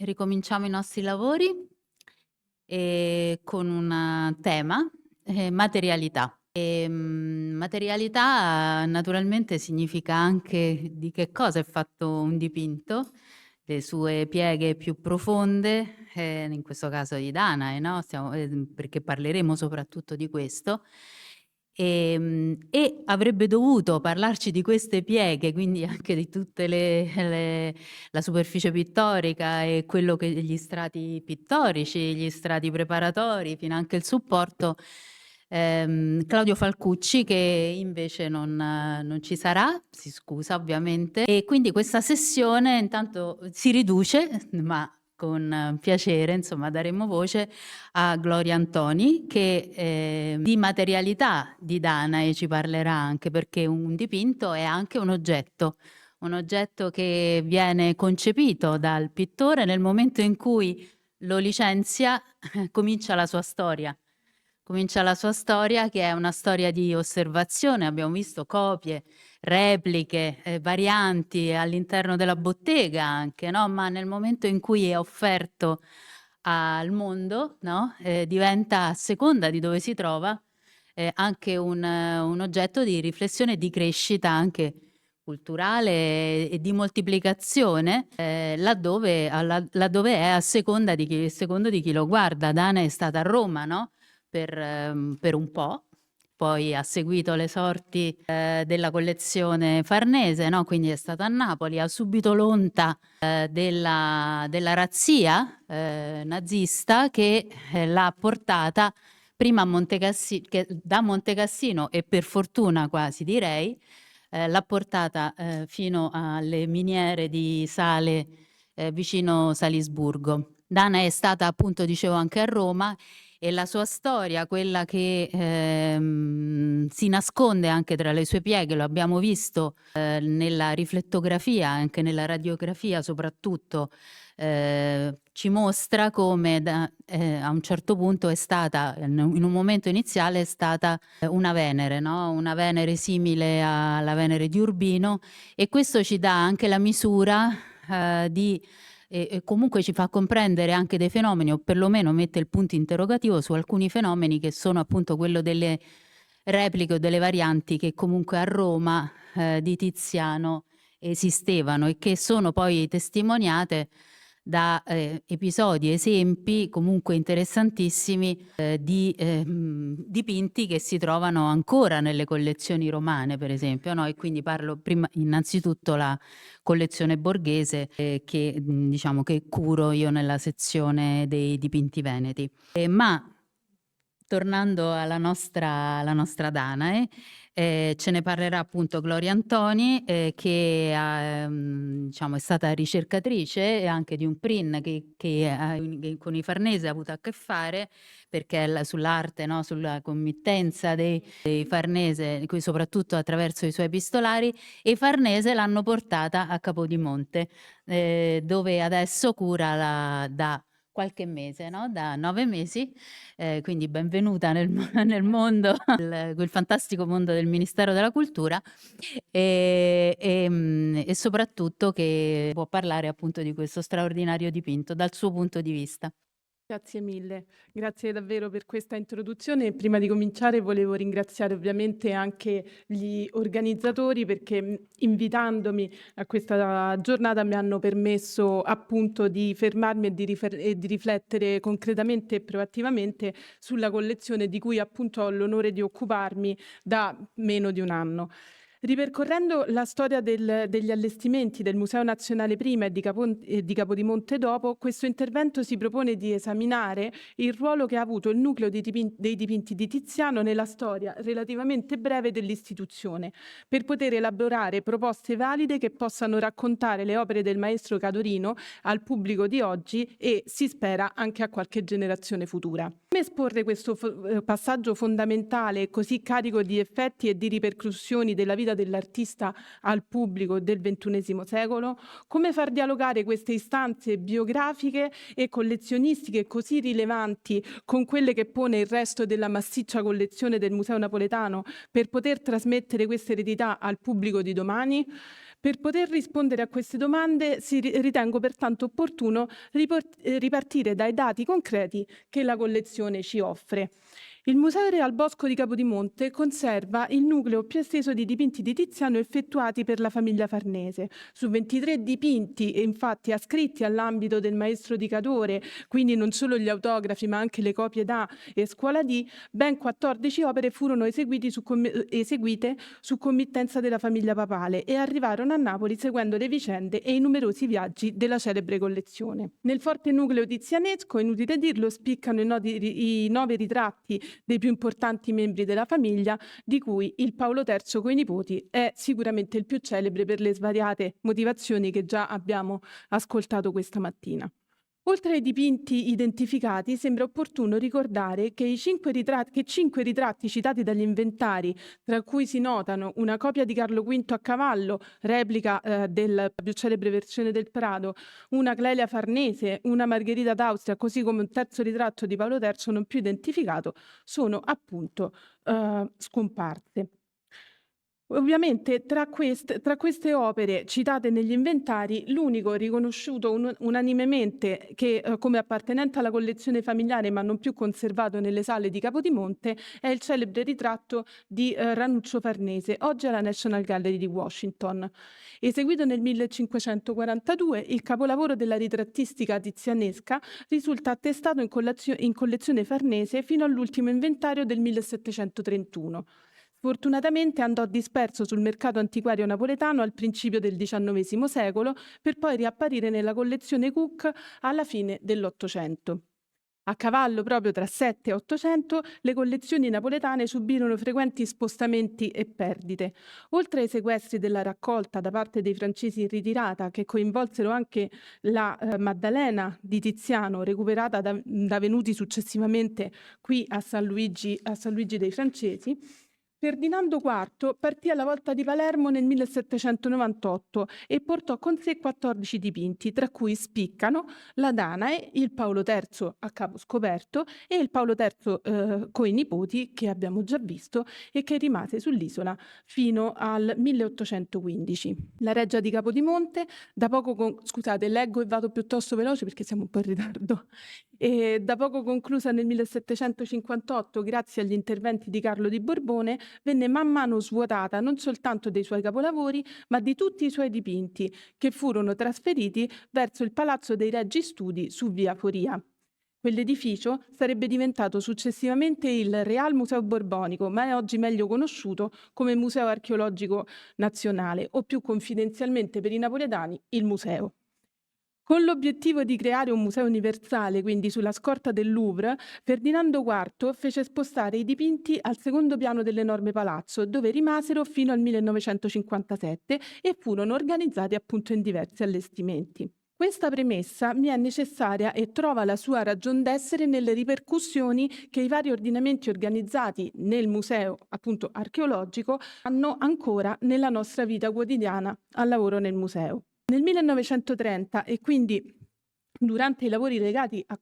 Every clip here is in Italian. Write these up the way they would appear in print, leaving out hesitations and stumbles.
ricominciamo i nostri lavori con un tema, materialità. Materialità naturalmente significa anche di che cosa è fatto un dipinto, le sue pieghe più profonde, in questo caso di Danae, no? Perché parleremo soprattutto di questo. E avrebbe dovuto parlarci di queste pieghe, quindi anche di tutte la superficie pittorica e quello che gli strati pittorici, gli strati preparatori, finanche il supporto, Claudio Falcucci, che invece non ci sarà, si scusa ovviamente. E quindi questa sessione intanto si riduce, ma con piacere, insomma, daremo voce a Gloria Antoni, che di materialità di Danae ci parlerà, anche perché un dipinto è anche un oggetto che viene concepito dal pittore nel momento in cui lo licenzia, comincia la sua storia. Comincia la sua storia, che è una storia di osservazione. Abbiamo visto copie, repliche, varianti all'interno della bottega anche, no? Ma nel momento in cui è offerto al mondo, no? Diventa, a seconda di dove si trova, anche un oggetto di riflessione e di crescita anche culturale e di moltiplicazione, laddove è a seconda di secondo di chi lo guarda. Dana è stata a Roma, no? Per un po'. Poi ha seguito le sorti della collezione Farnese, no? Quindi è stata a Napoli, ha subito l'onta della razzia nazista che l'ha portata prima a da Montecassino, e per fortuna quasi direi, l'ha portata fino alle miniere di sale vicino Salisburgo. Dana è stata, appunto, dicevo, anche a Roma, e la sua storia, quella che si nasconde anche tra le sue pieghe, lo abbiamo visto nella riflettografia, anche nella radiografia soprattutto, ci mostra come a un certo punto è stata, in un momento iniziale, è stata una Venere, no? Una Venere simile alla Venere di Urbino, e questo ci dà anche la misura e comunque ci fa comprendere anche dei fenomeni, o perlomeno mette il punto interrogativo su alcuni fenomeni, che sono appunto quello delle repliche o delle varianti che comunque a Roma di Tiziano esistevano, e che sono poi testimoniate da episodi, esempi comunque interessantissimi di dipinti che si trovano ancora nelle collezioni romane, per esempio, no? E quindi parlo prima innanzitutto la collezione Borghese, che diciamo che curo io nella sezione dei dipinti veneti. Ma tornando alla nostra Danae, ce ne parlerà appunto Gloria Antoni, che diciamo, è stata ricercatrice anche di un PRIN che con i Farnese ha avuto a che fare, perché sull'arte, no? Sulla committenza dei Farnese, soprattutto attraverso i suoi epistolari, e i Farnese l'hanno portata a Capodimonte, dove adesso cura da qualche mese, no? Da 9 mesi, quindi benvenuta nel mondo, quel fantastico mondo del Ministero della Cultura, e soprattutto che può parlare appunto di questo straordinario dipinto dal suo punto di vista. Grazie mille, grazie davvero per questa introduzione. Prima di cominciare volevo ringraziare ovviamente anche gli organizzatori, perché invitandomi a questa giornata mi hanno permesso appunto di fermarmi e di riflettere concretamente e proattivamente sulla collezione di cui appunto ho l'onore di occuparmi da meno di un anno. Ripercorrendo la storia degli allestimenti del Museo Nazionale prima e di Capodimonte dopo, questo intervento si propone di esaminare il ruolo che ha avuto il nucleo dei dipinti di Tiziano nella storia relativamente breve dell'istituzione, per poter elaborare proposte valide che possano raccontare le opere del maestro Cadorino al pubblico di oggi e, si spera, anche a qualche generazione futura. Come esporre questo passaggio fondamentale e così carico di effetti e di ripercussioni della vita vita dell'artista al pubblico del XXI secolo? Come far dialogare queste istanze biografiche e collezionistiche così rilevanti con quelle che pone il resto della massiccia collezione del Museo Napoletano per poter trasmettere questa eredità al pubblico di domani? Per poter rispondere a queste domande ritengo pertanto opportuno ripartire dai dati concreti che la collezione ci offre. Il Museo Real Bosco di Capodimonte conserva il nucleo più esteso di dipinti di Tiziano effettuati per la famiglia Farnese. Su 23 dipinti, infatti ascritti all'ambito del maestro di Cadore, quindi non solo gli autografi ma anche le copie da e scuola D, ben 14 opere furono eseguite su committenza della famiglia papale e arrivarono a Napoli seguendo le vicende e i numerosi viaggi della celebre collezione. Nel forte nucleo tizianesco, inutile dirlo, spiccano i 9 ritratti dei più importanti membri della famiglia, di cui il Paolo III coi nipoti è sicuramente il più celebre per le svariate motivazioni che già abbiamo ascoltato questa mattina. Oltre ai dipinti identificati, sembra opportuno ricordare che 5 ritratti citati dagli inventari, tra cui si notano una copia di Carlo V a cavallo, replica della più celebre versione del Prado, una Clelia Farnese, una Margherita d'Austria, così come un terzo ritratto di Paolo III non più identificato, sono appunto scomparse. Ovviamente tra queste opere citate negli inventari, l'unico riconosciuto unanimemente come appartenente alla collezione familiare ma non più conservato nelle sale di Capodimonte è il celebre ritratto di Ranuccio Farnese, oggi alla National Gallery di Washington. Eseguito nel 1542, il capolavoro della ritrattistica tizianesca risulta attestato in collezione Farnese fino all'ultimo inventario del 1731. Fortunatamente andò disperso sul mercato antiquario napoletano al principio del XIX secolo per poi riapparire nella collezione Cook alla fine dell'Ottocento. A cavallo proprio tra 7 e 800 le collezioni napoletane subirono frequenti spostamenti e perdite. Oltre ai sequestri della raccolta da parte dei francesi in ritirata, che coinvolsero anche la Maddalena di Tiziano, recuperata da venuti successivamente qui a San Luigi dei Francesi, Ferdinando IV partì alla volta di Palermo nel 1798 e portò con sé 14 dipinti, tra cui spiccano la Danae, il Paolo III a capo scoperto e il Paolo III coi nipoti, che abbiamo già visto, e che rimase sull'isola fino al 1815. La Reggia di Capodimonte, scusate, leggo e vado piuttosto veloce perché siamo un po' in ritardo. Da poco conclusa nel 1758, grazie agli interventi di Carlo di Borbone, venne man mano svuotata non soltanto dei suoi capolavori, ma di tutti i suoi dipinti, che furono trasferiti verso il Palazzo dei Reggi Studi su via Foria. Quell'edificio sarebbe diventato successivamente il Real Museo Borbonico, ma è oggi meglio conosciuto come Museo Archeologico Nazionale, o più confidenzialmente per i napoletani, il Museo. Con l'obiettivo di creare un museo universale, quindi sulla scorta del Louvre, Ferdinando IV fece spostare i dipinti al secondo piano dell'enorme palazzo, dove rimasero fino al 1957 e furono organizzati appunto in diversi allestimenti. Questa premessa mi è necessaria e trova la sua ragion d'essere nelle ripercussioni che i vari ordinamenti organizzati nel museo, appunto archeologico, hanno ancora nella nostra vita quotidiana al lavoro nel museo. Nel 1930 e quindi durante i lavori legati a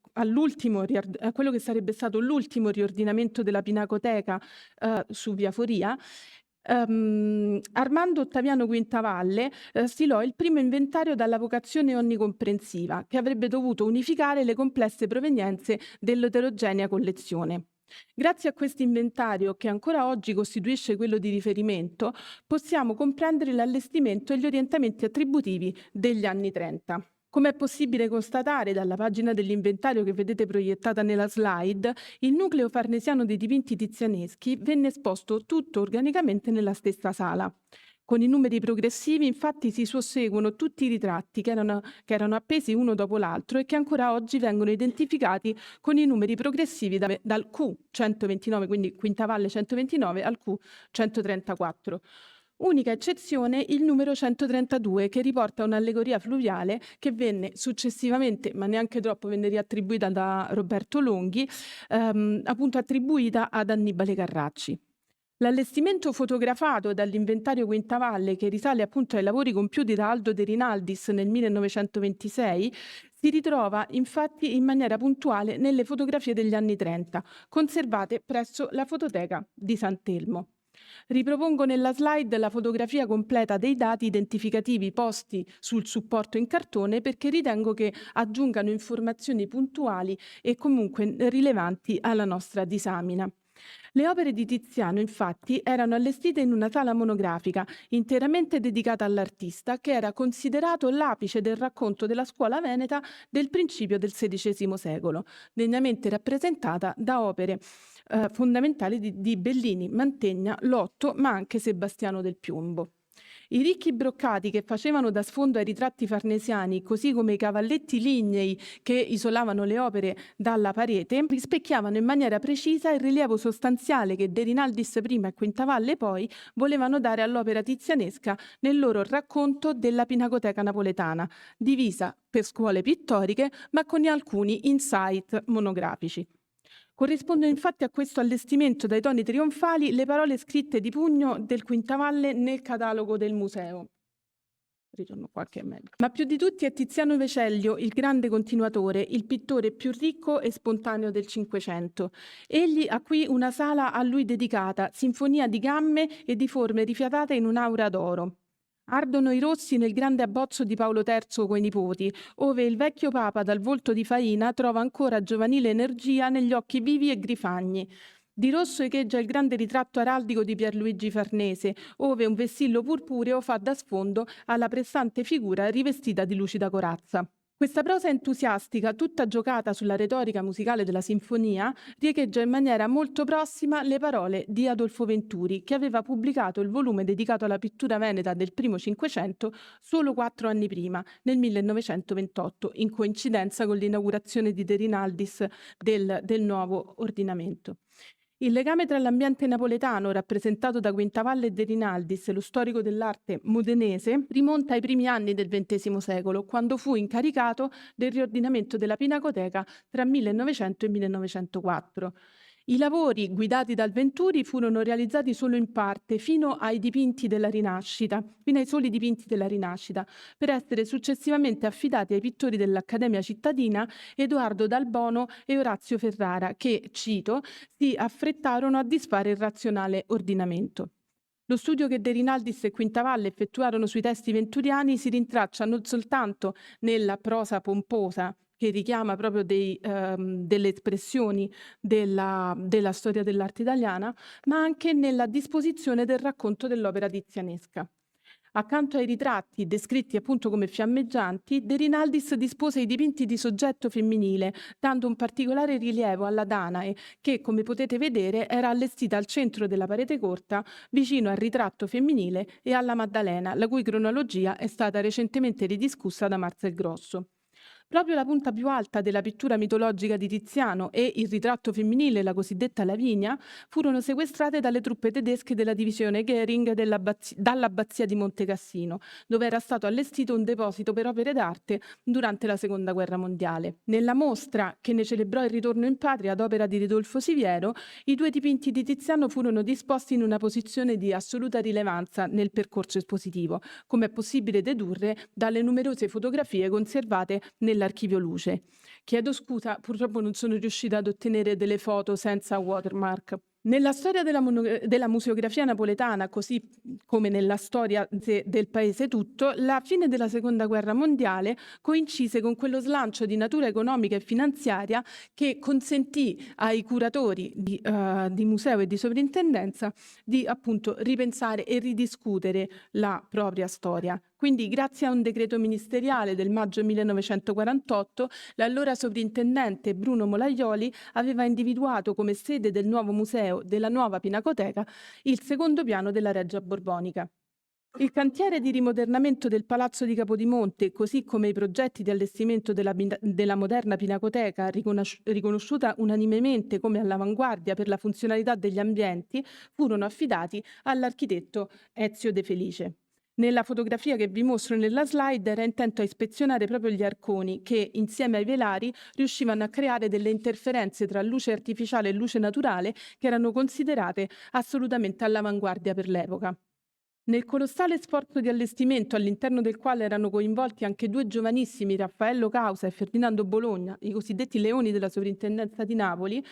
quello che sarebbe stato l'ultimo riordinamento della Pinacoteca su via Foria, Armando Ottaviano Quintavalle stilò il primo inventario dalla vocazione onnicomprensiva, che avrebbe dovuto unificare le complesse provenienze dell'eterogenea collezione. Grazie a questo inventario, che ancora oggi costituisce quello di riferimento, possiamo comprendere l'allestimento e gli orientamenti attributivi degli anni 30. Come è possibile constatare dalla pagina dell'inventario che vedete proiettata nella slide, il nucleo farnesiano dei dipinti tizianeschi venne esposto tutto organicamente nella stessa sala. Con i numeri progressivi, infatti, si susseguono tutti i ritratti che erano appesi uno dopo l'altro e che ancora oggi vengono identificati con i numeri progressivi dal Q129, quindi Quintavalle 129, al Q134. Unica eccezione il numero 132, che riporta un'allegoria fluviale che venne successivamente, ma neanche troppo, venne riattribuita da Roberto Longhi, appunto attribuita ad Annibale Carracci. L'allestimento fotografato dall'inventario Quintavalle, che risale appunto ai lavori compiuti da Aldo De Rinaldis nel 1926, si ritrova infatti in maniera puntuale nelle fotografie degli anni 30, conservate presso la fototeca di Sant'Elmo. Ripropongo nella slide la fotografia completa dei dati identificativi posti sul supporto in cartone perché ritengo che aggiungano informazioni puntuali e comunque rilevanti alla nostra disamina. Le opere di Tiziano, infatti, erano allestite in una sala monografica interamente dedicata all'artista, che era considerato l'apice del racconto della scuola veneta del principio del XVI secolo, degnamente rappresentata da opere fondamentali di Bellini, Mantegna, Lotto, ma anche Sebastiano del Piombo. I ricchi broccati che facevano da sfondo ai ritratti farnesiani, così come i cavalletti lignei che isolavano le opere dalla parete, rispecchiavano in maniera precisa il rilievo sostanziale che De Rinaldis prima e Quintavalle poi volevano dare all'opera tizianesca nel loro racconto della Pinacoteca napoletana, divisa per scuole pittoriche ma con alcuni insight monografici. Corrispondono infatti a questo allestimento dai toni trionfali le parole scritte di pugno del Quintavalle nel catalogo del museo. Ritorno qua che è meglio. Ma più di tutti è Tiziano Vecellio, il grande continuatore, il pittore più ricco e spontaneo del Cinquecento. Egli ha qui una sala a lui dedicata, sinfonia di gamme e di forme rifiatate in un'aura d'oro. Ardono i rossi nel grande abbozzo di Paolo III coi nipoti, ove il vecchio Papa dal volto di faina trova ancora giovanile energia negli occhi vivi e grifagni. Di rosso echeggia il grande ritratto araldico di Pierluigi Farnese, ove un vessillo purpureo fa da sfondo alla pressante figura rivestita di lucida corazza. Questa prosa entusiastica, tutta giocata sulla retorica musicale della sinfonia, riecheggia in maniera molto prossima le parole di Adolfo Venturi, che aveva pubblicato il volume dedicato alla pittura veneta del primo Cinquecento solo 4 anni prima, nel 1928, in coincidenza con l'inaugurazione di De Rinaldis del nuovo ordinamento. Il legame tra l'ambiente napoletano, rappresentato da Quintavalle e De Rinaldis, e lo storico dell'arte modenese, rimonta ai primi anni del XX secolo, quando fu incaricato del riordinamento della Pinacoteca tra 1900 e 1904. I lavori guidati dal Venturi furono realizzati solo in parte, fino ai soli dipinti della Rinascita, per essere successivamente affidati ai pittori dell'Accademia cittadina Edoardo Dal Bono e Orazio Ferrara, che, cito, si affrettarono a disfare il razionale ordinamento. Lo studio che De Rinaldis e Quintavalle effettuarono sui testi venturiani si rintraccia non soltanto nella prosa pomposa, che richiama proprio delle espressioni della storia dell'arte italiana, ma anche nella disposizione del racconto dell'opera tizianesca. Accanto ai ritratti, descritti appunto come fiammeggianti, De Rinaldis dispose i dipinti di soggetto femminile, dando un particolare rilievo alla Danae, che, come potete vedere, era allestita al centro della parete corta, vicino al ritratto femminile e alla Maddalena, la cui cronologia è stata recentemente ridiscussa da Marcel Grosso. Proprio la punta più alta della pittura mitologica di Tiziano e il ritratto femminile, la cosiddetta Lavinia, furono sequestrate dalle truppe tedesche della divisione Goering dall'abbazia di Monte Cassino, dove era stato allestito un deposito per opere d'arte durante la Seconda Guerra Mondiale. Nella mostra, che ne celebrò il ritorno in patria ad opera di Ridolfo Siviero, i 2 dipinti di Tiziano furono disposti in una posizione di assoluta rilevanza nel percorso espositivo, come è possibile dedurre dalle numerose fotografie conservate nell'archivio Luce. Chiedo scusa, purtroppo non sono riuscita ad ottenere delle foto senza watermark. Nella storia della museografia napoletana, così come nella storia del paese tutto, la fine della Seconda Guerra Mondiale coincise con quello slancio di natura economica e finanziaria che consentì ai curatori di museo e di sovrintendenza di appunto ripensare e ridiscutere la propria storia. Quindi, grazie a un decreto ministeriale del maggio 1948, l'allora sovrintendente Bruno Molaioli aveva individuato come sede del nuovo museo della nuova Pinacoteca il secondo piano della Reggia Borbonica. Il cantiere di rimodernamento del Palazzo di Capodimonte, così come i progetti di allestimento della moderna Pinacoteca, riconosciuta unanimemente come all'avanguardia per la funzionalità degli ambienti, furono affidati all'architetto Ezio De Felice. Nella fotografia che vi mostro nella slide era intento a ispezionare proprio gli arconi che, insieme ai velari, riuscivano a creare delle interferenze tra luce artificiale e luce naturale che erano considerate assolutamente all'avanguardia per l'epoca. Nel colossale sforzo di allestimento, all'interno del quale erano coinvolti anche due giovanissimi, Raffaello Causa e Ferdinando Bologna, i cosiddetti leoni della sovrintendenza di Napoli,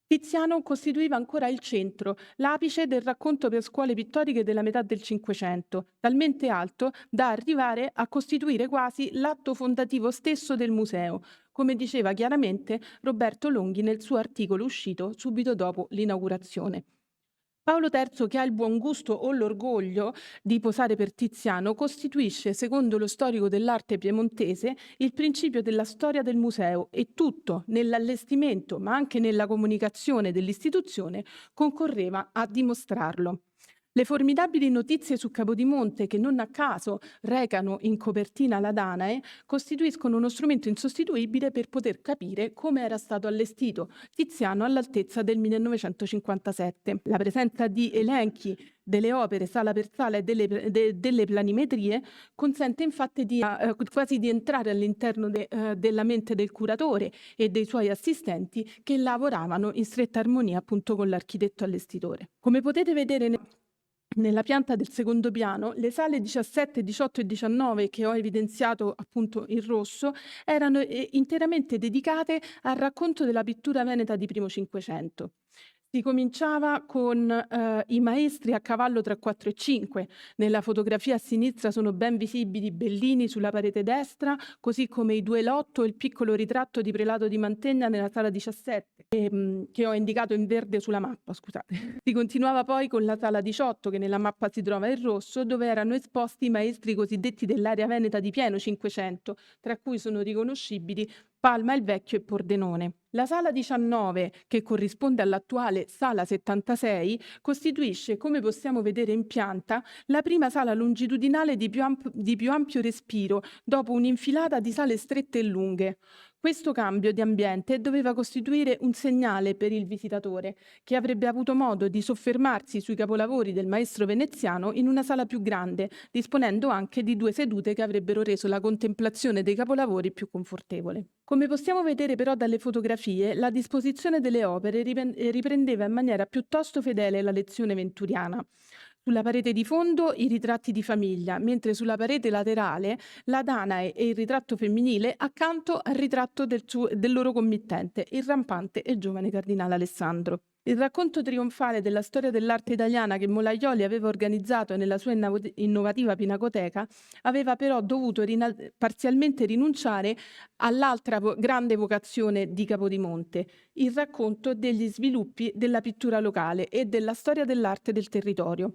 Tiziano costituiva ancora il centro, l'apice del racconto per scuole pittoriche della metà del Cinquecento, talmente alto da arrivare a costituire quasi l'atto fondativo stesso del museo, come diceva chiaramente Roberto Longhi nel suo articolo uscito subito dopo l'inaugurazione. Paolo III, che ha il buon gusto o l'orgoglio di posare per Tiziano, costituisce, secondo lo storico dell'arte piemontese, il principio della storia del museo e tutto, nell'allestimento ma anche nella comunicazione dell'istituzione, concorreva a dimostrarlo. Le formidabili notizie su Capodimonte, che non a caso recano in copertina la Danae, costituiscono uno strumento insostituibile per poter capire come era stato allestito Tiziano all'altezza del 1957. La presenza di elenchi delle opere sala per sala e delle planimetrie consente infatti quasi di entrare all'interno della mente del curatore e dei suoi assistenti che lavoravano in stretta armonia appunto con l'architetto allestitore. Come potete vedere nella pianta del secondo piano, le sale 17, 18 e 19, che ho evidenziato appunto in rosso, erano interamente dedicate al racconto della pittura veneta di primo Cinquecento. Si cominciava con i maestri a cavallo tra 4 e 5. Nella fotografia a sinistra sono ben visibili Bellini sulla parete destra, così come i due Lotto e il piccolo ritratto di Prelato di Mantegna nella sala 17, che ho indicato in verde sulla mappa, scusate. Si continuava poi con la sala 18, che nella mappa si trova in rosso, dove erano esposti i maestri cosiddetti dell'area veneta di pieno Cinquecento, tra cui sono riconoscibili Palma il Vecchio e Pordenone. La sala 19, che corrisponde all'attuale sala 76, costituisce, come possiamo vedere in pianta, la prima sala longitudinale di più ampio respiro, dopo un'infilata di sale strette e lunghe. Questo cambio di ambiente doveva costituire un segnale per il visitatore, che avrebbe avuto modo di soffermarsi sui capolavori del maestro veneziano in una sala più grande, disponendo anche di 2 sedute che avrebbero reso la contemplazione dei capolavori più confortevole. Come possiamo vedere però dalle fotografie, la disposizione delle opere riprendeva in maniera piuttosto fedele la lezione venturiana. Sulla parete di fondo i ritratti di famiglia, mentre sulla parete laterale la Danae e il ritratto femminile accanto al ritratto del loro committente, il rampante e giovane cardinale Alessandro. Il racconto trionfale della storia dell'arte italiana che Molaioli aveva organizzato nella sua innovativa Pinacoteca aveva però dovuto parzialmente rinunciare all'altra grande vocazione di Capodimonte, il racconto degli sviluppi della pittura locale e della storia dell'arte del territorio.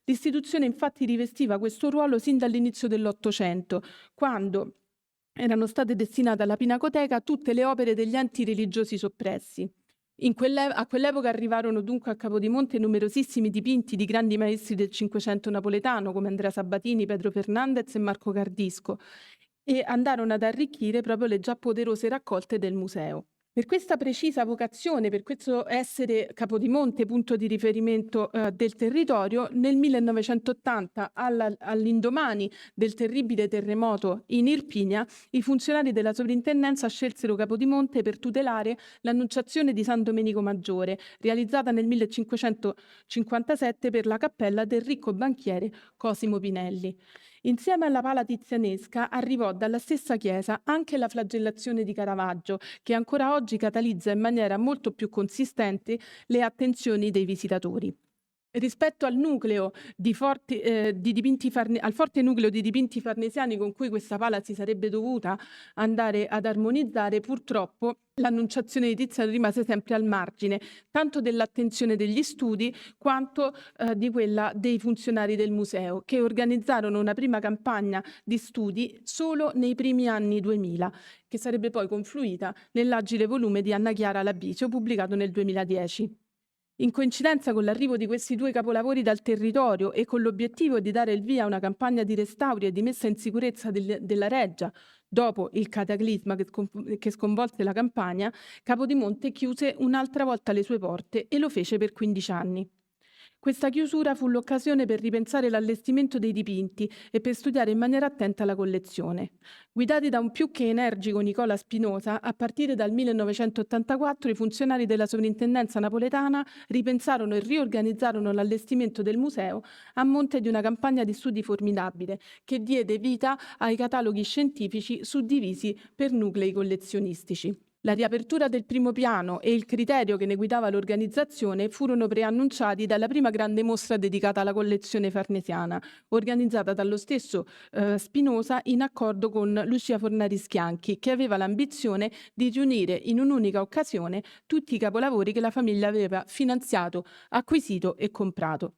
L'istituzione infatti rivestiva questo ruolo sin dall'inizio dell'Ottocento, quando erano state destinate alla Pinacoteca tutte le opere degli enti religiosi soppressi. A quell'epoca arrivarono dunque a Capodimonte numerosissimi dipinti di grandi maestri del Cinquecento napoletano come Andrea Sabatini, Pedro Fernandez e Marco Cardisco e andarono ad arricchire proprio le già poderose raccolte del museo. Per questa precisa vocazione, per questo essere Capodimonte punto di riferimento del territorio, nel 1980, all'indomani del terribile terremoto in Irpinia, i funzionari della sovrintendenza scelsero Capodimonte per tutelare l'Annunciazione di San Domenico Maggiore, realizzata nel 1557 per la cappella del ricco banchiere Cosimo Pinelli. Insieme alla pala tizianesca arrivò dalla stessa chiesa anche la flagellazione di Caravaggio, che ancora oggi catalizza in maniera molto più consistente le attenzioni dei visitatori. Rispetto al nucleo al forte nucleo di dipinti farnesiani con cui questa pala si sarebbe dovuta andare ad armonizzare, purtroppo l'Annunciazione di Tiziano rimase sempre al margine, tanto dell'attenzione degli studi quanto di quella dei funzionari del museo, che organizzarono una prima campagna di studi solo nei primi anni 2000, che sarebbe poi confluita nell'agile volume di Anna Chiara Labisio, pubblicato nel 2010. In coincidenza con l'arrivo di questi due capolavori dal territorio e con l'obiettivo di dare il via a una campagna di restauri e di messa in sicurezza della reggia, dopo il cataclisma che sconvolse la Campania, Capodimonte chiuse un'altra volta le sue porte e lo fece per 15 anni. Questa chiusura fu l'occasione per ripensare l'allestimento dei dipinti e per studiare in maniera attenta la collezione. Guidati da un più che energico Nicola Spinosa, a partire dal 1984 i funzionari della sovrintendenza napoletana ripensarono e riorganizzarono l'allestimento del museo a monte di una campagna di studi formidabile che diede vita ai cataloghi scientifici suddivisi per nuclei collezionistici. La riapertura del primo piano e il criterio che ne guidava l'organizzazione furono preannunciati dalla prima grande mostra dedicata alla collezione farnesiana, organizzata dallo stesso Spinosa in accordo con Lucia Fornari Schianchi, che aveva l'ambizione di riunire in un'unica occasione tutti i capolavori che la famiglia aveva finanziato, acquisito e comprato.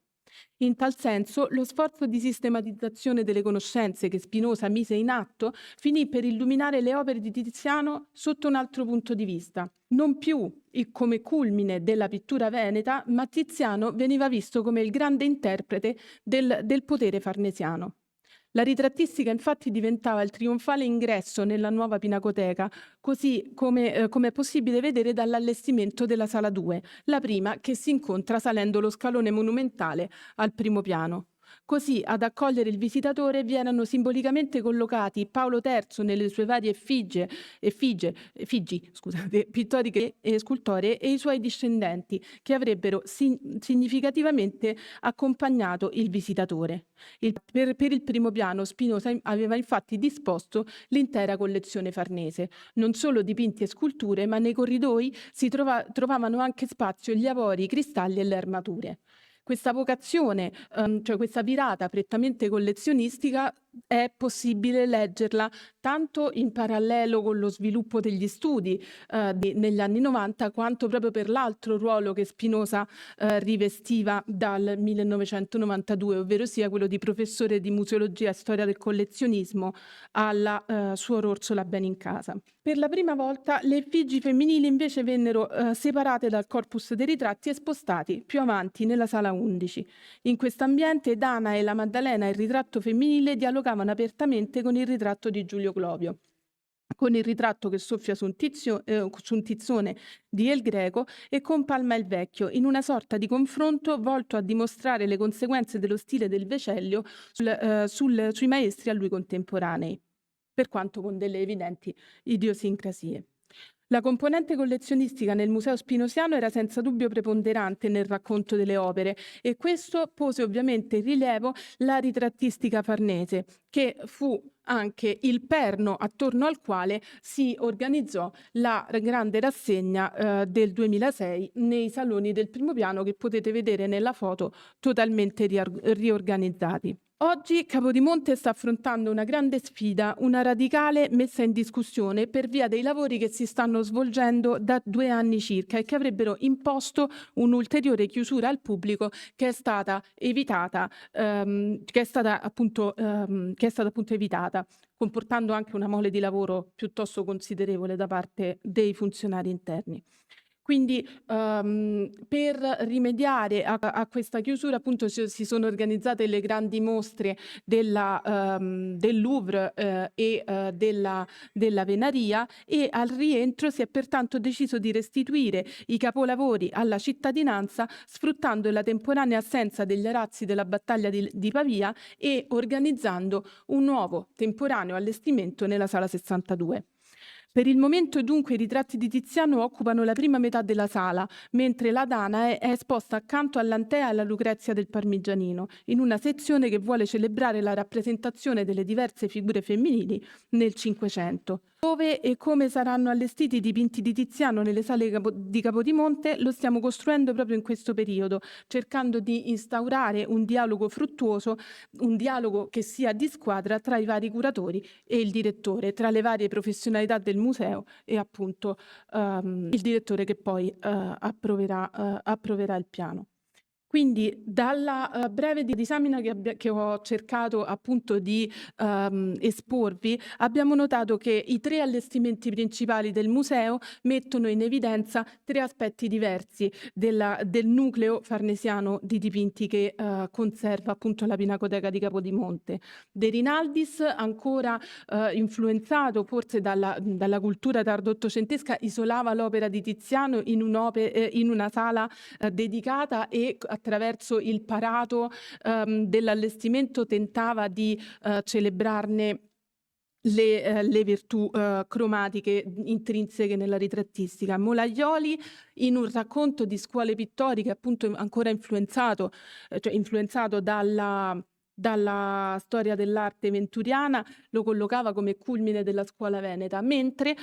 In tal senso, lo sforzo di sistematizzazione delle conoscenze che Spinosa mise in atto finì per illuminare le opere di Tiziano sotto un altro punto di vista. Non più come culmine della pittura veneta, ma Tiziano veniva visto come il grande interprete del potere farnesiano. La ritrattistica infatti diventava il trionfale ingresso nella nuova pinacoteca, così come è possibile vedere dall'allestimento della sala 2, la prima che si incontra salendo lo scalone monumentale al primo piano. Così ad accogliere il visitatore vi erano simbolicamente collocati Paolo III nelle sue varie effigi, pittoriche e scultoree e i suoi discendenti che avrebbero significativamente accompagnato il visitatore. Per il primo piano Spinosa aveva infatti disposto l'intera collezione farnese. Non solo dipinti e sculture, ma nei corridoi si trovavano anche spazio gli avori, i cristalli e le armature. Questa vocazione, cioè questa virata prettamente collezionistica, è possibile leggerla tanto in parallelo con lo sviluppo degli studi negli anni 90, quanto proprio per l'altro ruolo che Spinosa rivestiva dal 1992, ovvero sia quello di professore di museologia e storia del collezionismo alla Suor Orsola Benincasa. Per la prima volta le effigi femminili invece vennero separate dal corpus dei ritratti e spostati più avanti nella sala 11. In questo ambiente Dana e la Maddalena, il ritratto femminile, dialogavano apertamente con il ritratto di Giulio Clovio, con il ritratto che soffia su un tizzone di El Greco e con Palma il Vecchio, in una sorta di confronto volto a dimostrare le conseguenze dello stile del Vecellio sui maestri a lui contemporanei, per quanto con delle evidenti idiosincrasie. La componente collezionistica nel Museo Spinosiano era senza dubbio preponderante nel racconto delle opere e questo pose ovviamente in rilievo la ritrattistica farnese, che fu anche il perno attorno al quale si organizzò la grande rassegna del 2006 nei saloni del primo piano, che potete vedere nella foto totalmente riorganizzati. Oggi Capodimonte sta affrontando una grande sfida, una radicale messa in discussione per via dei lavori che si stanno svolgendo da 2 anni circa e che avrebbero imposto un'ulteriore chiusura al pubblico che è stata evitata, appunto evitata, comportando anche una mole di lavoro piuttosto considerevole da parte dei funzionari interni. Quindi per rimediare a questa chiusura appunto si sono organizzate le grandi mostre del Louvre e della Venaria, e al rientro si è pertanto deciso di restituire i capolavori alla cittadinanza sfruttando la temporanea assenza degli arazzi della battaglia di Pavia e organizzando un nuovo temporaneo allestimento nella sala 62. Per il momento dunque i ritratti di Tiziano occupano la prima metà della sala, mentre la Dana è esposta accanto all'Antea e alla Lucrezia del Parmigianino, in una sezione che vuole celebrare la rappresentazione delle diverse figure femminili nel Cinquecento. Dove e come saranno allestiti i dipinti di Tiziano nelle sale di Capodimonte lo stiamo costruendo proprio in questo periodo, cercando di instaurare un dialogo fruttuoso, un dialogo che sia di squadra tra i vari curatori e il direttore, tra le varie professionalità del museo e appunto il direttore che poi approverà il piano. Quindi dalla breve disamina che ho cercato appunto di esporvi, abbiamo notato che i 3 allestimenti principali del museo mettono in evidenza 3 aspetti diversi del nucleo farnesiano di dipinti che conserva appunto la Pinacoteca di Capodimonte. De Rinaldis, ancora influenzato forse dalla cultura tardo-ottocentesca, isolava l'opera di Tiziano in una sala dedicata e attraverso il parato dell'allestimento tentava di celebrarne le virtù cromatiche intrinseche nella ritrattistica. Molaioli, in un racconto di scuole pittoriche, appunto ancora influenzato dalla storia dell'arte venturiana, lo collocava come culmine della scuola veneta, mentre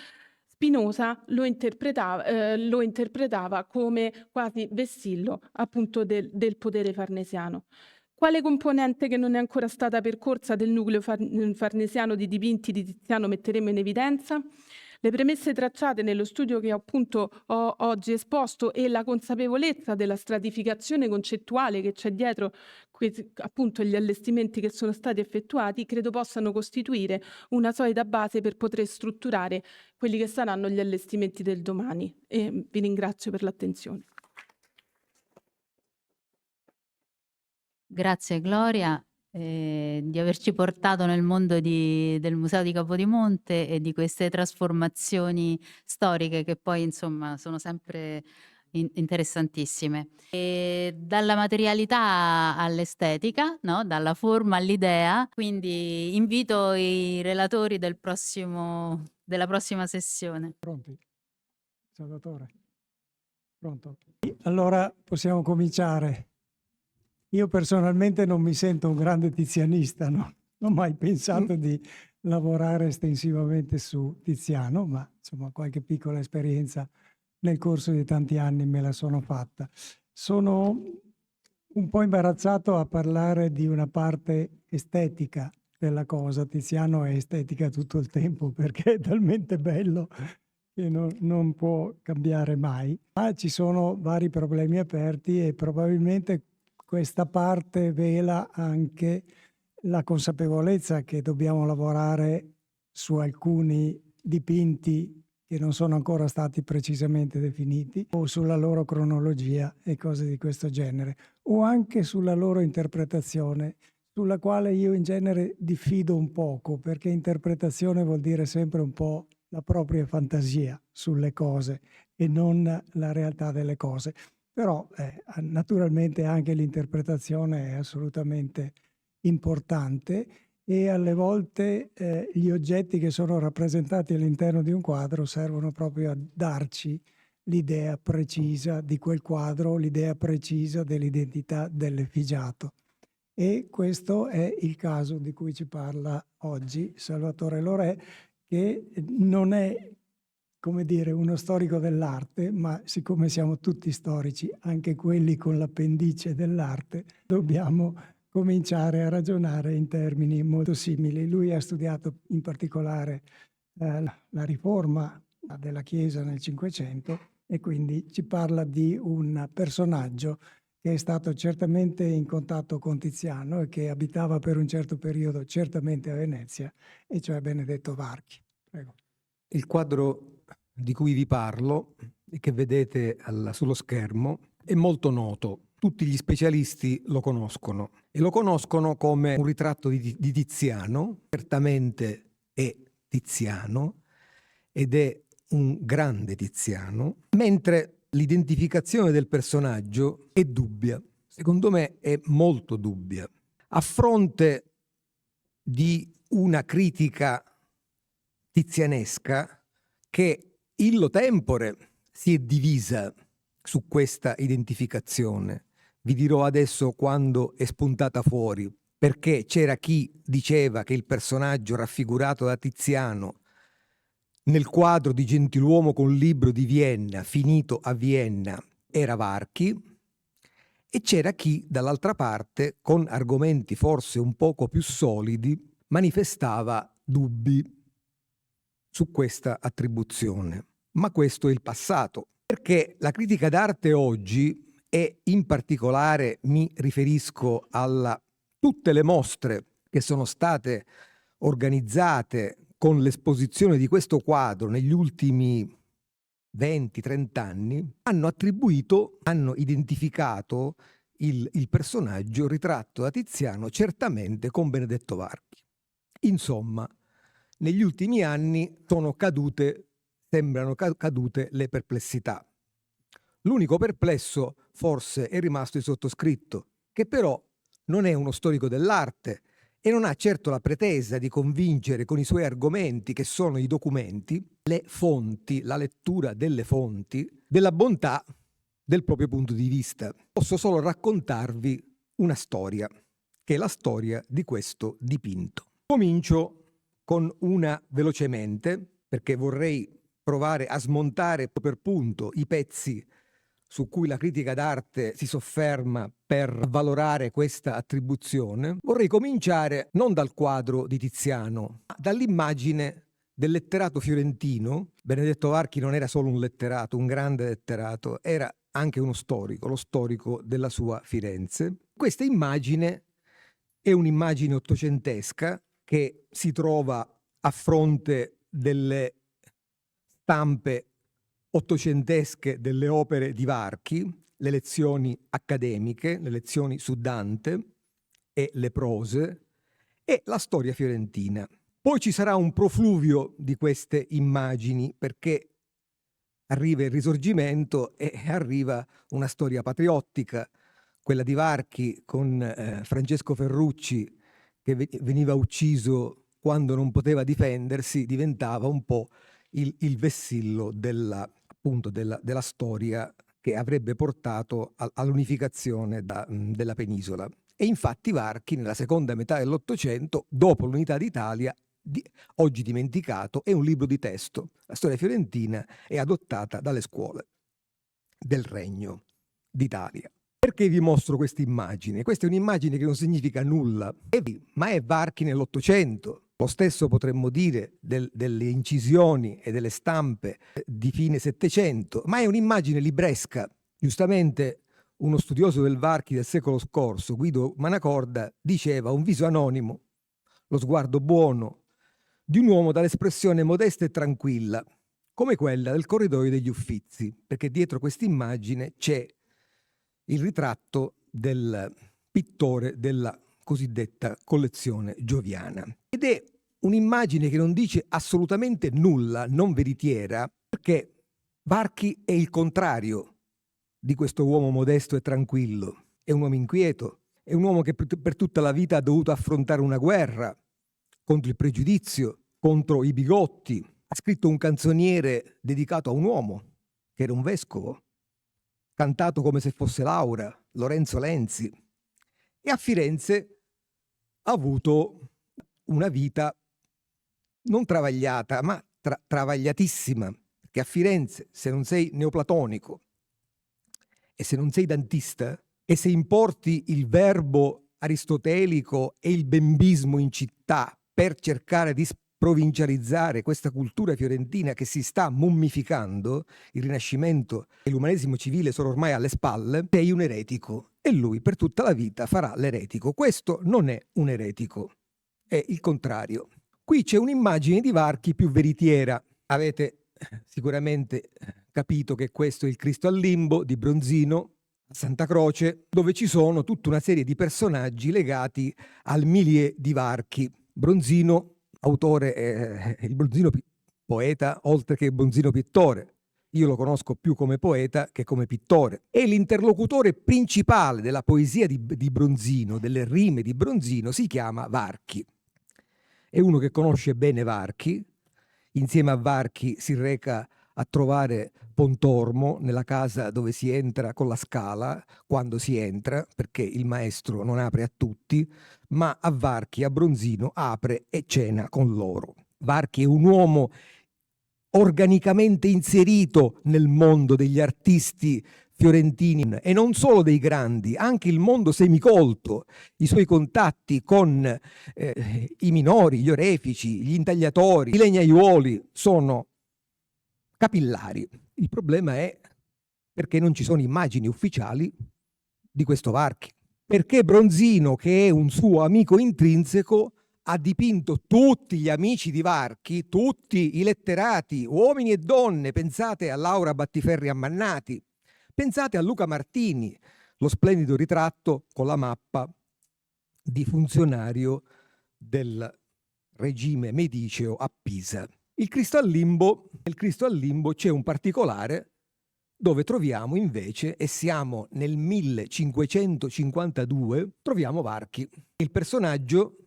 Spinoza lo interpretava come quasi vessillo appunto del potere farnesiano. Quale componente che non è ancora stata percorsa del nucleo farnesiano di dipinti di Tiziano metteremo in evidenza? Le premesse tracciate nello studio che appunto ho oggi esposto e la consapevolezza della stratificazione concettuale che c'è dietro appunto gli allestimenti che sono stati effettuati, credo possano costituire una solida base per poter strutturare quelli che saranno gli allestimenti del domani. E vi ringrazio per l'attenzione. Grazie Gloria di averci portato nel mondo del Museo di Capodimonte e di queste trasformazioni storiche che poi insomma sono sempre interessantissime. E dalla materialità all'estetica, no? Dalla forma all'idea, quindi invito i relatori della prossima sessione. Pronti? Salvatore? Pronto? Allora possiamo cominciare. Io personalmente non mi sento un grande tizianista, no? Non ho mai pensato di lavorare estensivamente su Tiziano, ma insomma qualche piccola esperienza nel corso di tanti anni me la sono fatta. Sono un po' imbarazzato a parlare di una parte estetica della cosa. Tiziano è estetica tutto il tempo perché è talmente bello che non può cambiare mai. Ma ci sono vari problemi aperti e probabilmente questa parte vela anche la consapevolezza che dobbiamo lavorare su alcuni dipinti che non sono ancora stati precisamente definiti, o sulla loro cronologia e cose di questo genere, o anche sulla loro interpretazione, sulla quale io in genere diffido un poco, perché interpretazione vuol dire sempre un po' la propria fantasia sulle cose e non la realtà delle cose. Però naturalmente anche l'interpretazione è assolutamente importante e alle volte gli oggetti che sono rappresentati all'interno di un quadro servono proprio a darci l'idea precisa di quel quadro, l'idea precisa dell'identità dell'effigiato. E questo è il caso di cui ci parla oggi Salvatore Lorè, che non è, come dire, uno storico dell'arte, ma siccome siamo tutti storici, anche quelli con l'appendice dell'arte, dobbiamo cominciare a ragionare in termini molto simili. Lui ha studiato in particolare la riforma della Chiesa nel Cinquecento e quindi ci parla di un personaggio che è stato certamente in contatto con Tiziano e che abitava per un certo periodo certamente a Venezia, e cioè Benedetto Varchi. Prego. Il quadro di cui vi parlo e che vedete sullo schermo è molto noto. Tutti gli specialisti lo conoscono e lo conoscono come un ritratto di Tiziano. Certamente è Tiziano ed è un grande Tiziano, mentre l'identificazione del personaggio è dubbia. Secondo me è molto dubbia. A fronte di una critica tizianesca che illo tempore si è divisa su questa identificazione. Vi dirò adesso quando è spuntata fuori, perché c'era chi diceva che il personaggio raffigurato da Tiziano nel quadro di Gentiluomo con libro di Vienna, finito a Vienna, era Varchi, e c'era chi dall'altra parte, con argomenti forse un poco più solidi, manifestava dubbi su questa attribuzione. Ma questo è il passato, perché la critica d'arte oggi, e in particolare mi riferisco a tutte le mostre che sono state organizzate con l'esposizione di questo quadro negli ultimi 20-30 anni, hanno identificato il personaggio ritratto da Tiziano certamente con Benedetto Varchi. Insomma, negli ultimi anni sembrano cadute le perplessità. L'unico perplesso forse è rimasto il sottoscritto, che però non è uno storico dell'arte e non ha certo la pretesa di convincere con i suoi argomenti, che sono i documenti, le fonti, la lettura delle fonti, della bontà del proprio punto di vista. Posso solo raccontarvi una storia, che è la storia di questo dipinto. Comincio con una velocemente, perché vorrei provare a smontare per punto i pezzi su cui la critica d'arte si sofferma per valorare questa attribuzione. Vorrei cominciare non dal quadro di Tiziano, ma dall'immagine del letterato fiorentino. Benedetto Varchi non era solo un letterato, un grande letterato, era anche uno storico, lo storico della sua Firenze. Questa immagine è un'immagine ottocentesca che si trova a fronte delle stampe ottocentesche delle opere di Varchi, le lezioni accademiche, le lezioni su Dante e le prose e la storia fiorentina. Poi ci sarà un profluvio di queste immagini, perché arriva il Risorgimento e arriva una storia patriottica, quella di Varchi con Francesco Ferrucci, che veniva ucciso quando non poteva difendersi, diventava un po' il vessillo della storia che avrebbe portato all'unificazione della penisola. E infatti Varchi, nella seconda metà dell'Ottocento, dopo l'Unità d'Italia, oggi dimenticato, è un libro di testo. La storia fiorentina è adottata dalle scuole del Regno d'Italia. Perché vi mostro questa immagine? Questa è un'immagine che non significa nulla, ma è Varchi nell'Ottocento. Lo stesso potremmo dire delle incisioni e delle stampe di fine Settecento, ma è un'immagine libresca. Giustamente uno studioso del Varchi del secolo scorso, Guido Manacorda, diceva: un viso anonimo, lo sguardo buono, di un uomo dall'espressione modesta e tranquilla, come quella del corridoio degli Uffizi, perché dietro questa immagine c'è il ritratto del pittore della cosiddetta collezione gioviana. Ed è un'immagine che non dice assolutamente nulla, non veritiera, perché Varchi è il contrario di questo uomo modesto e tranquillo. È un uomo inquieto, è un uomo che per tutta la vita ha dovuto affrontare una guerra contro il pregiudizio, contro i bigotti. Ha scritto un canzoniere dedicato a un uomo, che era un vescovo, cantato come se fosse Laura, Lorenzo Lenzi. E a Firenze ha avuto una vita non travagliata, ma travagliatissima, perché a Firenze, se non sei neoplatonico e se non sei dantista e se importi il verbo aristotelico e il bembismo in città per cercare di provincializzare questa cultura fiorentina che si sta mummificando, il Rinascimento e l'umanesimo civile sono ormai alle spalle, sei un eretico e lui per tutta la vita farà l'eretico. Questo non è un eretico, è il contrario. Qui c'è un'immagine di Varchi più veritiera. Avete sicuramente capito che questo è il Cristo al limbo di Bronzino a Santa Croce, dove ci sono tutta una serie di personaggi legati al milieu di Varchi. Bronzino, autore, il Bronzino poeta, oltre che Bronzino pittore. Io lo conosco più come poeta che come pittore. E l'interlocutore principale della poesia di Bronzino, delle rime di Bronzino, si chiama Varchi. È uno che conosce bene Varchi. Insieme a Varchi si reca a trovare Pontormo nella casa dove si entra con la scala, quando si entra, perché il maestro non apre a tutti, ma a Varchi, a Bronzino, apre e cena con loro. Varchi è un uomo organicamente inserito nel mondo degli artisti fiorentini e non solo dei grandi, anche il mondo semicolto, i suoi contatti con i minori, gli orefici, gli intagliatori, i legnaiuoli sono capillari. Il problema è perché non ci sono immagini ufficiali di questo Varchi, perché Bronzino, che è un suo amico intrinseco, ha dipinto tutti gli amici di Varchi, tutti i letterati, uomini e donne. Pensate a Laura Battiferri Ammannati, pensate a Luca Martini, lo splendido ritratto con la mappa di funzionario del regime mediceo a Pisa. Nel Cristo al limbo c'è un particolare dove troviamo invece, e siamo nel 1552, troviamo Varchi. Il personaggio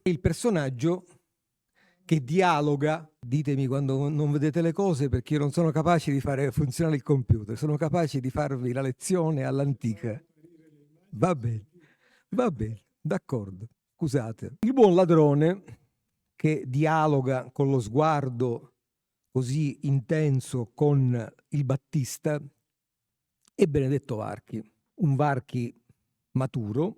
che dialoga, ditemi quando non vedete le cose perché io non sono capace di fare funzionare il computer, sono capace di farvi la lezione all'antica. Va bene, d'accordo, scusate. Il buon ladrone che dialoga con lo sguardo così intenso con il Battista è Benedetto Varchi, un Varchi maturo,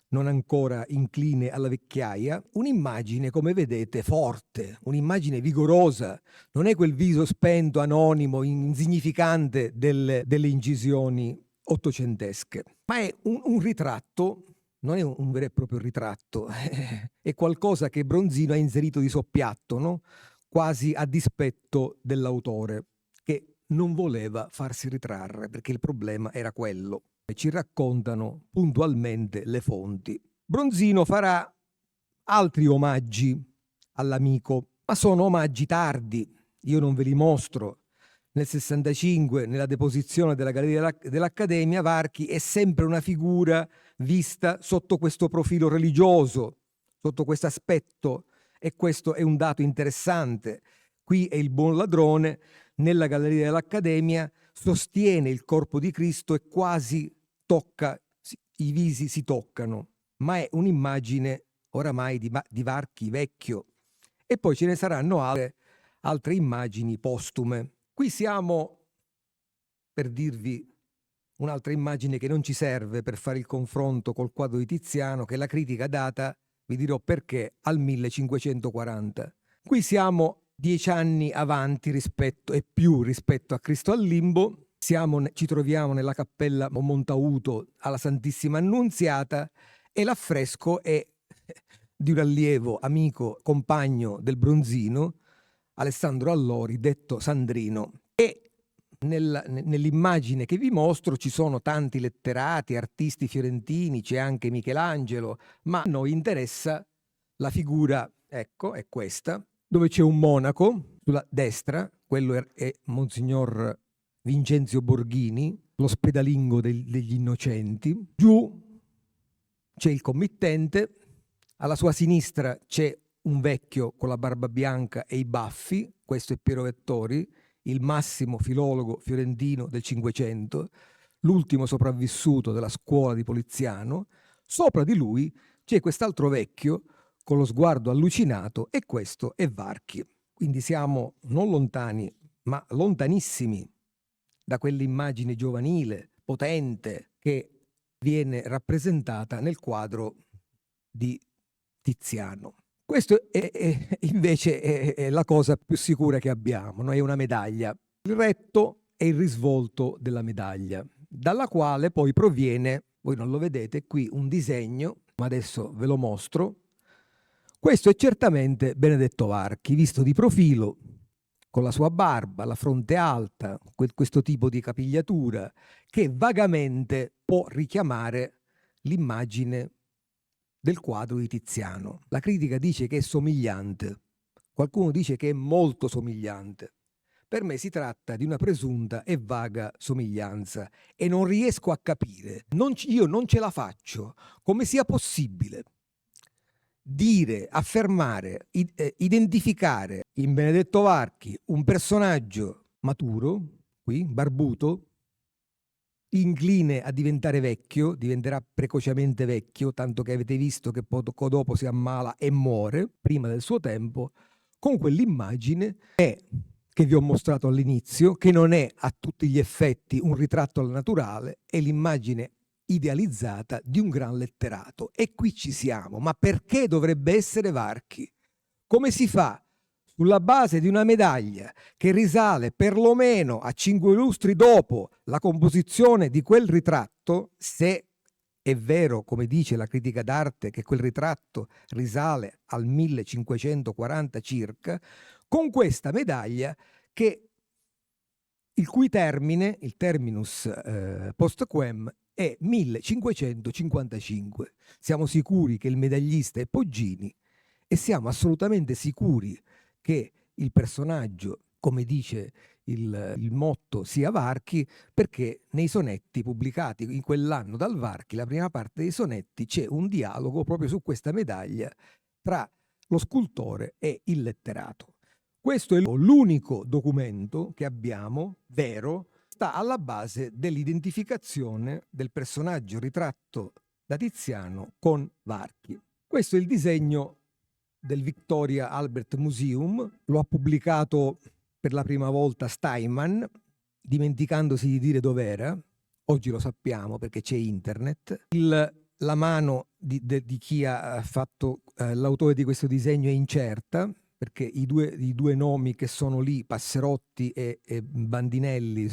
non ancora incline alla vecchiaia, un'immagine, come vedete, forte, un'immagine vigorosa, non è quel viso spento, anonimo, insignificante delle incisioni ottocentesche, ma è un ritratto, non è un vero e proprio ritratto, è qualcosa che Bronzino ha inserito di soppiatto, no? Quasi a dispetto dell'autore, che non voleva farsi ritrarre, perché il problema era quello. E ci raccontano puntualmente le fonti. Bronzino farà altri omaggi all'amico, ma sono omaggi tardi, io non ve li mostro. Nel 65, nella deposizione della Galleria dell'Accademia, Varchi è sempre una figura vista sotto questo profilo religioso, sotto questo aspetto, e questo è un dato interessante. Qui è il buon ladrone, nella Galleria dell'Accademia sostiene il corpo di Cristo e quasi tocca, i visi si toccano, ma è un'immagine oramai di Varchi vecchio. E poi ce ne saranno altre immagini postume. Qui siamo, per dirvi un'altra immagine che non ci serve per fare il confronto col quadro di Tiziano, che la critica data, vi dirò perché, al 1540. Qui siamo 10 anni avanti rispetto a Cristo al Limbo. Ci troviamo nella cappella Montauto alla Santissima Annunziata e l'affresco è di un allievo, amico, compagno del Bronzino, Alessandro Allori, detto Sandrino. E nell'immagine che vi mostro ci sono tanti letterati, artisti fiorentini, c'è anche Michelangelo, ma a noi interessa la figura, ecco, è questa, dove c'è un monaco sulla destra, quello è Monsignor Vincenzio Borghini, l'ospedalingo degli innocenti. Giù c'è il committente, alla sua sinistra c'è un vecchio con la barba bianca e i baffi, questo è Piero Vettori, il massimo filologo fiorentino del Cinquecento, l'ultimo sopravvissuto della scuola di Poliziano. Sopra di lui c'è quest'altro vecchio con lo sguardo allucinato e questo è Varchi. Quindi siamo non lontani, ma lontanissimi da quell'immagine giovanile, potente, che viene rappresentata nel quadro di Tiziano. Questo invece è la cosa più sicura che abbiamo, no? È una medaglia. Il retto è il risvolto della medaglia, dalla quale poi proviene, voi non lo vedete, qui un disegno, ma adesso ve lo mostro. Questo è certamente Benedetto Varchi, visto di profilo, con la sua barba, la fronte alta, questo tipo di capigliatura, che vagamente può richiamare l'immagine del quadro di Tiziano. La critica dice che è somigliante, qualcuno dice che è molto somigliante. Per me si tratta di una presunta e vaga somiglianza e non riesco a capire, io non ce la faccio, come sia possibile dire, affermare, identificare in Benedetto Varchi un personaggio maturo, qui, barbuto, incline a diventare vecchio, diventerà precocemente vecchio, tanto che avete visto che poco dopo si ammala e muore, prima del suo tempo, con quell'immagine che vi ho mostrato all'inizio, che non è a tutti gli effetti un ritratto al naturale, è l'immagine idealizzata di un gran letterato. E qui ci siamo. Ma perché dovrebbe essere Varchi? Come si fa, sulla base di una medaglia che risale perlomeno a 5 lustri dopo la composizione di quel ritratto, se è vero, come dice la critica d'arte, che quel ritratto risale al 1540 circa, con questa medaglia il cui termine, il terminus postquem, è 1555. Siamo sicuri che il medaglista è Poggini e siamo assolutamente sicuri che il personaggio, come dice il motto sia Varchi, perché nei sonetti pubblicati in quell'anno dal Varchi, la prima parte dei sonetti, c'è un dialogo proprio su questa medaglia tra lo scultore e il letterato. Questo è l'unico documento che abbiamo, vero, sta alla base dell'identificazione del personaggio ritratto da Tiziano con Varchi. Questo è il disegno del Victoria Albert Museum, lo ha pubblicato per la prima volta Steinman, dimenticandosi di dire dov'era. Oggi lo sappiamo perché c'è internet. La mano di chi ha fatto l'autore di questo disegno è incerta, perché i due nomi che sono lì, Passerotti e Bandinelli,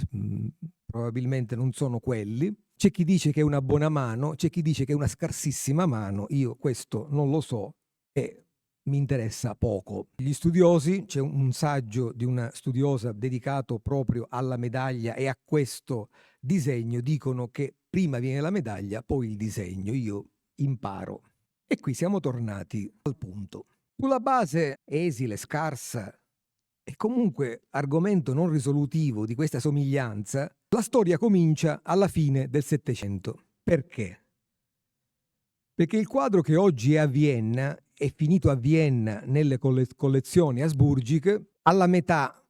probabilmente non sono quelli. C'è chi dice che è una buona mano, c'è chi dice che è una scarsissima mano. Io questo non lo so e mi interessa poco. Gli studiosi, c'è un saggio di una studiosa dedicato proprio alla medaglia e a questo disegno, dicono che prima viene la medaglia, poi il disegno. Io imparo. E qui siamo tornati al punto. Sulla base esile, scarsa e comunque argomento non risolutivo di questa somiglianza, la storia comincia alla fine del Settecento. Perché? Perché il quadro che oggi è a Vienna è finito a Vienna nelle collezioni asburgiche alla metà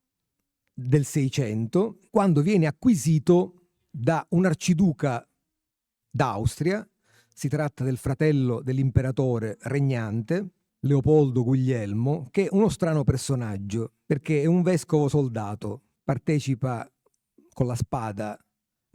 del Seicento, quando viene acquisito da un arciduca d'Austria. Si tratta del fratello dell'imperatore regnante, Leopoldo Guglielmo, che è uno strano personaggio, perché è un vescovo soldato, partecipa con la spada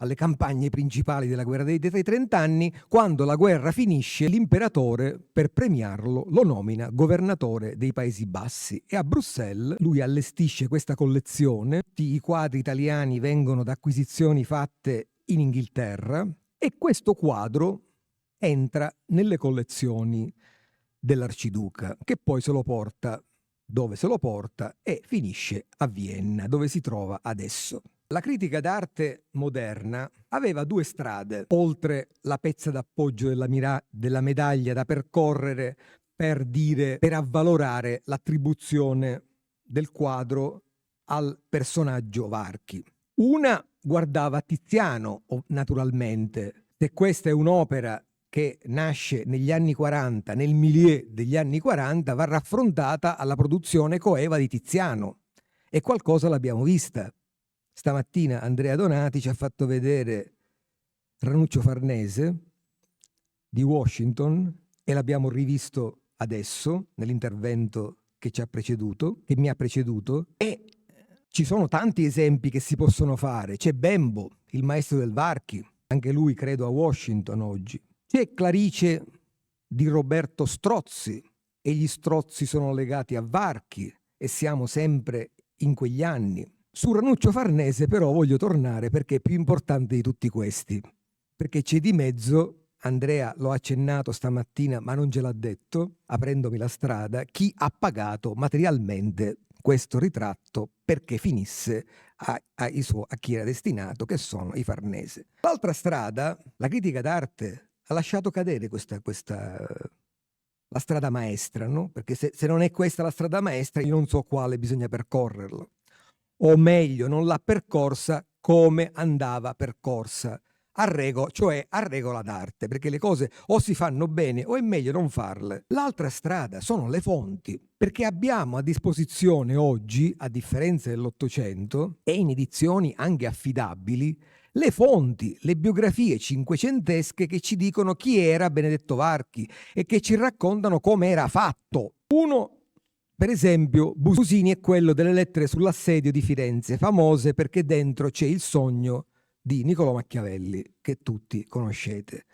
alle campagne principali della guerra dei 30 anni. Quando la guerra finisce, l'imperatore, per premiarlo, lo nomina governatore dei Paesi Bassi e a Bruxelles lui allestisce questa collezione. Tutti i quadri italiani vengono da acquisizioni fatte in Inghilterra e questo quadro entra nelle collezioni dell'arciduca, che poi se lo porta dove se lo porta e finisce a Vienna, dove si trova adesso. La critica d'arte moderna aveva due strade, oltre la pezza d'appoggio della medaglia da percorrere per avvalorare l'attribuzione del quadro al personaggio Varchi. Una guardava Tiziano, naturalmente. Se questa è un'opera che nasce negli anni 40, nel milieu degli anni 40, va raffrontata alla produzione coeva di Tiziano. E qualcosa l'abbiamo vista. Stamattina Andrea Donati ci ha fatto vedere Ranuccio Farnese di Washington e l'abbiamo rivisto adesso nell'intervento che ci ha preceduto, che mi ha preceduto, e ci sono tanti esempi che si possono fare. C'è Bembo, il maestro del Varchi, anche lui credo a Washington oggi. C'è Clarice di Roberto Strozzi e gli Strozzi sono legati a Varchi e siamo sempre in quegli anni. Su Ranuccio Farnese però voglio tornare perché è più importante di tutti questi, perché c'è di mezzo, Andrea lo ha accennato stamattina ma non ce l'ha detto, aprendomi la strada, chi ha pagato materialmente questo ritratto perché finisse a chi era destinato, che sono i Farnese. L'altra strada, la critica d'arte ha lasciato cadere la strada maestra, no? Perché se non è questa la strada maestra, io non so quale bisogna percorrerla. O meglio, non l'ha percorsa come andava percorsa, cioè a regola d'arte, perché le cose o si fanno bene o è meglio non farle. L'altra strada sono le fonti, perché abbiamo a disposizione oggi, a differenza dell'Ottocento, e in edizioni anche affidabili, le fonti, le biografie cinquecentesche che ci dicono chi era Benedetto Varchi e che ci raccontano come era fatto. Uno, per esempio, Busini è quello delle lettere sull'assedio di Firenze, famose perché dentro c'è il sogno di Niccolò Machiavelli, che tutti conoscete.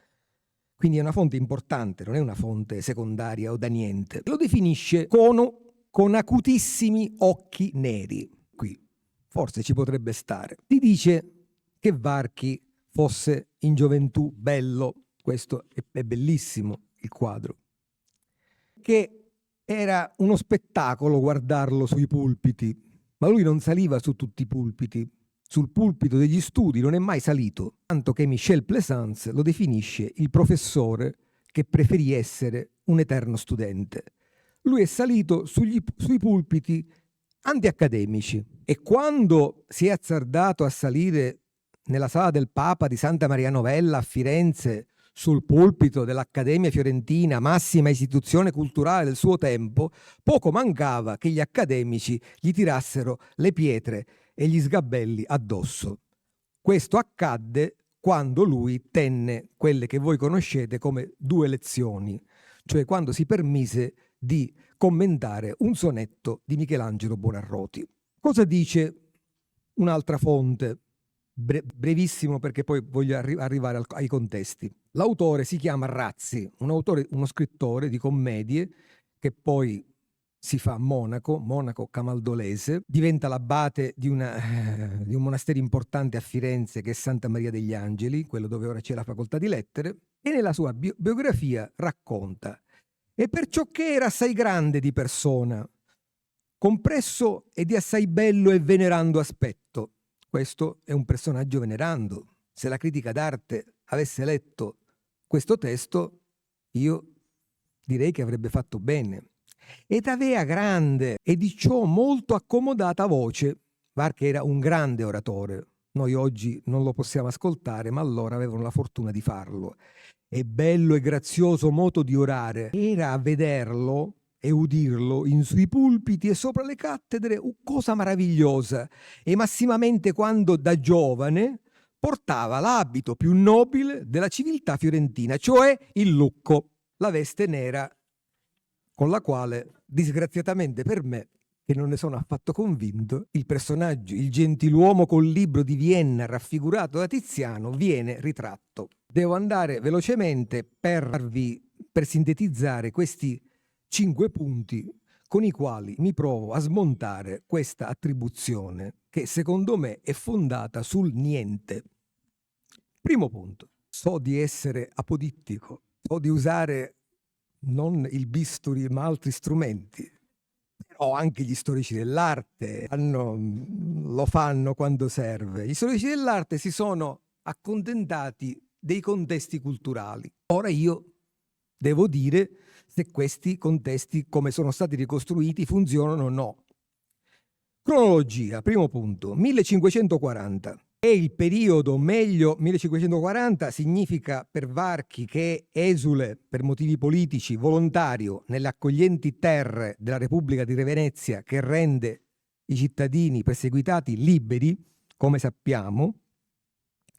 Quindi è una fonte importante, non è una fonte secondaria o da niente. Lo definisce con acutissimi occhi neri. Qui forse ci potrebbe stare. Ti dice che Varchi fosse in gioventù bello, questo è bellissimo il quadro, che era uno spettacolo guardarlo sui pulpiti, ma lui non saliva su tutti i pulpiti. Sul pulpito degli studi non è mai salito, tanto che Michel Plaisance lo definisce il professore che preferì essere un eterno studente. Lui è salito sui pulpiti antiaccademici. E quando si è azzardato a salire nella sala del Papa di Santa Maria Novella a Firenze, sul pulpito dell'Accademia Fiorentina, massima istituzione culturale del suo tempo, poco mancava che gli accademici gli tirassero le pietre e gli sgabelli addosso. Questo accadde quando lui tenne quelle che voi conoscete come 2 lezioni, cioè quando si permise di commentare un sonetto di Michelangelo Buonarroti. Cosa dice un'altra fonte? Brevissimo, perché poi voglio arrivare ai contesti. L'autore si chiama Razzi, uno scrittore di commedie che poi si fa monaco camaldolese, diventa l'abate di un monastero importante a Firenze che è Santa Maria degli Angeli, quello dove ora c'è la facoltà di lettere, e nella sua biografia racconta: e perciò che era assai grande di persona, compresso e di assai bello e venerando aspetto. Questo è un personaggio venerando. Se la critica d'arte avesse letto questo testo, io direi che avrebbe fatto bene. Ed avea grande e di ciò molto accomodata voce. Varchi era un grande oratore. Noi oggi non lo possiamo ascoltare, ma allora avevano la fortuna di farlo. E bello e grazioso modo di orare. Era a vederlo e udirlo in sui pulpiti e sopra le cattedre cosa meravigliosa, e massimamente quando da giovane portava l'abito più nobile della civiltà fiorentina, cioè il lucco, la veste nera con la quale, disgraziatamente per me, che non ne sono affatto convinto, il personaggio, il gentiluomo col libro di Vienna raffigurato da Tiziano, viene ritratto. Devo andare velocemente per sintetizzare questi 5 punti con i quali mi provo a smontare questa attribuzione che secondo me è fondata sul niente. Primo punto: so di essere apodittico, so di usare non il bisturi ma altri strumenti, però anche gli storici dell'arte lo fanno quando serve. Gli storici dell'arte si sono accontentati dei contesti culturali. Ora io devo dire se questi contesti, come sono stati ricostruiti, funzionano o no. Cronologia, primo punto, 1540. È il periodo meglio. 1540 significa per Varchi che è esule per motivi politici, volontario, nelle accoglienti terre della Repubblica di Venezia, che rende i cittadini perseguitati liberi, come sappiamo,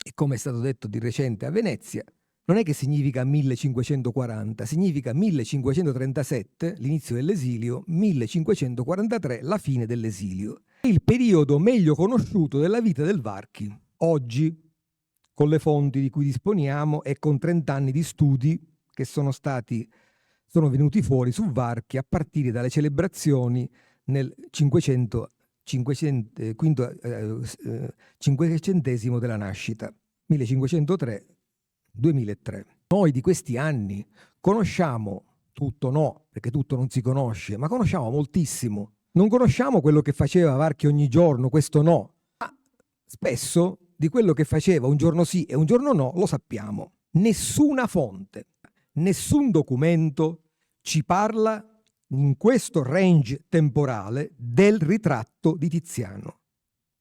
e come è stato detto di recente a Venezia. Non è che significa 1540, significa 1537, l'inizio dell'esilio, 1543, la fine dell'esilio. È il periodo meglio conosciuto della vita del Varchi. Oggi, con le fonti di cui disponiamo e con 30 anni di studi che sono venuti fuori su Varchi a partire dalle celebrazioni nel 500° della nascita, 1503-2003. Noi di questi anni conosciamo tutto, no, perché tutto non si conosce, ma conosciamo moltissimo. Non conosciamo quello che faceva Varchi ogni giorno, questo no, ma spesso di quello che faceva un giorno sì e un giorno no lo sappiamo. Nessuna fonte, nessun documento ci parla in questo range temporale del ritratto di Tiziano.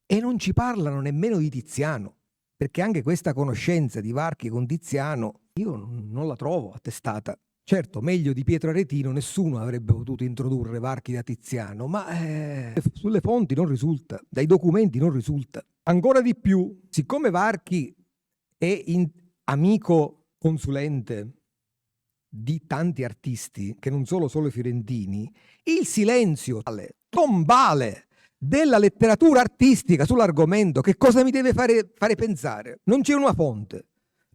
E non ci parlano nemmeno di Tiziano, perché anche questa conoscenza di Varchi con Tiziano io non la trovo attestata. Certo, meglio di Pietro Aretino nessuno avrebbe potuto introdurre Varchi da Tiziano, ma sulle fonti non risulta, dai documenti non risulta. Ancora di più, siccome Varchi è amico consulente di tanti artisti, che non solo fiorentini, il silenzio tombale della letteratura artistica sull'argomento che cosa mi deve fare pensare? Non c'è una fonte,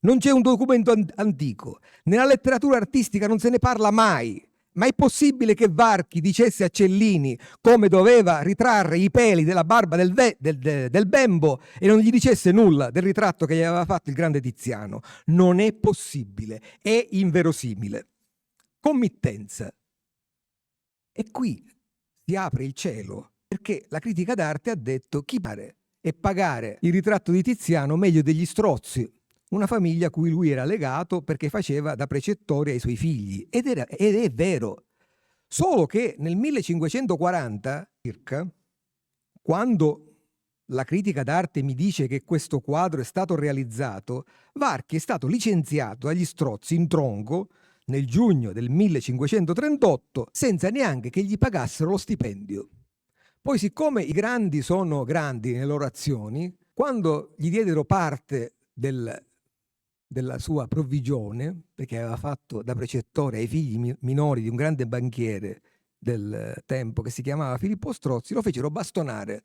non c'è un documento antico, nella letteratura artistica non se ne parla mai. Ma è possibile che Varchi dicesse a Cellini come doveva ritrarre i peli della barba del bembo e non gli dicesse nulla del ritratto che gli aveva fatto il grande Tiziano? Non è possibile, è inverosimile. Committenza. E qui si apre il cielo, perché la critica d'arte ha detto chi pare e pagare il ritratto di Tiziano meglio degli Strozzi, una famiglia a cui lui era legato perché faceva da precettore ai suoi figli. Ed è vero. Solo che nel 1540 circa quando la critica d'arte mi dice che questo quadro è stato realizzato, Varchi è stato licenziato agli Strozzi in tronco nel giugno del 1538 senza neanche che gli pagassero lo stipendio. Poi, siccome i grandi sono grandi nelle loro azioni, quando gli diedero parte della sua provvigione, perché aveva fatto da precettore ai figli minori di un grande banchiere del tempo che si chiamava Filippo Strozzi, lo fecero bastonare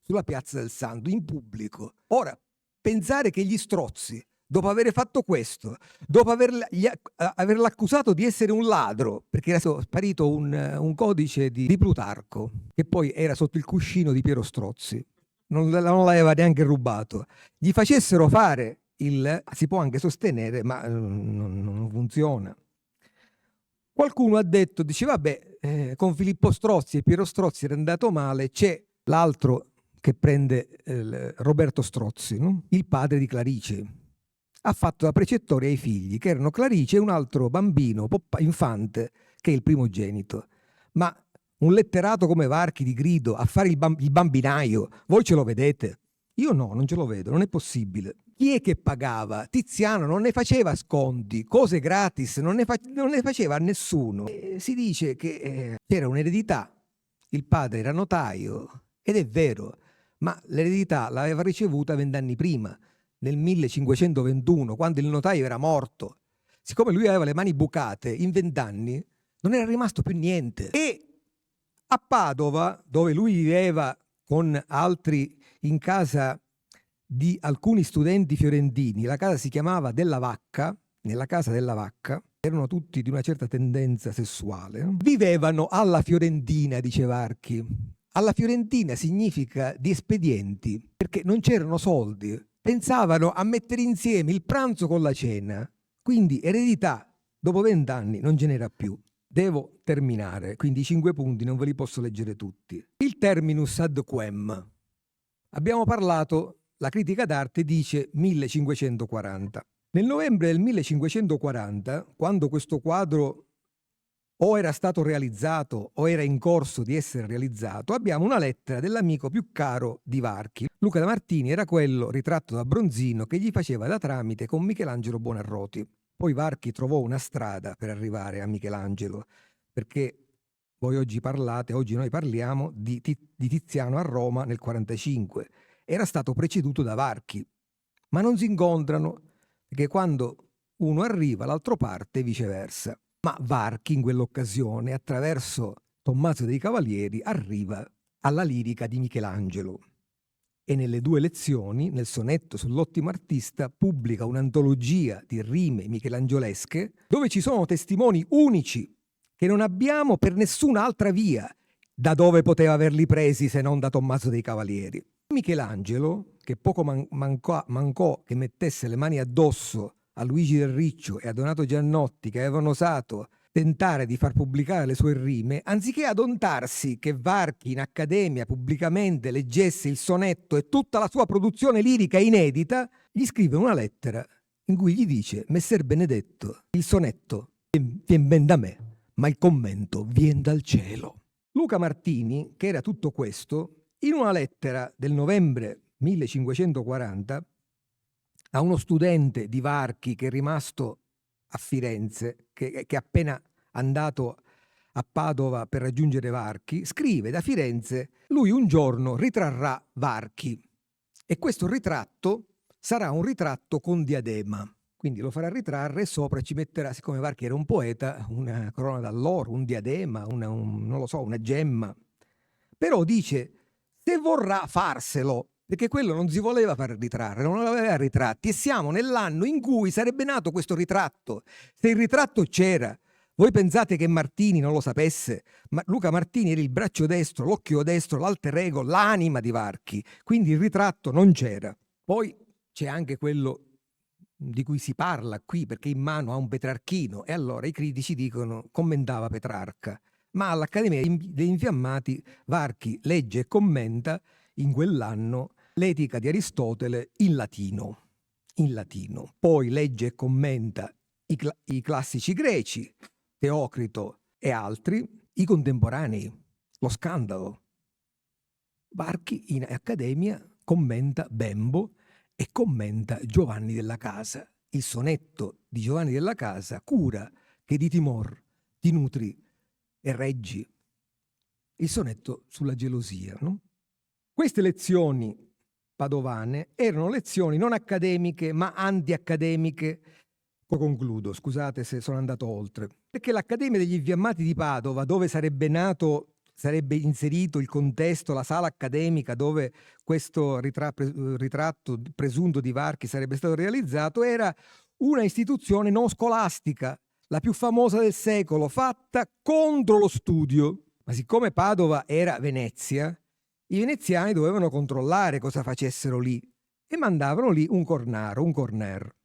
sulla piazza del Santo in pubblico. Ora, pensare che gli Strozzi, dopo aver fatto questo, dopo averlo accusato di essere un ladro, perché era sparito un codice di Plutarco, che poi era sotto il cuscino di Piero Strozzi, non l'aveva neanche rubato, gli facessero fare si può anche sostenere, ma non funziona. Qualcuno ha detto, dice, vabbè, con Filippo Strozzi e Piero Strozzi era andato male, c'è l'altro che prende Roberto Strozzi, no? Il padre di Clarice. Ha fatto da precettore ai figli, che erano Clarice e un altro bambino, infante, che è il primogenito. Ma un letterato come Varchi di grido a fare il bambinaio, voi ce lo vedete? Io no, non ce lo vedo, non è possibile. Chi è che pagava? Tiziano non ne faceva sconti, cose gratis, non ne faceva a nessuno. Si dice che c'era un'eredità, il padre era notaio, ed è vero, ma l'eredità l'aveva ricevuta 20 anni prima, nel 1521, quando il notaio era morto. Siccome lui aveva le mani bucate, in 20 anni non era rimasto più niente. E a Padova, dove lui viveva con altri in casa di alcuni studenti fiorentini, la casa si chiamava Della Vacca, nella casa della Vacca, erano tutti di una certa tendenza sessuale, vivevano alla fiorentina, dice Varchi. Alla fiorentina significa di espedienti, perché non c'erano soldi, pensavano a mettere insieme il pranzo con la cena, quindi eredità, dopo 20 anni non ce n'era più. Devo terminare, quindi i 5 punti non ve li posso leggere tutti. Il terminus ad quem. Abbiamo parlato, la critica d'arte dice 1540. Nel novembre del 1540, quando questo quadro o era stato realizzato o era in corso di essere realizzato, abbiamo una lettera dell'amico più caro di Varchi. Luca da Martini era quello ritratto da Bronzino che gli faceva da tramite con Michelangelo Buonarroti. Poi Varchi trovò una strada per arrivare a Michelangelo, perché voi oggi noi parliamo di Tiziano a Roma nel 45. Era stato preceduto da Varchi, ma non si incontrano, perché quando uno arriva l'altro parte e viceversa. Ma Varchi in quell'occasione, attraverso Tommaso dei Cavalieri, arriva alla lirica di Michelangelo e nelle 2 lezioni, nel sonetto sull'ottimo artista, pubblica un'antologia di rime michelangiolesche dove ci sono testimoni unici che non abbiamo per nessun'altra via. Da dove poteva averli presi se non da Tommaso dei Cavalieri? Michelangelo, che poco mancò che mettesse le mani addosso a Luigi Del Riccio e a Donato Giannotti, che avevano osato tentare di far pubblicare le sue rime, anziché adontarsi che Varchi in accademia pubblicamente leggesse il sonetto e tutta la sua produzione lirica inedita, gli scrive una lettera in cui gli dice: Messer Benedetto, il sonetto vien ben da me, ma il commento vien dal cielo. Luca Martini, che era tutto questo, in una lettera del novembre 1540 a uno studente di Varchi che è rimasto a Firenze, che è appena andato a Padova per raggiungere Varchi, scrive da Firenze: lui un giorno ritrarrà Varchi e questo ritratto sarà un ritratto con diadema. Quindi lo farà ritrarre e sopra ci metterà, siccome Varchi era un poeta, una corona d'alloro, un diadema, non lo so, una gemma. Però dice, se vorrà farselo, perché quello non si voleva far ritrarre, non aveva ritratti, e siamo nell'anno in cui sarebbe nato questo ritratto. Se il ritratto c'era, voi pensate che Martini non lo sapesse? Ma Luca Martini era il braccio destro, l'occhio destro, l'alter ego, l'anima di Varchi, quindi il ritratto non c'era. Poi c'è anche quello di cui si parla qui, perché in mano ha un Petrarchino, e allora i critici dicono commentava Petrarca, ma all'Accademia degli Infiammati Varchi legge e commenta in quell'anno l'Etica di Aristotele in latino. Poi legge e commenta i classici greci, Teocrito e altri, i contemporanei, lo scandalo. Varchi in accademia commenta Bembo e commenta Giovanni della Casa. Il sonetto di Giovanni della Casa cura che di timor ti nutri e reggi. Il sonetto sulla gelosia, no? Queste lezioni padovane erano lezioni non accademiche ma anti-accademiche. Concludo, scusate se sono andato oltre, perché l'Accademia degli Infiammati di Padova, dove sarebbe inserito il contesto, la sala accademica dove questo ritratto presunto di Varchi sarebbe stato realizzato, era una istituzione non scolastica, la più famosa del secolo, fatta contro lo studio. Ma siccome Padova era Venezia, i veneziani dovevano controllare cosa facessero lì e mandavano lì un corner,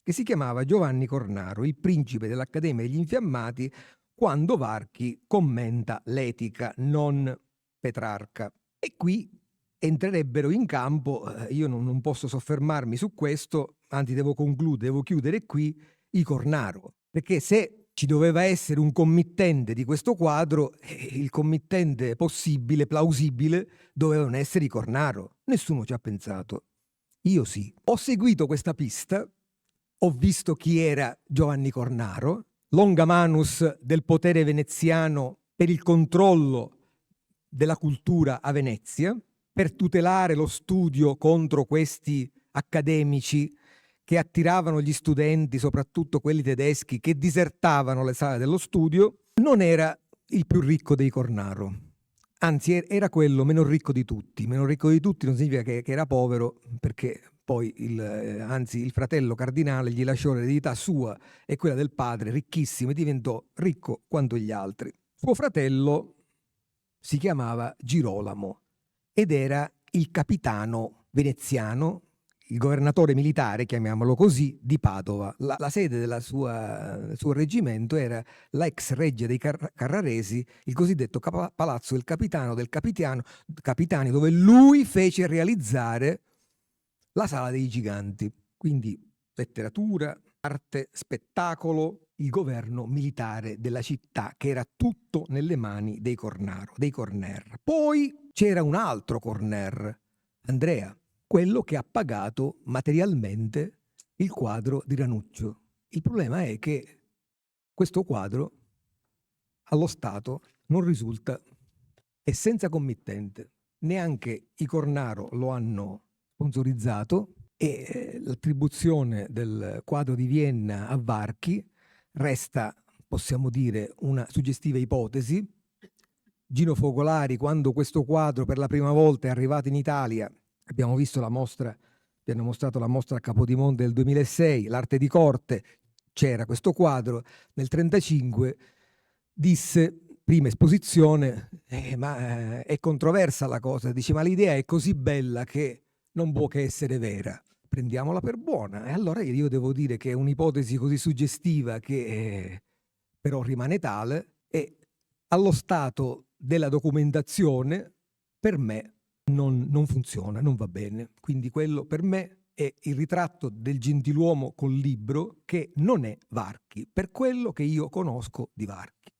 che si chiamava Giovanni Cornaro, il principe dell'Accademia degli Infiammati, quando Varchi commenta l'Etica, non Petrarca. E qui entrerebbero in campo, io non posso soffermarmi su questo, anzi devo chiudere qui, i Cornaro. Perché se ci doveva essere un committente di questo quadro, il committente possibile, plausibile, dovevano essere i Cornaro. Nessuno ci ha pensato. Io sì. Ho seguito questa pista, ho visto chi era Giovanni Cornaro, longamanus del potere veneziano per il controllo della cultura a Venezia, per tutelare lo studio contro questi accademici che attiravano gli studenti, soprattutto quelli tedeschi, che disertavano le sale dello studio. Non era il più ricco dei Cornaro, anzi era quello meno ricco di tutti. Meno ricco di tutti non significa che era povero, perché poi il fratello cardinale gli lasciò l'eredità sua e quella del padre, ricchissimo, e diventò ricco quanto gli altri. Suo fratello si chiamava Girolamo ed era il capitano veneziano, il governatore militare, chiamiamolo così, di Padova. La sede del suo reggimento era la ex reggia dei Carraresi, il cosiddetto Palazzo del Capitano del Capitani, dove lui fece realizzare la Sala dei Giganti. Quindi letteratura, arte, spettacolo, il governo militare della città, che era tutto nelle mani dei Corner. Poi c'era un altro Corner, Andrea, quello che ha pagato materialmente il quadro di Ranuccio. Il problema è che questo quadro allo Stato non risulta, è senza committente. Neanche i Cornaro lo hanno sponsorizzato e l'attribuzione del quadro di Vienna a Varchi resta, possiamo dire, una suggestiva ipotesi. Gino Focolari, quando questo quadro per la prima volta è arrivato in Italia, abbiamo visto la mostra, vi hanno mostrato la mostra a Capodimonte del 2006, l'arte di corte, c'era questo quadro, nel 1935 disse, prima esposizione, ma è controversa la cosa, dice, ma l'idea è così bella che non può che essere vera, prendiamola per buona. E allora io devo dire che è un'ipotesi così suggestiva che però rimane tale, e allo stato della documentazione per me non funziona, non va bene. Quindi quello per me è il ritratto del gentiluomo col libro, che non è Varchi, per quello che io conosco di Varchi.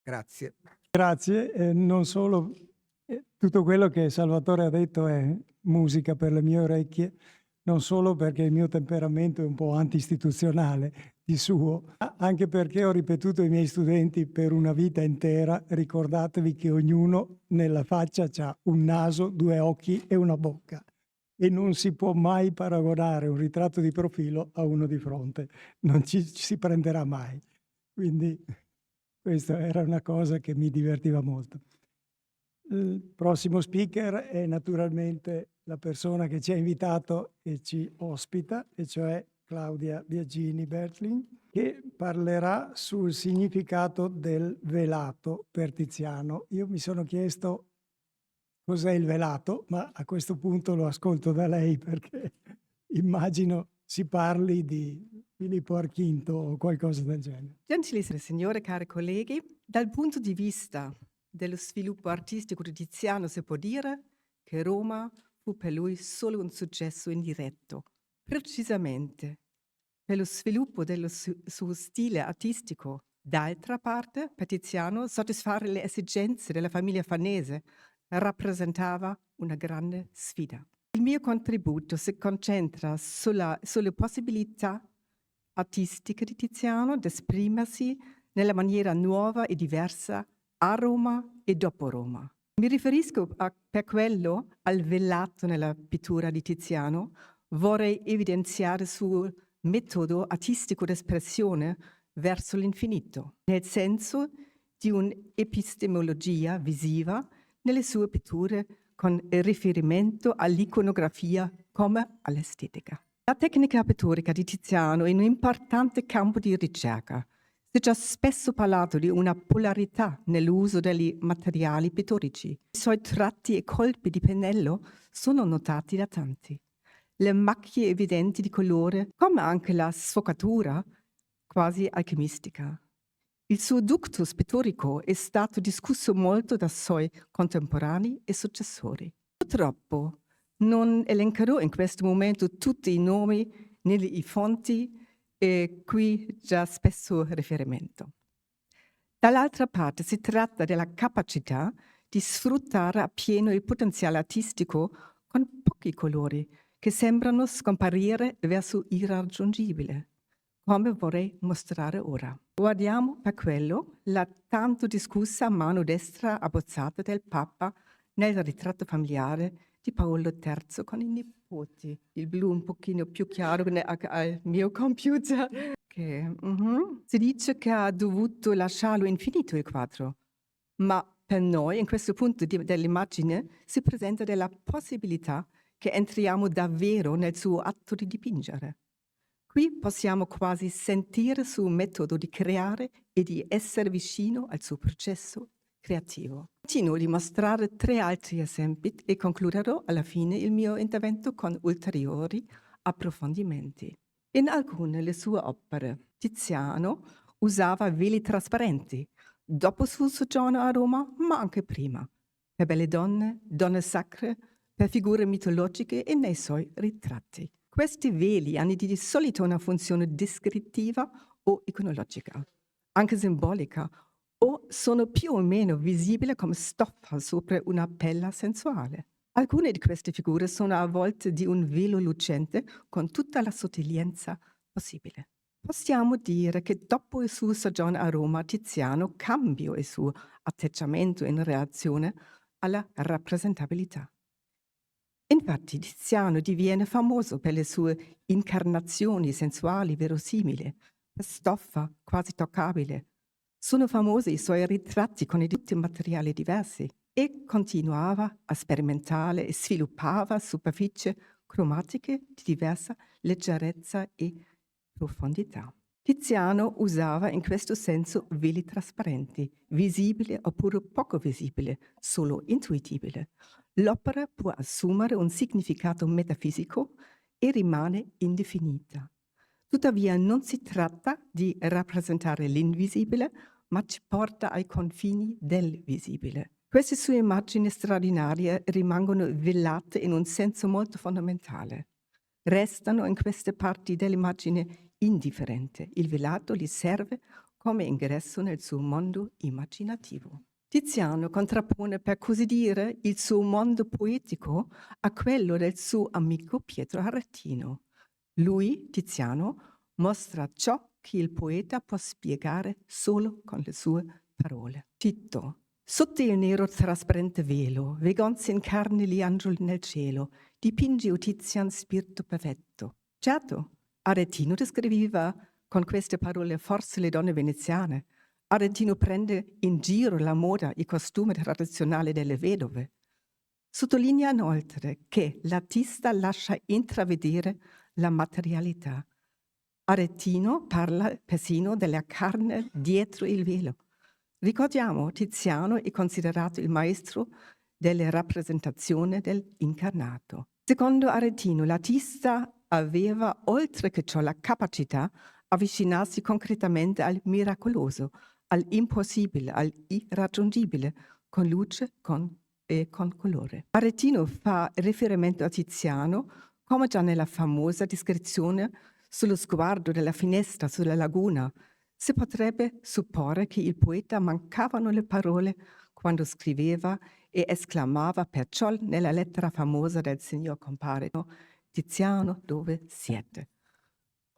Grazie. Grazie, non solo, tutto quello che Salvatore ha detto è musica per le mie orecchie, non solo perché il mio temperamento è un po' anti-istituzionale di suo, anche perché ho ripetuto ai miei studenti per una vita intera, ricordatevi che ognuno nella faccia ha un naso, due occhi e una bocca, e non si può mai paragonare un ritratto di profilo a uno di fronte, non ci si prenderà mai. Quindi questa era una cosa che mi divertiva molto. Il prossimo speaker è naturalmente la persona che ci ha invitato e ci ospita, e cioè Claudia Biagini Bertling, che parlerà sul significato del velato per Tiziano. Io mi sono chiesto cos'è il velato, ma a questo punto lo ascolto da lei, perché immagino si parli di Filippo Archinto o qualcosa del genere. Gentilissime signore, cari colleghi, dal punto di vista dello sviluppo artistico di Tiziano si può dire che Roma fu per lui solo un successo indiretto, precisamente per lo sviluppo del suo stile artistico. D'altra parte, per Tiziano, soddisfare le esigenze della famiglia Farnese rappresentava una grande sfida. Il mio contributo si concentra sulle possibilità artistiche di Tiziano di esprimersi nella maniera nuova e diversa a Roma e dopo Roma. Mi riferisco per quello al velato nella pittura di Tiziano. Vorrei evidenziare il suo metodo artistico d'espressione verso l'infinito, nel senso di un'epistemologia visiva nelle sue pitture con riferimento all'iconografia come all'estetica. La tecnica pittorica di Tiziano è un importante campo di ricerca. Si è già spesso parlato di una polarità nell'uso degli materiali pittorici. I suoi tratti e colpi di pennello sono notati da tanti. Le macchie evidenti di colore, come anche la sfocatura quasi alchimistica. Il suo ductus pittorico è stato discusso molto da suoi contemporanei e successori. Purtroppo non elencherò in questo momento tutti i nomi nelle fonti e qui già spesso riferimento. Dall'altra parte si tratta della capacità di sfruttare appieno il potenziale artistico con pochi colori che sembrano scomparire verso l'irraggiungibile, come vorrei mostrare ora. Guardiamo per quello la tanto discussa mano destra abbozzata del Papa nel ritratto familiare di Paolo III con i nipoti. Il blu un pochino più chiaro al mio computer. Si dice che ha dovuto lasciarlo infinito il quadro, ma per noi in questo punto dell'immagine si presenta della possibilità che entriamo davvero nel suo atto di dipingere. Qui possiamo quasi sentire il suo metodo di creare e di essere vicino al suo processo creativo. Continuo di mostrare 3 altri esempi e concluderò alla fine il mio intervento con ulteriori approfondimenti. In alcune delle sue opere, Tiziano usava veli trasparenti, dopo il suo soggiorno a Roma, ma anche prima, per belle donne, donne sacre, per figure mitologiche e nei suoi ritratti. Questi veli hanno di solito una funzione descrittiva o iconologica, anche simbolica, o sono più o meno visibili come stoffa sopra una pelle sensuale. Alcune di queste figure sono avvolte di un velo lucente con tutta la sottiglienza possibile. Possiamo dire che dopo il suo soggiorno a Roma, Tiziano cambiò il suo atteggiamento in relazione alla rappresentabilità. Infatti Tiziano diviene famoso per le sue incarnazioni sensuali verosimili, per stoffa quasi toccabile. Sono famosi i suoi ritratti con tutti materiali diversi e continuava a sperimentare e sviluppava superfici cromatiche di diversa leggerezza e profondità. Tiziano usava in questo senso veli trasparenti, visibili oppure poco visibili, solo intuitibile. L'opera può assumere un significato metafisico e rimane indefinita. Tuttavia non si tratta di rappresentare l'invisibile, ma ci porta ai confini del visibile. Queste sue immagini straordinarie rimangono velate in un senso molto fondamentale. Restano in queste parti dell'immagine indifferente. Il velato gli serve come ingresso nel suo mondo immaginativo. Tiziano contrappone, per così dire, il suo mondo poetico a quello del suo amico Pietro Aretino. Lui, Tiziano, mostra ciò che il poeta può spiegare solo con le sue parole. Cito: sotto il nero trasparente velo, vegon si incarni gli angeli nel cielo, dipinge o Tizian spirito perfetto. Certo, Aretino descriveva con queste parole forse le donne veneziane. Aretino prende in giro la moda, i costumi tradizionali delle vedove. Sottolinea inoltre che l'artista lascia intravedere la materialità. Aretino parla persino della carne dietro il velo. Ricordiamo, Tiziano è considerato il maestro delle rappresentazioni dell'incarnato. Secondo Aretino, l'artista aveva oltre che ciò la capacità di avvicinarsi concretamente al miracoloso, all'impossibile, all'irraggiungibile, con luce e con colore. Aretino fa riferimento a Tiziano, come già nella famosa descrizione sullo sguardo della finestra sulla laguna, Si potrebbe supporre che il poeta mancavano le parole quando scriveva e esclamava perciò nella lettera famosa del Signor compare: Tiziano, dove siete?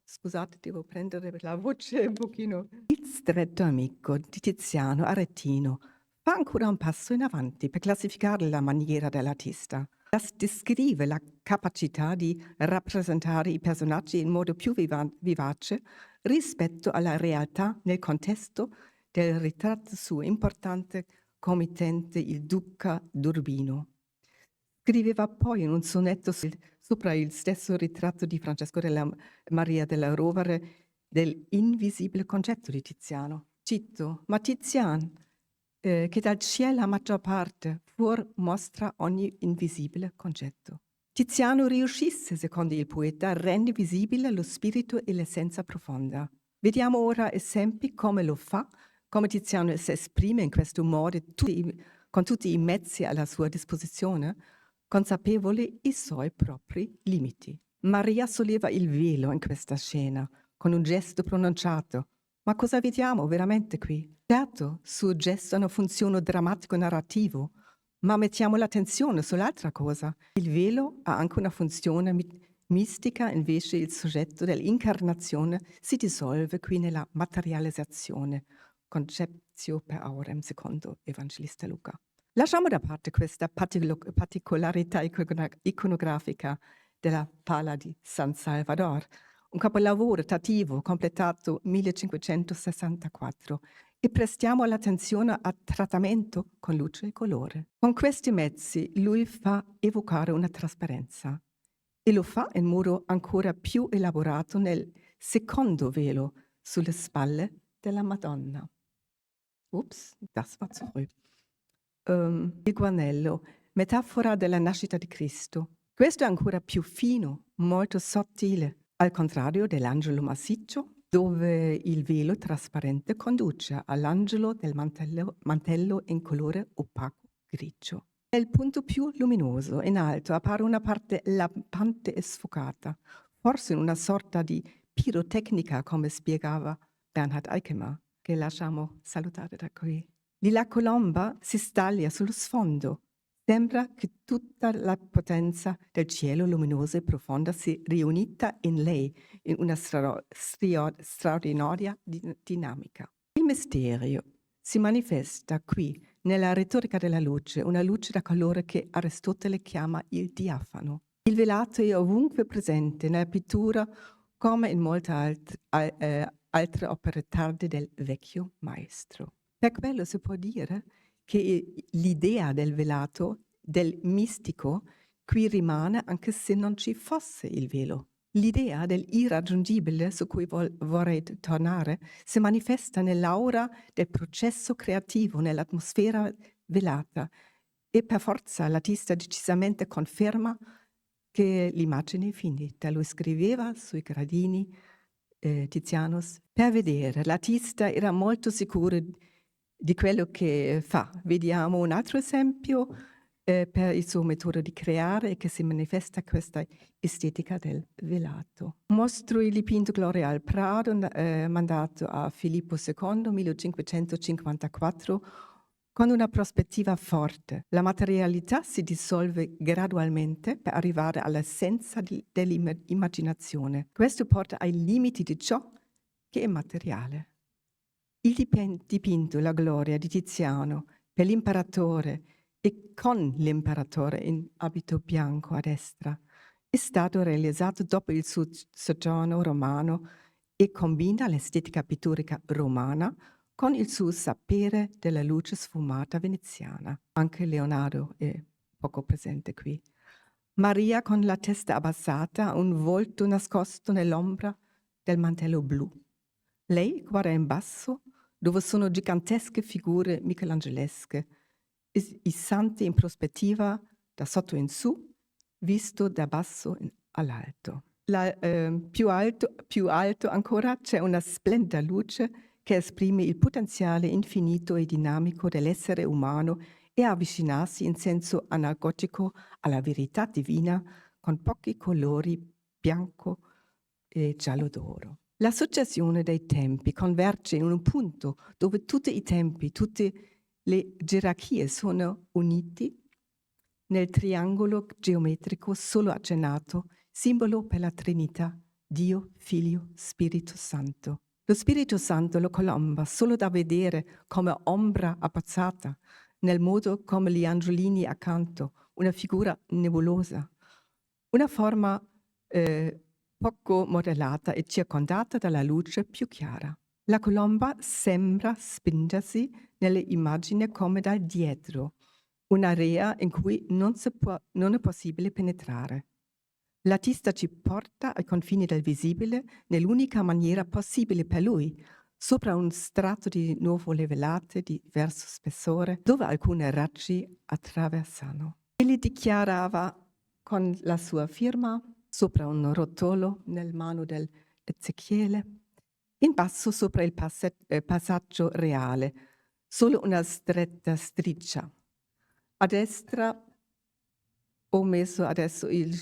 Scusate, devo prendere la voce un pochino. Il stretto amico di Tiziano Aretino fa ancora un passo in avanti per classificare la maniera dell'artista. Descrive la capacità di rappresentare i personaggi in modo più vivace rispetto alla realtà nel contesto del ritratto suo importante committente, il duca d'Urbino. Scriveva poi in un sonetto sopra il stesso ritratto di Francesco della Maria della Rovere dell'invisibile concetto di Tiziano. Cito: ma Tizian, che dal cielo la maggior parte fuor mostra ogni invisibile concetto. Tiziano riuscisse, secondo il poeta, a rendere visibile lo spirito e l'essenza profonda. Vediamo ora esempi come lo fa, come Tiziano si esprime in questo modo con tutti i mezzi alla sua disposizione, consapevole i suoi propri limiti. Maria solleva il velo in questa scena, con un gesto pronunciato. Ma cosa vediamo veramente qui? Certo, suo gesto ha una funzione drammatico-narrativo, ma mettiamo l'attenzione sull'altra cosa. Il velo ha anche una funzione mistica, invece il soggetto dell'incarnazione si dissolve qui nella materializzazione, conceptio per aurem, secondo Evangelista Luca. Lasciamo da parte questa particolarità iconografica della Pala di San Salvador, un capolavoro tattivo completato 1564, e prestiamo l'attenzione al trattamento con luce e colore. Con questi mezzi lui fa evocare una trasparenza e lo fa in modo ancora più elaborato nel secondo velo sulle spalle della Madonna. Ups, das war zu früh. Il guanello, metafora della nascita di Cristo. Questo è ancora più fino, molto sottile, al contrario dell'angelo massiccio, dove il velo trasparente conduce all'angelo del mantello in colore opaco grigio. Nel punto più luminoso, in alto, appare una parte lampante e sfocata, forse in una sorta di pirotecnica, come spiegava Bernhard Eikemer, che lasciamo salutare da qui. La colomba si staglia sullo sfondo. Sembra che tutta la potenza del cielo luminoso e profonda sia riunita in lei in una straordinaria dinamica. Il mistero si manifesta qui nella retorica della luce, una luce da colore che Aristotele chiama il diafano. Il velato è ovunque presente nella pittura come in molte altre opere tarde del vecchio maestro. Per quello si può dire che l'idea del velato, del mistico, qui rimane anche se non ci fosse il velo. L'idea dell'irraggiungibile su cui vorrei tornare si manifesta nell'aura del processo creativo, nell'atmosfera velata, e per forza l'artista decisamente conferma che l'immagine è finita. Lui scriveva sui gradini Tiziano: per vedere, l'artista era molto sicuro di quello che fa. Vediamo un altro esempio per il suo metodo di creare, che si manifesta questa estetica del velato. Mostro il dipinto Gloria al Prado, mandato a Filippo II, 1554, con una prospettiva forte. La materialità si dissolve gradualmente per arrivare all'essenza dell'immaginazione. Questo porta ai limiti di ciò che è materiale. Il dipinto La Gloria di Tiziano per l'imperatore e con l'imperatore in abito bianco a destra è stato realizzato dopo il suo soggiorno romano e combina l'estetica pittorica romana con il suo sapere della luce sfumata veneziana. Anche Leonardo è poco presente qui. Maria con la testa abbassata, un volto nascosto nell'ombra del mantello blu. Lei guarda in basso, dove sono gigantesche figure michelangelesche, i santi in prospettiva da sotto in su, visto da basso all'alto. Più alto ancora c'è una splendida luce che esprime il potenziale infinito e dinamico dell'essere umano e avvicinarsi in senso anagogico alla verità divina con pochi colori bianco e giallo d'oro. La successione dei tempi converge in un punto dove tutti i tempi, tutte le gerarchie sono uniti nel triangolo geometrico solo accennato, simbolo per la Trinità, Dio, Figlio, Spirito Santo. Lo Spirito Santo lo colomba solo da vedere come ombra abbassata, nel modo come gli angiolini accanto, una figura nebulosa, una forma poco modellata e circondata dalla luce più chiara. La colomba sembra spingersi nell'immagine come da dietro, un'area in cui non è possibile penetrare. L'artista ci porta ai confini del visibile nell'unica maniera possibile per lui, sopra un strato di nuvole velate di diverso spessore, dove alcune raggi attraversano. Egli dichiarava con la sua firma sopra un rotolo nel mano del Ezechiele, in basso sopra il passaggio reale, solo una stretta striscia. A destra ho messo adesso il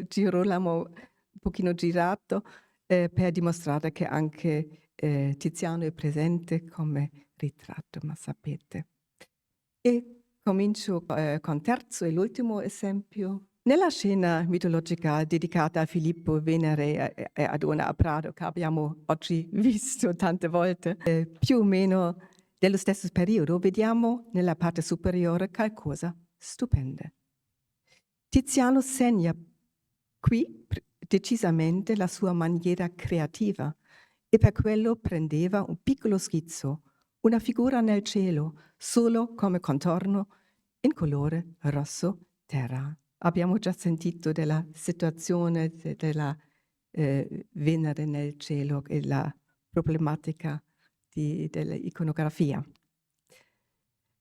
girolamo un pochino girato per dimostrare che anche Tiziano è presente come ritratto, ma sapete. E comincio con terzo e l'ultimo esempio. Nella scena mitologica dedicata a Filippo, Venere e Adona a Prado, che abbiamo oggi visto tante volte, più o meno dello stesso periodo, vediamo nella parte superiore qualcosa stupendo. Tiziano segna qui decisamente la sua maniera creativa e per quello prendeva un piccolo schizzo, una figura nel cielo, solo come contorno in colore rosso terra. Abbiamo già sentito della situazione della Venere nel cielo e la problematica dell'iconografia.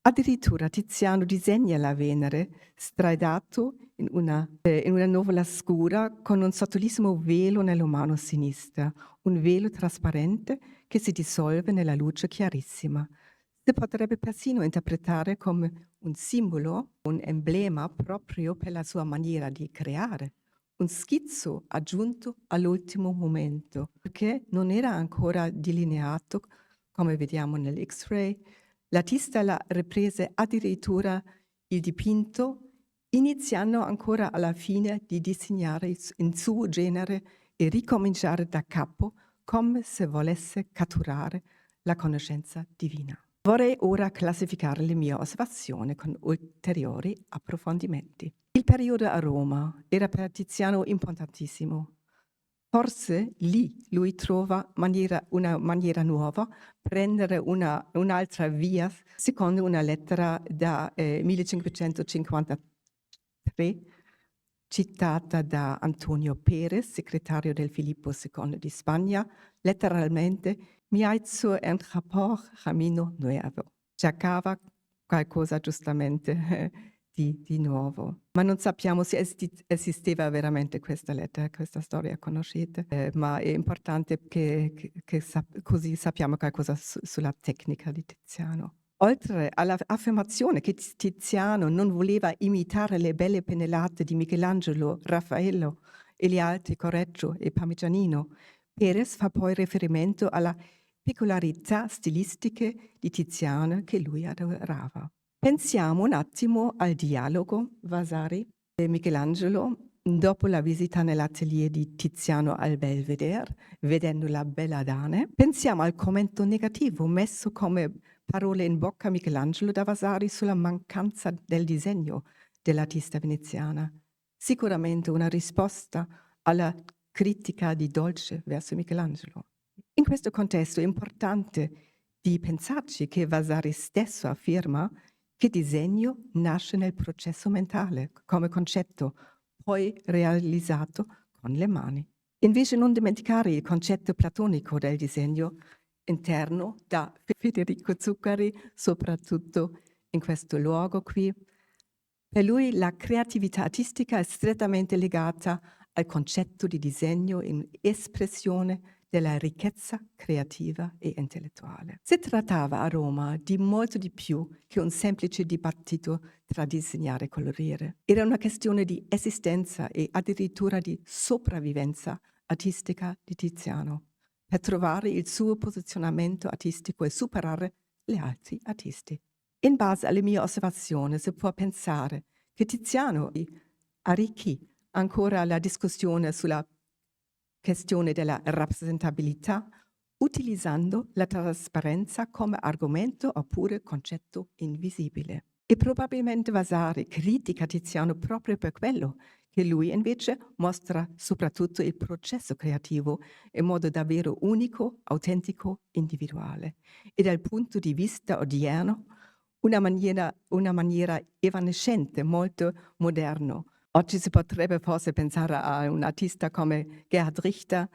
Addirittura Tiziano disegna la Venere stradato in una nuvola scura con un sottilissimo velo nella mano sinistra, un velo trasparente che si dissolve nella luce chiarissima. Si potrebbe persino interpretare come un simbolo, un emblema proprio per la sua maniera di creare, un schizzo aggiunto all'ultimo momento, perché non era ancora delineato, come vediamo nell'X-ray. L'artista la riprese addirittura il dipinto, iniziando ancora alla fine di disegnare in suo genere e ricominciare da capo, come se volesse catturare la conoscenza divina. Vorrei ora classificare le mie osservazioni con ulteriori approfondimenti. Il periodo a Roma era per Tiziano importantissimo. Forse lì lui trova una maniera nuova, prendere un'altra via, secondo una lettera da 1553, citata da Antonio Pérez, segretario del Filippo II di Spagna, letteralmente mi hizo un camino nuevo. Cercava qualcosa giustamente di nuovo. Ma non sappiamo se esisteva veramente questa lettera, questa storia conoscete, ma è importante che così sappiamo qualcosa sulla tecnica di Tiziano. Oltre all'affermazione che Tiziano non voleva imitare le belle pennellate di Michelangelo, Raffaello e gli altri Correggio e Parmigianino, Pérez fa poi riferimento alla peculiarità stilistiche di Tiziano che lui adorava. Pensiamo un attimo al dialogo Vasari e Michelangelo dopo la visita nell'atelier di Tiziano al Belvedere, vedendo la bella Dane. Pensiamo al commento negativo messo come parole in bocca a Michelangelo da Vasari sulla mancanza del disegno dell'artista veneziana. Sicuramente una risposta alla critica di Dolce verso Michelangelo. In questo contesto è importante di pensarci che Vasari stesso afferma che disegno nasce nel processo mentale come concetto, poi realizzato con le mani. Invece non dimenticare il concetto platonico del disegno interno da Federico Zuccari, soprattutto in questo luogo qui. Per lui la creatività artistica è strettamente legata al concetto di disegno in espressione della ricchezza creativa e intellettuale. Si trattava a Roma di molto di più che un semplice dibattito tra disegnare e colorire. Era una questione di esistenza e addirittura di sopravvivenza artistica di Tiziano, per trovare il suo posizionamento artistico e superare gli altri artisti. In base alle mie osservazioni si può pensare che Tiziano arricchì ancora la discussione sulla questione della rappresentabilità utilizzando la trasparenza come argomento oppure concetto invisibile. E probabilmente Vasari critica Tiziano proprio per quello, che lui invece mostra soprattutto il processo creativo in modo davvero unico, autentico, individuale. E dal punto di vista odierno, una maniera evanescente, molto moderno. Oggi si potrebbe forse pensare a un artista come Gerhard Richter,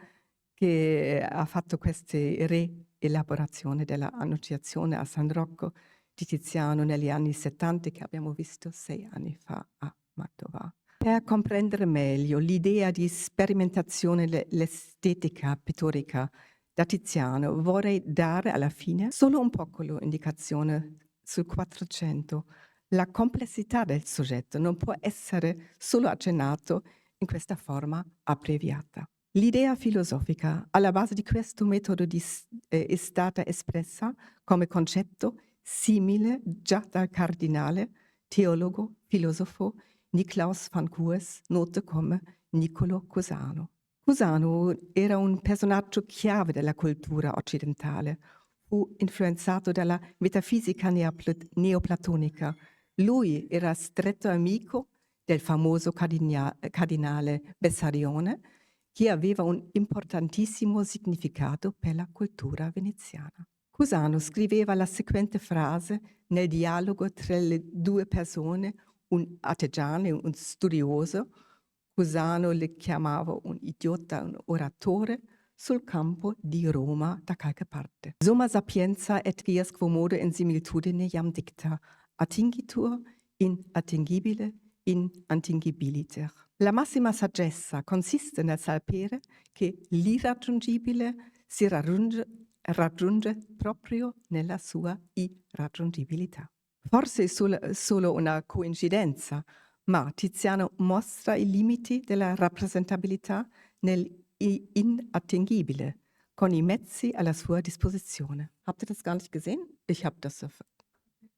che ha fatto queste rielaborazioni della Annunciazione a San Rocco di Tiziano negli anni 70 che abbiamo visto 6 anni fa a Mantova. Per comprendere meglio l'idea di sperimentazione dell'estetica pittorica da Tiziano vorrei dare alla fine solo un piccolo indicazione sul 400. La complessità del soggetto non può essere solo accennato in questa forma abbreviata. L'idea filosofica alla base di questo metodo è stata espressa come concetto simile già dal cardinale, teologo, filosofo Niklaus van Coes, noto come Niccolò Cusano. Cusano era un personaggio chiave della cultura occidentale, fu influenzato dalla metafisica neoplatonica. Lui era stretto amico del famoso cardinale Bessarione, che aveva un importantissimo significato per la cultura veneziana. Cusano scriveva la seguente frase nel dialogo tra le due persone, un artigiano e un studioso. Cusano le chiamava un idiota, un oratore, sul campo di Roma da qualche parte. Summa sapienza et ries quomodo in similitudine iam dicta, attingitur in attingibile, in attingibiliter. La massima saggezza consiste nel sapere che l'irraggiungibile si raggiunge proprio nella sua irraggiungibilità. Forse è solo una coincidenza, ma Tiziano mostra i limiti della rappresentabilità nell'inattingibile, con i mezzi alla sua disposizione. Habt ihr das gar nicht gesehen? Ich habe das.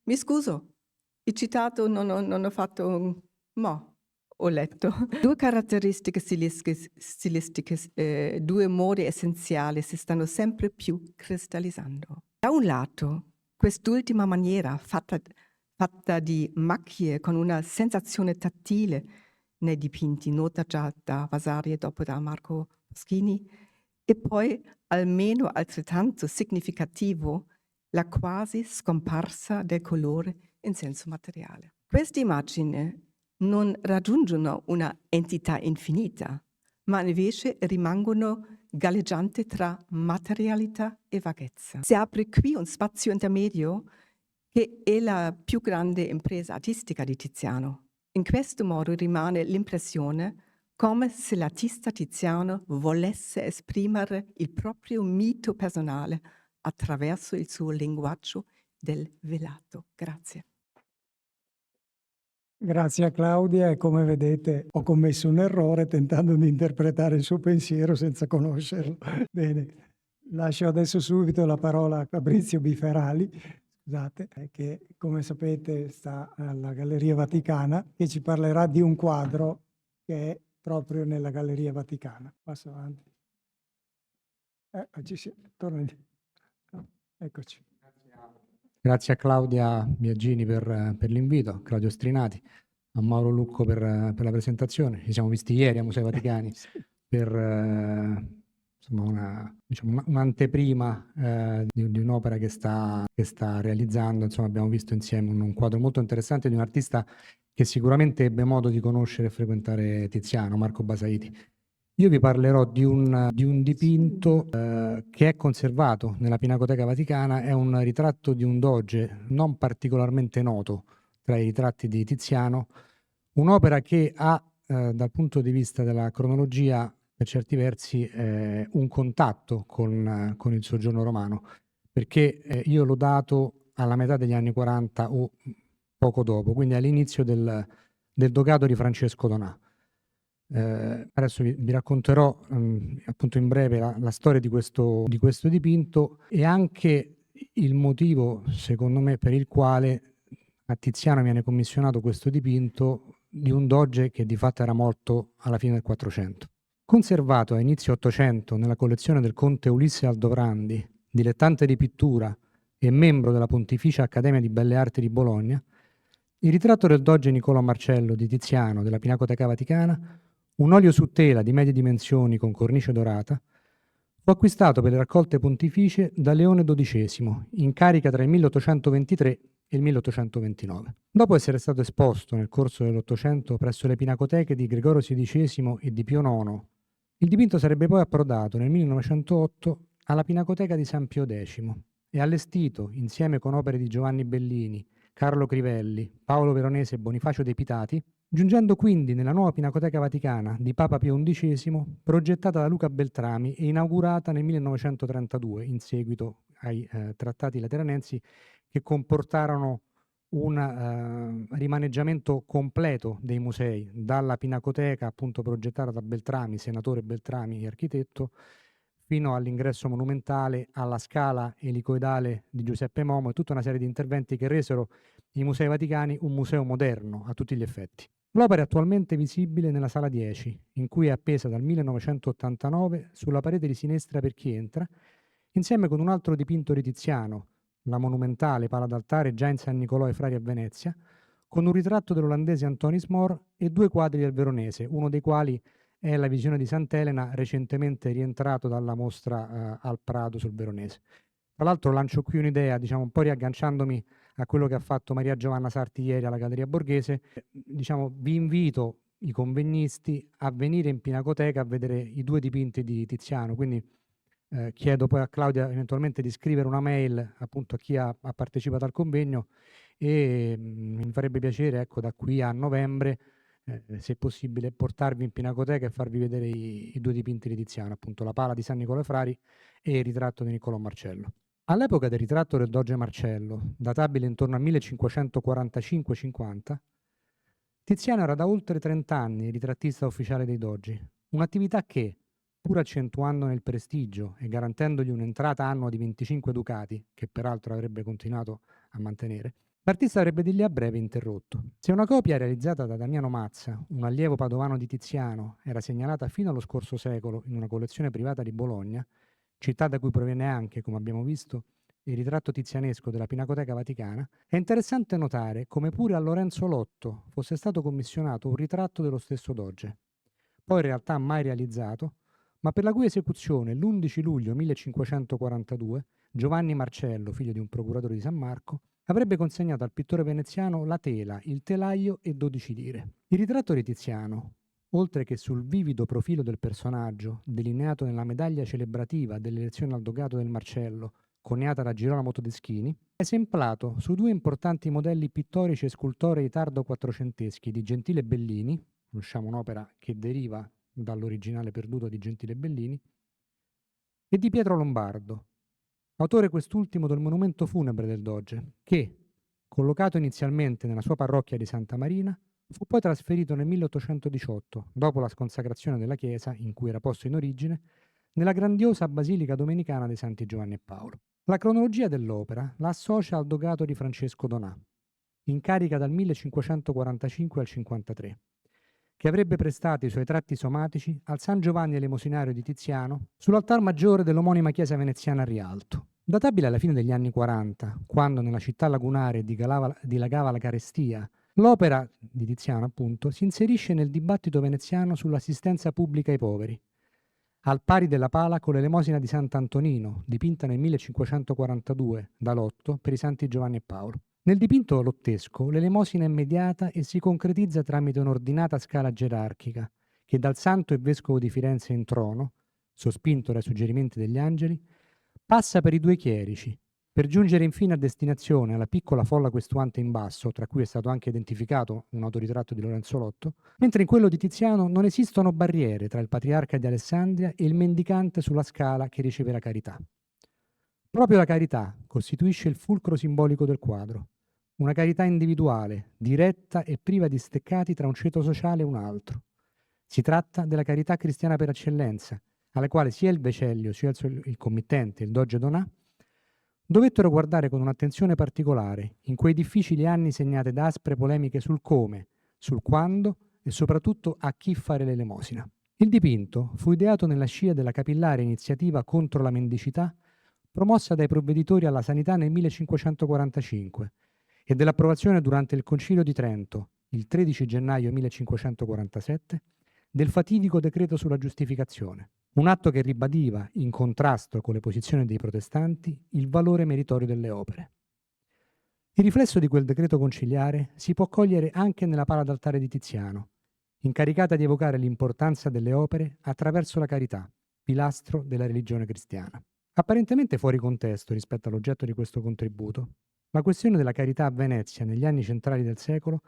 Mi scuso, il citato non ho fatto. Ho letto. Due caratteristiche stilistiche, due modi essenziali si stanno sempre più cristallizzando. Da un lato, quest'ultima maniera fatta di macchie con una sensazione tattile nei dipinti, nota già da Vasari e dopo da Marco Moschini, e poi almeno altrettanto significativo la quasi scomparsa del colore in senso materiale. Queste immagini non raggiungono una entità infinita, ma invece rimangono galleggianti tra materialità e vaghezza. Si apre qui un spazio intermedio che è la più grande impresa artistica di Tiziano. In questo modo rimane l'impressione come se l'artista Tiziano volesse esprimere il proprio mito personale attraverso il suo linguaggio del velato. Grazie. Grazie a Claudia e come vedete ho commesso un errore tentando di interpretare il suo pensiero senza conoscerlo. Bene, lascio adesso subito la parola a Fabrizio Biferali, scusate, che come sapete sta alla Galleria Vaticana, che ci parlerà di un quadro che è proprio nella Galleria Vaticana. Passo avanti. Torna indietro. Eccoci. Grazie a Claudia Biagini per l'invito, Claudio Strinati, a Mauro Lucco per la presentazione. Ci siamo visti ieri a Musei Vaticani per un'anteprima di un'opera che sta realizzando. Insomma, abbiamo visto insieme un quadro molto interessante di un artista che sicuramente ebbe modo di conoscere e frequentare Tiziano, Marco Basaiti. Io vi parlerò di un dipinto che è conservato nella Pinacoteca Vaticana, è un ritratto di un doge non particolarmente noto tra i ritratti di Tiziano, un'opera che ha dal punto di vista della cronologia per certi versi un contatto con il soggiorno romano, perché io l'ho dato alla metà degli anni 40 o poco dopo, quindi all'inizio del dogato di Francesco Donà. Adesso vi racconterò appunto in breve la storia di questo dipinto e anche il motivo, secondo me, per il quale a Tiziano viene commissionato questo dipinto di un doge che di fatto era morto alla fine del 400. Conservato a inizio Ottocento nella collezione del conte Ulisse Aldovrandi, dilettante di pittura e membro della Pontificia Accademia di Belle Arti di Bologna, il ritratto del doge Niccolò Marcello di Tiziano della Pinacoteca Vaticana, un olio su tela di medie dimensioni con cornice dorata, fu acquistato per le raccolte pontificie da Leone XII, in carica tra il 1823 e il 1829. Dopo essere stato esposto nel corso dell'Ottocento presso le pinacoteche di Gregorio XVI e di Pio IX, il dipinto sarebbe poi approdato nel 1908 alla Pinacoteca di San Pio X e allestito, insieme con opere di Giovanni Bellini, Carlo Crivelli, Paolo Veronese e Bonifacio De Pitati, giungendo quindi nella nuova Pinacoteca Vaticana di Papa Pio XI, progettata da Luca Beltrami e inaugurata nel 1932 in seguito ai trattati lateranensi che comportarono un rimaneggiamento completo dei musei, dalla Pinacoteca appunto progettata da Beltrami, senatore Beltrami e architetto, fino all'ingresso monumentale, alla scala elicoidale di Giuseppe Momo e tutta una serie di interventi che resero i Musei Vaticani un museo moderno a tutti gli effetti. L'opera è attualmente visibile nella sala 10, in cui è appesa dal 1989 sulla parete di sinistra per chi entra, insieme con un altro dipinto di Tiziano, la monumentale pala d'altare già in San Nicolò ai Frari a Venezia, con un ritratto dell'olandese Antonis More e 2 quadri del Veronese, uno dei quali è La visione di Sant'Elena, recentemente rientrato dalla mostra al Prado sul Veronese. Tra l'altro lancio qui un'idea, diciamo un po' riagganciandomi a quello che ha fatto Maria Giovanna Sarti ieri alla Galleria Borghese, diciamo vi invito i convegnisti a venire in Pinacoteca a vedere i 2 dipinti di Tiziano, quindi chiedo poi a Claudia eventualmente di scrivere una mail appunto a chi ha partecipato al convegno e mi farebbe piacere, ecco, da qui a novembre se possibile portarvi in Pinacoteca e farvi vedere i 2 dipinti di Tiziano, appunto la pala di San Nicolò ai Frari e il ritratto di Niccolò Marcello. All'epoca del ritratto del doge Marcello, databile intorno al 1545-50, Tiziano era da oltre 30 anni il ritrattista ufficiale dei dogi, un'attività che, pur accentuandone il prestigio e garantendogli un'entrata annua di 25 ducati, che peraltro avrebbe continuato a mantenere, l'artista avrebbe di lì a breve interrotto. Se una copia realizzata da Damiano Mazza, un allievo padovano di Tiziano, era segnalata fino allo scorso secolo in una collezione privata di Bologna, città da cui proviene anche, come abbiamo visto, il ritratto tizianesco della Pinacoteca Vaticana, è interessante notare come pure a Lorenzo Lotto fosse stato commissionato un ritratto dello stesso doge, poi in realtà mai realizzato, ma per la cui esecuzione l'11 luglio 1542 Giovanni Marcello, figlio di un procuratore di San Marco, avrebbe consegnato al pittore veneziano la tela, il telaio e 12 lire. Il ritratto di Tiziano, oltre che sul vivido profilo del personaggio, delineato nella medaglia celebrativa dell'elezione al dogato del Marcello, coniata da Girolamo Todeschini, è esemplato su 2 importanti modelli pittorici e scultorei tardo quattrocenteschi di Gentile Bellini, conosciamo un'opera che deriva dall'originale perduto di Gentile Bellini, e di Pietro Lombardo, autore quest'ultimo del monumento funebre del doge, che, collocato inizialmente nella sua parrocchia di Santa Marina, fu poi trasferito nel 1818, dopo la sconsacrazione della chiesa in cui era posto in origine, nella grandiosa Basilica Domenicana dei Santi Giovanni e Paolo. La cronologia dell'opera la associa al dogato di Francesco Donà, in carica dal 1545 al 53, che avrebbe prestato i suoi tratti somatici al San Giovanni Elemosinario di Tiziano sull'altar maggiore dell'omonima chiesa veneziana a Rialto. Databile alla fine degli anni 40, quando nella città lagunare dilagava la carestia, l'opera di Tiziano, appunto, si inserisce nel dibattito veneziano sull'assistenza pubblica ai poveri, al pari della pala con l'elemosina di Sant'Antonino, dipinta nel 1542 da Lotto per i Santi Giovanni e Paolo. Nel dipinto lottesco l'elemosina è mediata e si concretizza tramite un'ordinata scala gerarchica che dal santo e vescovo di Firenze in trono, sospinto dai suggerimenti degli angeli, passa per i 2 chierici, per giungere infine a destinazione alla piccola folla questuante in basso, tra cui è stato anche identificato un autoritratto di Lorenzo Lotto, mentre in quello di Tiziano non esistono barriere tra il patriarca di Alessandria e il mendicante sulla scala che riceve la carità. Proprio la carità costituisce il fulcro simbolico del quadro, una carità individuale, diretta e priva di steccati tra un ceto sociale e un altro, Si tratta della carità cristiana per eccellenza, alla quale sia il Vecellio sia il committente, il doge Donà, dovettero guardare con un'attenzione particolare in quei difficili anni segnati da aspre polemiche sul come, sul quando e soprattutto a chi fare l'elemosina. Il dipinto fu ideato nella scia della capillare iniziativa contro la mendicità promossa dai provveditori alla sanità nel 1545 e dell'approvazione durante il Concilio di Trento, il 13 gennaio 1547, del fatidico decreto sulla giustificazione, un atto che ribadiva, in contrasto con le posizioni dei protestanti, il valore meritorio delle opere. Il riflesso di quel decreto conciliare si può cogliere anche nella pala d'altare di Tiziano, incaricata di evocare l'importanza delle opere attraverso la carità, pilastro della religione cristiana. Apparentemente fuori contesto rispetto all'oggetto di questo contributo, la questione della carità a Venezia negli anni centrali del secolo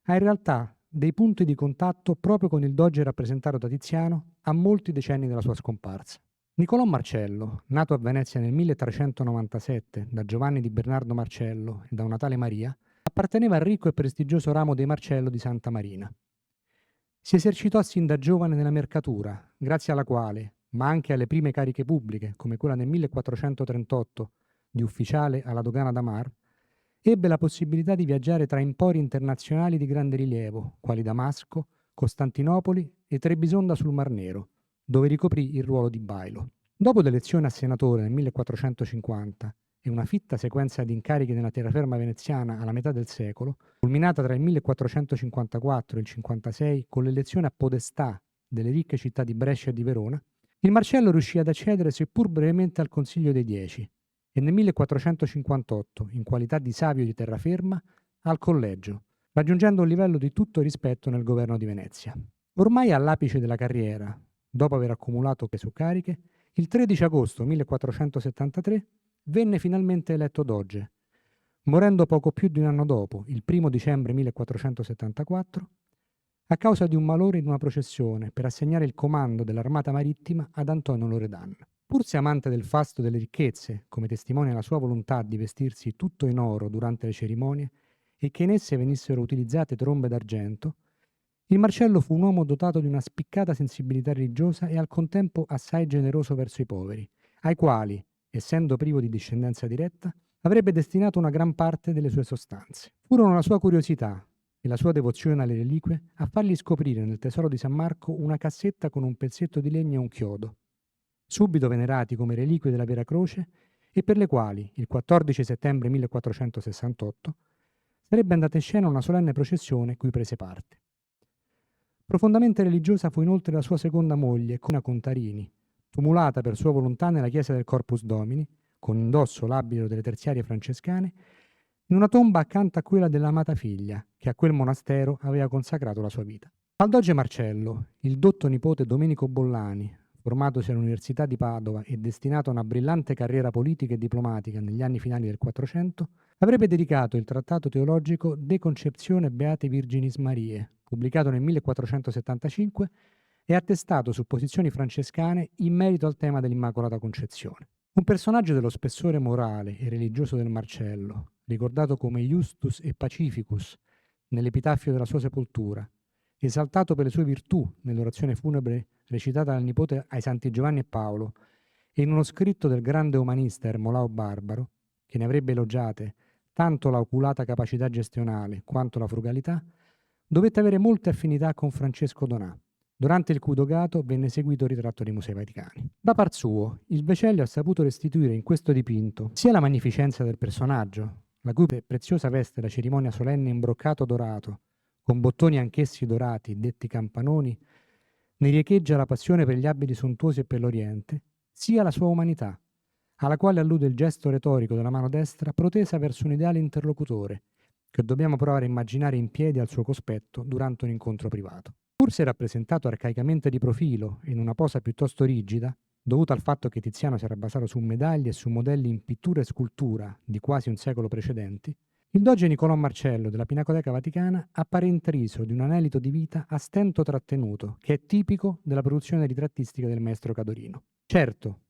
ha in realtà dei punti di contatto proprio con il doge rappresentato da Tiziano a molti decenni dalla sua scomparsa. Niccolò Marcello, nato a Venezia nel 1397 da Giovanni di Bernardo Marcello e da una tale Maria, apparteneva al ricco e prestigioso ramo dei Marcello di Santa Marina. Si esercitò sin da giovane nella mercatura, grazie alla quale, ma anche alle prime cariche pubbliche, come quella nel 1438 di ufficiale alla dogana da Mar, ebbe la possibilità di viaggiare tra empori internazionali di grande rilievo, quali Damasco, Costantinopoli e Trebisonda sul Mar Nero, dove ricoprì il ruolo di bailo. Dopo l'elezione a senatore nel 1450 e una fitta sequenza di incarichi nella terraferma veneziana alla metà del secolo, culminata tra il 1454 e il 56 con l'elezione a podestà delle ricche città di Brescia e di Verona, il Marcello riuscì ad accedere seppur brevemente al Consiglio dei Dieci e nel 1458, in qualità di savio di terraferma, al collegio, raggiungendo un livello di tutto rispetto nel governo di Venezia. Ormai all'apice della carriera, dopo aver accumulato su cariche, il 13 agosto 1473 venne finalmente eletto doge, morendo poco più di un anno dopo, il 1 dicembre 1474, a causa di un malore in una processione per assegnare il comando dell'armata marittima ad Antonio Loredan. Pur se amante del fasto delle ricchezze, come testimonia la sua volontà di vestirsi tutto in oro durante le cerimonie e che in esse venissero utilizzate trombe d'argento, il Marcello fu un uomo dotato di una spiccata sensibilità religiosa e al contempo assai generoso verso i poveri, ai quali, essendo privo di discendenza diretta, avrebbe destinato una gran parte delle sue sostanze. Furono la sua curiosità e la sua devozione alle reliquie a fargli scoprire nel tesoro di San Marco una cassetta con un pezzetto di legno e un chiodo, subito venerati come reliquie della Vera Croce e per le quali, il 14 settembre 1468, sarebbe andata in scena una solenne processione cui prese parte. Profondamente religiosa fu inoltre la sua seconda moglie, Cona Contarini, tumulata per sua volontà nella chiesa del Corpus Domini, con indosso l'abito delle terziarie francescane, in una tomba accanto a quella dell'amata figlia, che a quel monastero aveva consacrato la sua vita. Al doge Marcello, il dotto nipote Domenico Bollani, formatosi all'Università di Padova e destinato a una brillante carriera politica e diplomatica negli anni finali del Quattrocento, avrebbe dedicato il trattato teologico De Conceptione Beate Virginis Mariae, pubblicato nel 1475 e attestato su posizioni francescane in merito al tema dell'Immacolata Concezione. Un personaggio dello spessore morale e religioso del Marcello, ricordato come Justus e Pacificus nell'epitaffio della sua sepoltura, esaltato per le sue virtù nell'orazione funebre recitata dal nipote ai Santi Giovanni e Paolo e in uno scritto del grande umanista Ermolao Barbaro, che ne avrebbe elogiate tanto la oculata capacità gestionale quanto la frugalità, dovette avere molte affinità con Francesco Donà, durante il cui dogato venne eseguito il ritratto dei Musei Vaticani. Da par suo, il Vecellio ha saputo restituire in questo dipinto sia la magnificenza del personaggio, la cui preziosa veste la cerimonia solenne in broccato dorato, con bottoni anch'essi dorati, detti campanoni, ne riecheggia la passione per gli abiti sontuosi e per l'Oriente, sia la sua umanità, alla quale allude il gesto retorico della mano destra protesa verso un ideale interlocutore, che dobbiamo provare a immaginare in piedi al suo cospetto durante un incontro privato. Pur se rappresentato arcaicamente di profilo e in una posa piuttosto rigida, dovuta al fatto che Tiziano si era basato su medaglie e su modelli in pittura e scultura di quasi un secolo precedenti, il doge Niccolò Marcello della Pinacoteca Vaticana appare intriso di un anelito di vita a stento trattenuto, che è tipico della produzione ritrattistica del maestro Cadorino. Certo,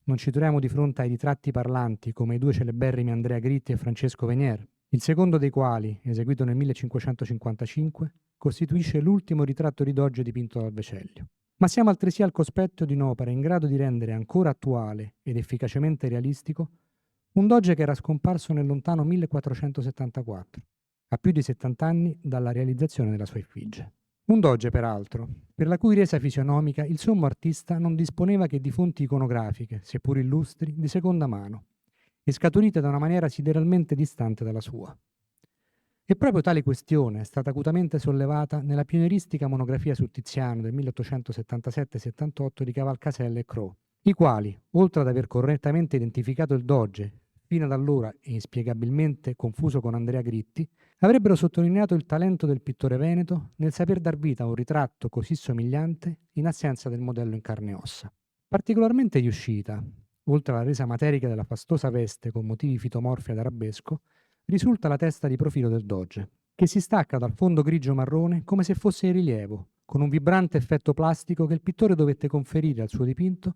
non ci troviamo di fronte ai ritratti parlanti come i due celeberrimi Andrea Gritti e Francesco Venier, il secondo dei quali, eseguito nel 1555, costituisce l'ultimo ritratto di Doge dipinto dal Vecellio. Ma siamo altresì al cospetto di un'opera in grado di rendere ancora attuale ed efficacemente realistico un Doge che era scomparso nel lontano 1474, a più di 70 anni dalla realizzazione della sua effigie. Un Doge, peraltro, per la cui resa fisionomica il sommo artista non disponeva che di fonti iconografiche, seppur illustri, di seconda mano, e scaturite da una maniera sideralmente distante dalla sua. E proprio tale questione è stata acutamente sollevata nella pionieristica monografia su Tiziano del 1877-78 di Cavalcaselle e Cros, i quali, oltre ad aver correttamente identificato il Doge, fino ad allora e inspiegabilmente confuso con Andrea Gritti, avrebbero sottolineato il talento del pittore veneto nel saper dar vita a un ritratto così somigliante in assenza del modello in carne e ossa. Particolarmente riuscita, oltre alla resa materica della fastosa veste con motivi fitomorfi ad arabesco, risulta la testa di profilo del Doge, che si stacca dal fondo grigio-marrone come se fosse in rilievo, con un vibrante effetto plastico che il pittore dovette conferire al suo dipinto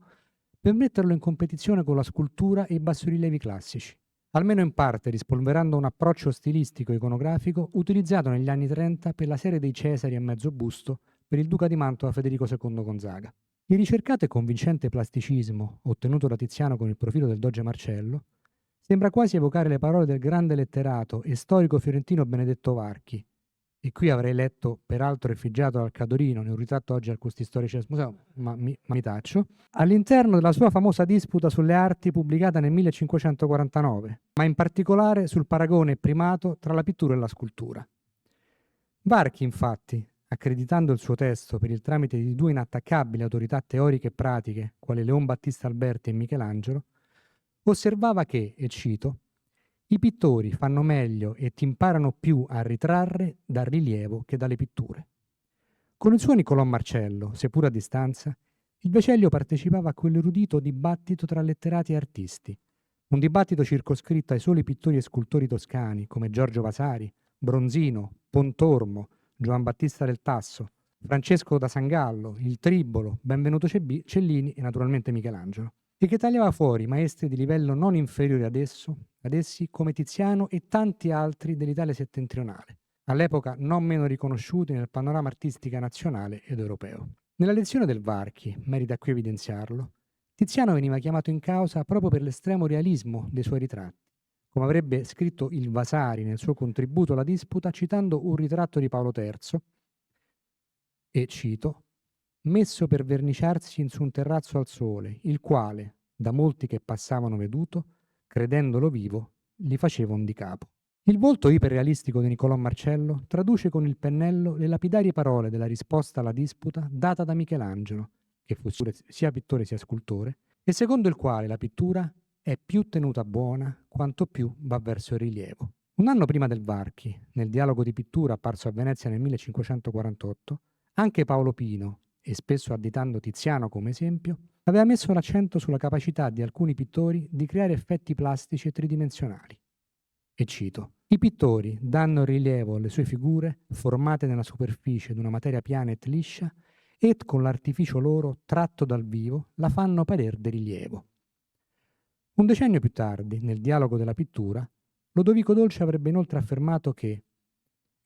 per metterlo in competizione con la scultura e i bassorilievi classici, almeno in parte rispolverando un approccio stilistico iconografico utilizzato negli anni 30 per la serie dei Cesari a mezzo busto per il duca di Mantova Federico II Gonzaga. Il ricercato e convincente plasticismo ottenuto da Tiziano con il profilo del Doge Marcello sembra quasi evocare le parole del grande letterato e storico fiorentino Benedetto Varchi, e qui avrei letto, peraltro effigiato dal Cadorino in un ritratto oggi al Kunsthistorisches Museum, ma mi taccio, all'interno della sua famosa disputa sulle arti pubblicata nel 1549, ma in particolare sul paragone e primato tra la pittura e la scultura. Varchi, infatti, accreditando il suo testo per il tramite di due inattaccabili autorità teoriche e pratiche, quali Leon Battista Alberti e Michelangelo, osservava che, e cito, i pittori fanno meglio e ti imparano più a ritrarre dal rilievo che dalle pitture. Con il suo Niccolò Marcello, seppur a distanza, il Vecellio partecipava a quell'erudito dibattito tra letterati e artisti, un dibattito circoscritto ai soli pittori e scultori toscani come Giorgio Vasari, Bronzino, Pontormo, Giovan Battista del Tasso, Francesco da Sangallo, il Tribolo, Benvenuto Cellini e naturalmente Michelangelo, e che tagliava fuori maestri di livello non inferiore ad essi come Tiziano e tanti altri dell'Italia settentrionale, all'epoca non meno riconosciuti nel panorama artistico nazionale ed europeo. Nella lezione del Varchi, merita qui evidenziarlo, Tiziano veniva chiamato in causa proprio per l'estremo realismo dei suoi ritratti, come avrebbe scritto il Vasari nel suo contributo alla disputa citando un ritratto di Paolo III, e cito, messo per verniciarsi in su un terrazzo al sole, il quale, da molti che passavano veduto, credendolo vivo, gli facevano di capo. Il volto iperrealistico di Niccolò Marcello traduce con il pennello le lapidarie parole della risposta alla disputa data da Michelangelo, che fu sia pittore sia scultore, e secondo il quale la pittura è più tenuta buona quanto più va verso il rilievo. Un anno prima del Varchi, nel dialogo di pittura apparso a Venezia nel 1548, anche Paolo Pino, e spesso additando Tiziano come esempio, aveva messo l'accento sulla capacità di alcuni pittori di creare effetti plastici e tridimensionali. E cito, i pittori danno rilievo alle sue figure formate nella superficie di una materia piana et liscia e con l'artificio loro tratto dal vivo la fanno parer di rilievo. Un decennio più tardi, nel dialogo della pittura, Lodovico Dolci avrebbe inoltre affermato che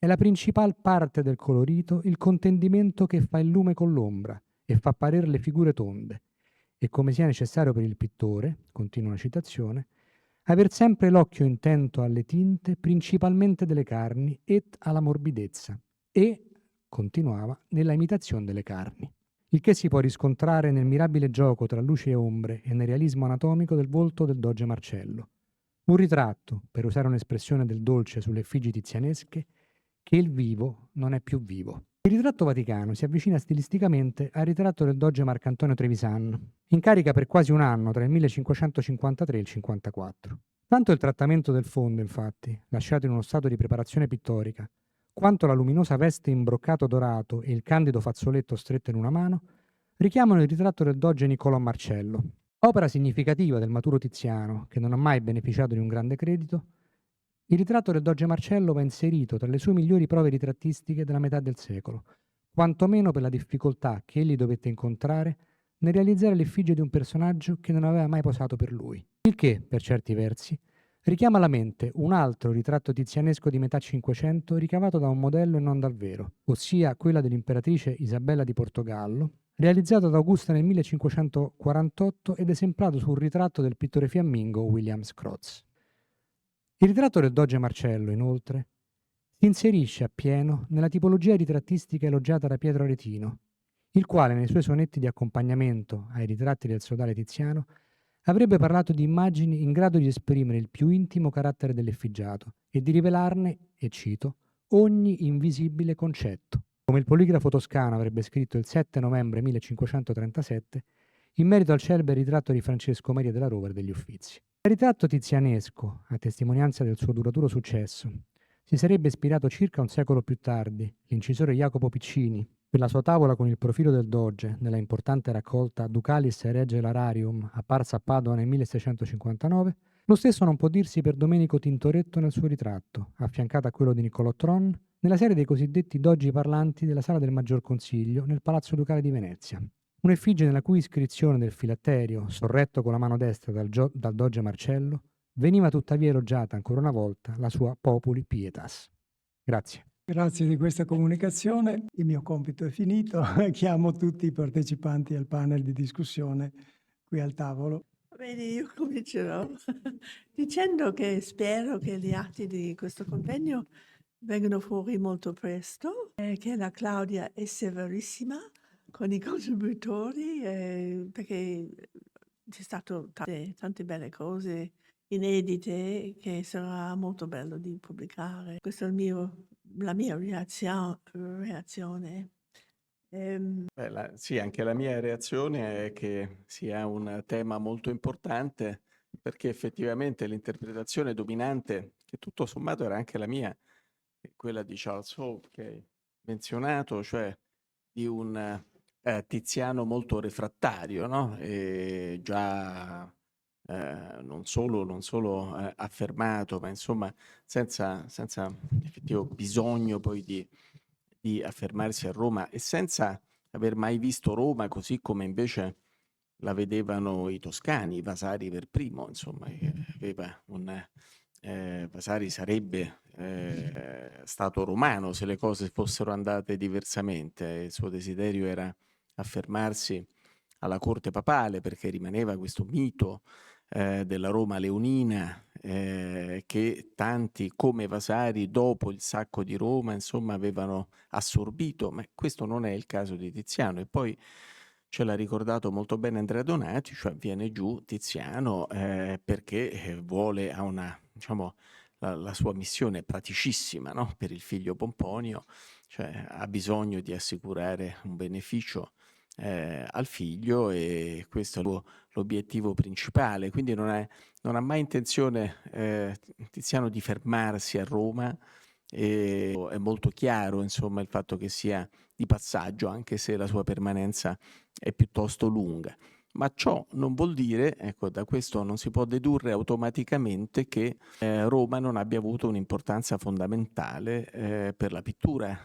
è la principal parte del colorito il contendimento che fa il lume con l'ombra e fa parer le figure tonde, e come sia necessario per il pittore, continua la citazione, aver sempre l'occhio intento alle tinte, principalmente delle carni, et alla morbidezza, e, continuava, nella imitazione delle carni. Il che si può riscontrare nel mirabile gioco tra luci e ombre e nel realismo anatomico del volto del Doge Marcello. Un ritratto, per usare un'espressione del Dolce sulle effigi tizianesche, che il vivo non è più vivo. Il ritratto vaticano si avvicina stilisticamente al ritratto del Doge Marcantonio Trevisan, in carica per quasi un anno tra il 1553 e il 54. Tanto il trattamento del fondo, infatti, lasciato in uno stato di preparazione pittorica, quanto la luminosa veste in broccato dorato e il candido fazzoletto stretto in una mano, richiamano il ritratto del Doge Niccolò Marcello. Opera significativa del maturo Tiziano, che non ha mai beneficiato di un grande credito, il ritratto del Doge Marcello va inserito tra le sue migliori prove ritrattistiche della metà del secolo, quantomeno per la difficoltà che egli dovette incontrare nel realizzare l'effigie di un personaggio che non aveva mai posato per lui. Il che, per certi versi, richiama alla mente un altro ritratto tizianesco di metà Cinquecento ricavato da un modello e non dal vero, ossia quella dell'imperatrice Isabella di Portogallo, realizzato da Augusta nel 1548 ed esemplato sul ritratto del pittore fiammingo William Scroz. Il ritratto del doge Marcello, inoltre, si inserisce appieno nella tipologia ritrattistica elogiata da Pietro Aretino, il quale nei suoi sonetti di accompagnamento ai ritratti del sodale Tiziano avrebbe parlato di immagini in grado di esprimere il più intimo carattere dell'effigiato e di rivelarne, e cito, ogni invisibile concetto, come il poligrafo toscano avrebbe scritto il 7 novembre 1537 in merito al celebre ritratto di Francesco Maria della Rovere degli Uffizi. Il ritratto tizianesco, a testimonianza del suo duraturo successo, si sarebbe ispirato circa un secolo più tardi l'incisore Jacopo Piccini per la sua tavola con il profilo del doge nella importante raccolta Ducalis Rege Lararium apparsa a Padova nel 1659. Lo stesso non può dirsi per Domenico Tintoretto nel suo ritratto, affiancato a quello di Niccolò Tron, nella serie dei cosiddetti Dogi parlanti della Sala del Maggior Consiglio nel Palazzo Ducale di Venezia. Un'effigie nella cui iscrizione del filatterio, sorretto con la mano destra dal doge Marcello, veniva tuttavia elogiata ancora una volta la sua Populi Pietas. Grazie. Grazie di questa comunicazione. Il mio compito è finito. Chiamo tutti i partecipanti al panel di discussione qui al tavolo. Bene, io comincerò dicendo che spero che gli atti di questo convegno vengano fuori molto presto, che la Claudia è severissima con i contributori, perché c'è stato tante belle cose inedite che sarà molto bello di pubblicare. Questa è la mia reazione. Sì, anche la mia reazione è che sia un tema molto importante perché effettivamente l'interpretazione dominante, che tutto sommato era anche la mia, è quella di Charles Hope che hai menzionato, cioè di un Tiziano molto refrattario, no? E già non solo affermato, ma insomma senza effettivo bisogno poi di affermarsi a Roma e senza aver mai visto Roma così come invece la vedevano i toscani, Vasari per primo, insomma, che aveva Vasari sarebbe stato romano se le cose fossero andate diversamente. Il suo desiderio era affermarsi alla corte papale perché rimaneva questo mito della Roma leonina che tanti come Vasari dopo il sacco di Roma insomma avevano assorbito, ma questo non è il caso di Tiziano. E poi ce l'ha ricordato molto bene Andrea Donati, cioè viene giù Tiziano perché vuole, ha una, diciamo, la sua missione praticissima, no? Per il figlio Pomponio, cioè ha bisogno di assicurare un beneficio al figlio e questo è l'obiettivo principale, quindi non ha mai intenzione Tiziano di fermarsi a Roma e è molto chiaro insomma il fatto che sia di passaggio anche se la sua permanenza è piuttosto lunga. Ma ciò non vuol dire, ecco, da questo non si può dedurre automaticamente che Roma non abbia avuto un'importanza fondamentale per la pittura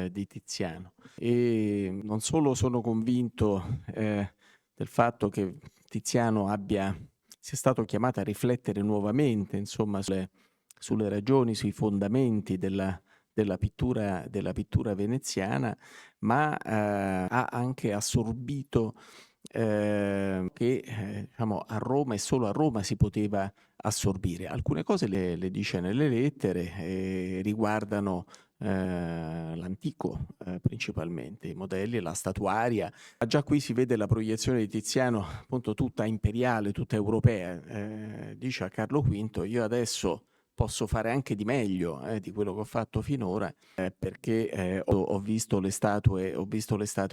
di Tiziano. E non solo sono convinto del fatto che Tiziano sia stato chiamato a riflettere nuovamente, insomma, sulle ragioni, sui fondamenti della pittura veneziana, ma ha anche assorbito che diciamo, a Roma e solo a Roma si poteva assorbire. Alcune cose le dice nelle lettere riguardano l'antico principalmente, i modelli, la statuaria. Già qui si vede la proiezione di Tiziano appunto tutta imperiale, tutta europea. Dice a Carlo V: io adesso posso fare anche di meglio di quello che ho fatto finora perché ho visto le statue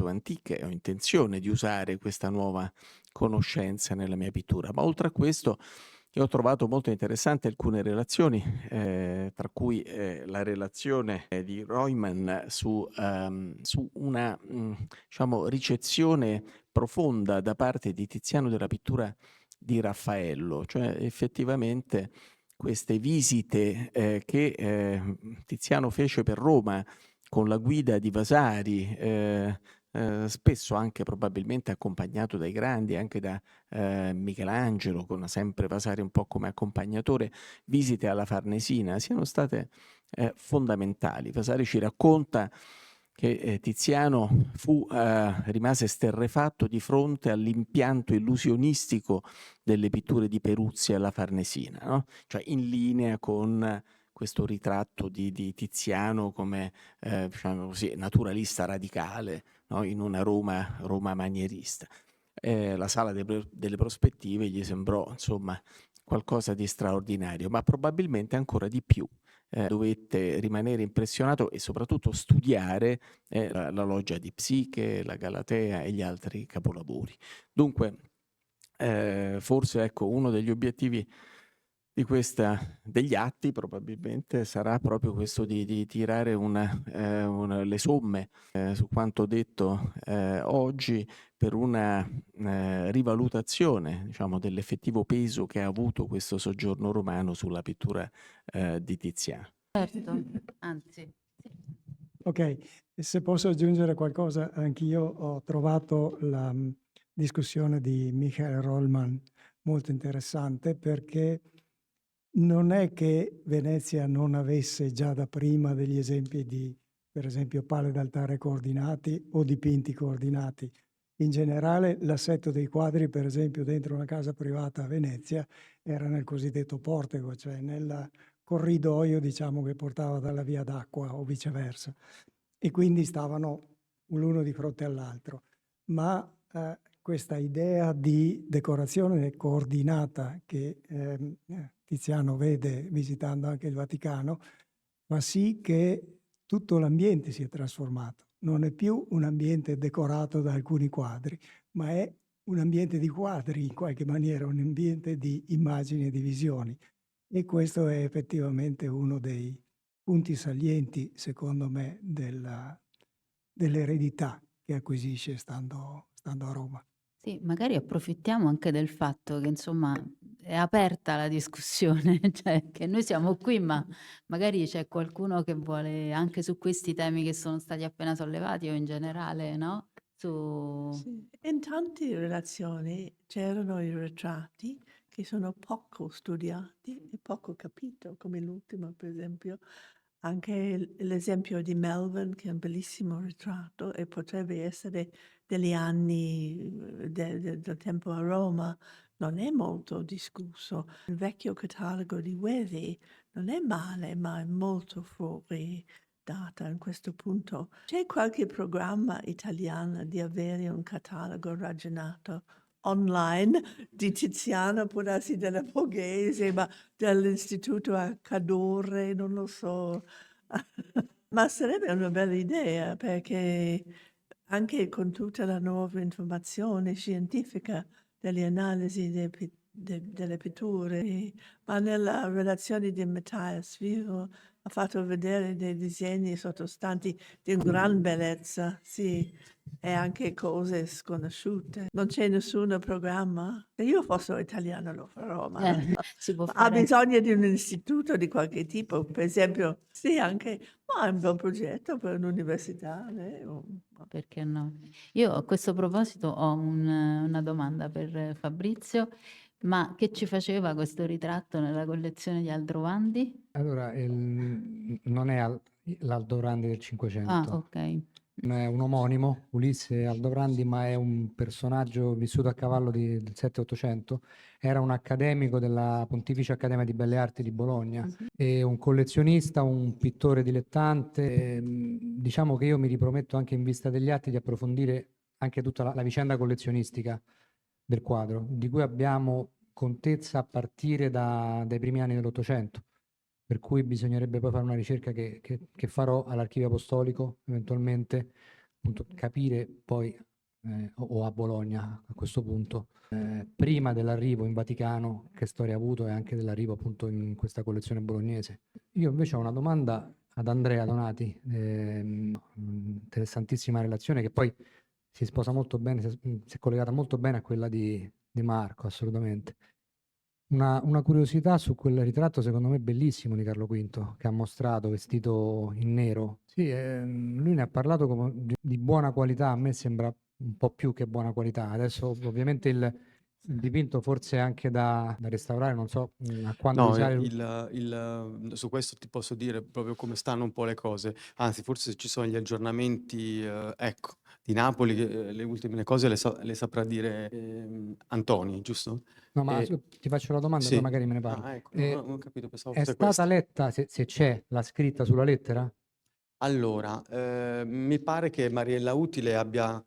antiche, ho intenzione di usare questa nuova conoscenza nella mia pittura. Ma oltre a questo io ho trovato molto interessanti alcune relazioni, tra cui la relazione di Reumann su una diciamo, ricezione profonda da parte di Tiziano della pittura di Raffaello, cioè effettivamente queste visite che Tiziano fece per Roma con la guida di Vasari spesso anche probabilmente accompagnato dai grandi, anche da Michelangelo, con sempre Vasari un po' come accompagnatore, visite alla Farnesina siano state fondamentali. Vasari ci racconta che Tiziano rimase esterrefatto di fronte all'impianto illusionistico delle pitture di Peruzzi alla Farnesina, no? Cioè in linea con questo ritratto di Tiziano come diciamo così, naturalista radicale, no? In una Roma manierista. La sala delle prospettive gli sembrò insomma qualcosa di straordinario, ma probabilmente ancora di più. Dovette rimanere impressionato e soprattutto studiare la loggia di Psiche, la Galatea e gli altri capolavori. Dunque, forse ecco, uno degli obiettivi degli atti probabilmente sarà proprio questo di tirare le somme su quanto detto oggi per una rivalutazione, diciamo, dell'effettivo peso che ha avuto questo soggiorno romano sulla pittura di Tiziano. Certo, anzi. Ok, e se posso aggiungere qualcosa, anch'io ho trovato la discussione di Michael Rollman molto interessante, perché non è che Venezia non avesse già da prima degli esempi di, per esempio, pale d'altare coordinati o dipinti coordinati. In generale l'assetto dei quadri, per esempio, dentro una casa privata a Venezia era nel cosiddetto portico, cioè nel corridoio, diciamo, che portava dalla via d'acqua o viceversa. E quindi stavano l'uno di fronte all'altro. Ma questa idea di decorazione coordinata che Tiziano vede visitando anche il Vaticano fa sì che tutto l'ambiente si è trasformato. Non è più un ambiente decorato da alcuni quadri, ma è un ambiente di quadri, in qualche maniera, un ambiente di immagini e di visioni. E questo è effettivamente uno dei punti salienti, secondo me, dell'eredità che acquisisce stando a Roma. Sì, magari approfittiamo anche del fatto che insomma è aperta la discussione, cioè che noi siamo qui, ma magari c'è qualcuno che vuole anche su questi temi che sono stati appena sollevati o in generale, no? Sì. In tante relazioni c'erano i ritratti che sono poco studiati e poco capito, come l'ultimo per esempio. Anche l'esempio di Melvin, che è un bellissimo ritratto e potrebbe essere degli anni del tempo a Roma, non è molto discusso. Il vecchio catalogo di Wevi non è male, ma è molto fuori data in questo punto. C'è qualche programma italiano di avere un catalogo ragionato online di Tiziano, può darsi della Borghese, ma dell'Istituto a Cadore, non lo so. Ma sarebbe una bella idea, perché anche con tutta la nuova informazione scientifica delle analisi delle pitture, ma nella relazione di Matthias Vivo ha fatto vedere dei disegni sottostanti di gran bellezza, sì, e anche cose sconosciute. Non c'è nessun programma? Se io fossi italiana lo farò, ma si può ha fare. bisogno di un istituto di qualche tipo, per esempio, sì, anche, ma è un bel progetto per un'università. Perché no? Io a questo proposito ho una domanda per Fabrizio, ma che ci faceva questo ritratto nella collezione di Aldrovandi? Allora, non è l'Aldorandi del Ah, 500, ok. è un omonimo, Ulisse Aldovrandi, ma è un personaggio vissuto a cavallo del 7-800. Era un accademico della Pontificia Accademia di Belle Arti di Bologna e un collezionista, un pittore dilettante. Diciamo che io mi riprometto anche in vista degli atti di approfondire anche tutta la vicenda collezionistica del quadro, di cui abbiamo contezza a partire dai primi anni dell'Ottocento. Per cui bisognerebbe poi fare una ricerca che farò all'Archivio Apostolico, eventualmente, appunto, capire poi, o a Bologna a questo punto, prima dell'arrivo in Vaticano, che storia ha avuto e anche dell'arrivo appunto in questa collezione bolognese. Io invece ho una domanda ad Andrea Donati, interessantissima relazione che poi si sposa molto bene, si è collegata molto bene a quella di Marco, assolutamente. Una curiosità su quel ritratto secondo me bellissimo di Carlo V che ha mostrato vestito in nero. Sì, lui ne ha parlato come di buona qualità, a me sembra un po' più che buona qualità. Adesso ovviamente il dipinto forse è anche da restaurare, non so a quando No, risale. su questo ti posso dire proprio come stanno un po' le cose. Anzi, forse ci sono gli aggiornamenti, ecco, di Napoli, che le ultime cose le saprà dire Antoni, giusto? No, ma E- ti faccio la domanda, poi sì. magari me ne parli. Ah, ecco, no, non ho capito, pensavo È fosse stata questo. letta, se c'è la scritta sulla lettera? Allora, mi pare che Mariella Utile abbia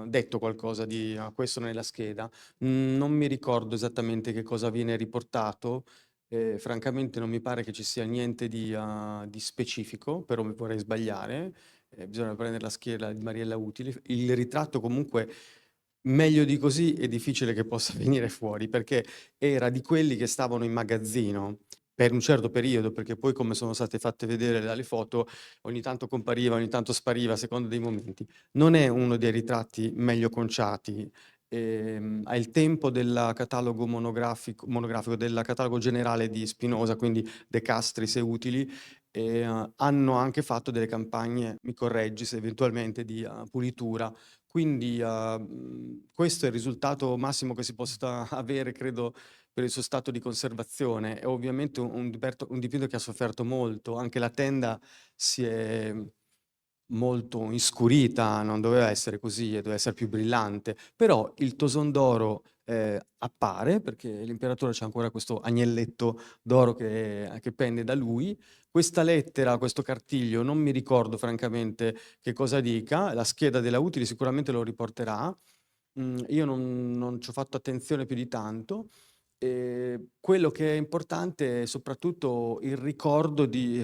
detto qualcosa di questo nella scheda. Non mi ricordo esattamente che cosa viene riportato. Francamente non mi pare che ci sia niente di specifico, però mi vorrei sbagliare. Bisogna prendere la scheda di Mariella Utile. Il ritratto comunque meglio di così è difficile che possa venire fuori, perché era di quelli che stavano in magazzino per un certo periodo, perché poi come sono state fatte vedere dalle foto, ogni tanto compariva, ogni tanto spariva a seconda dei momenti. Non è uno dei ritratti meglio conciati. Al tempo del catalogo monografico del catalogo generale di Spinoza, quindi De Castris e Utili, hanno anche fatto delle campagne, mi correggi se eventualmente, di pulitura. Quindi questo è il risultato massimo che si possa avere, credo, per il suo stato di conservazione. È ovviamente un dipinto che ha sofferto molto, anche la tenda si è molto inscurita, non doveva essere così, doveva essere più brillante, però il toson d'oro appare, perché l'imperatore c'ha ancora questo agnelletto d'oro che pende da lui. Questa lettera, questo cartiglio, non mi ricordo francamente che cosa dica, la scheda della Utili sicuramente lo riporterà. Io non ci ho fatto attenzione più di tanto. Quello che è importante è soprattutto il ricordo di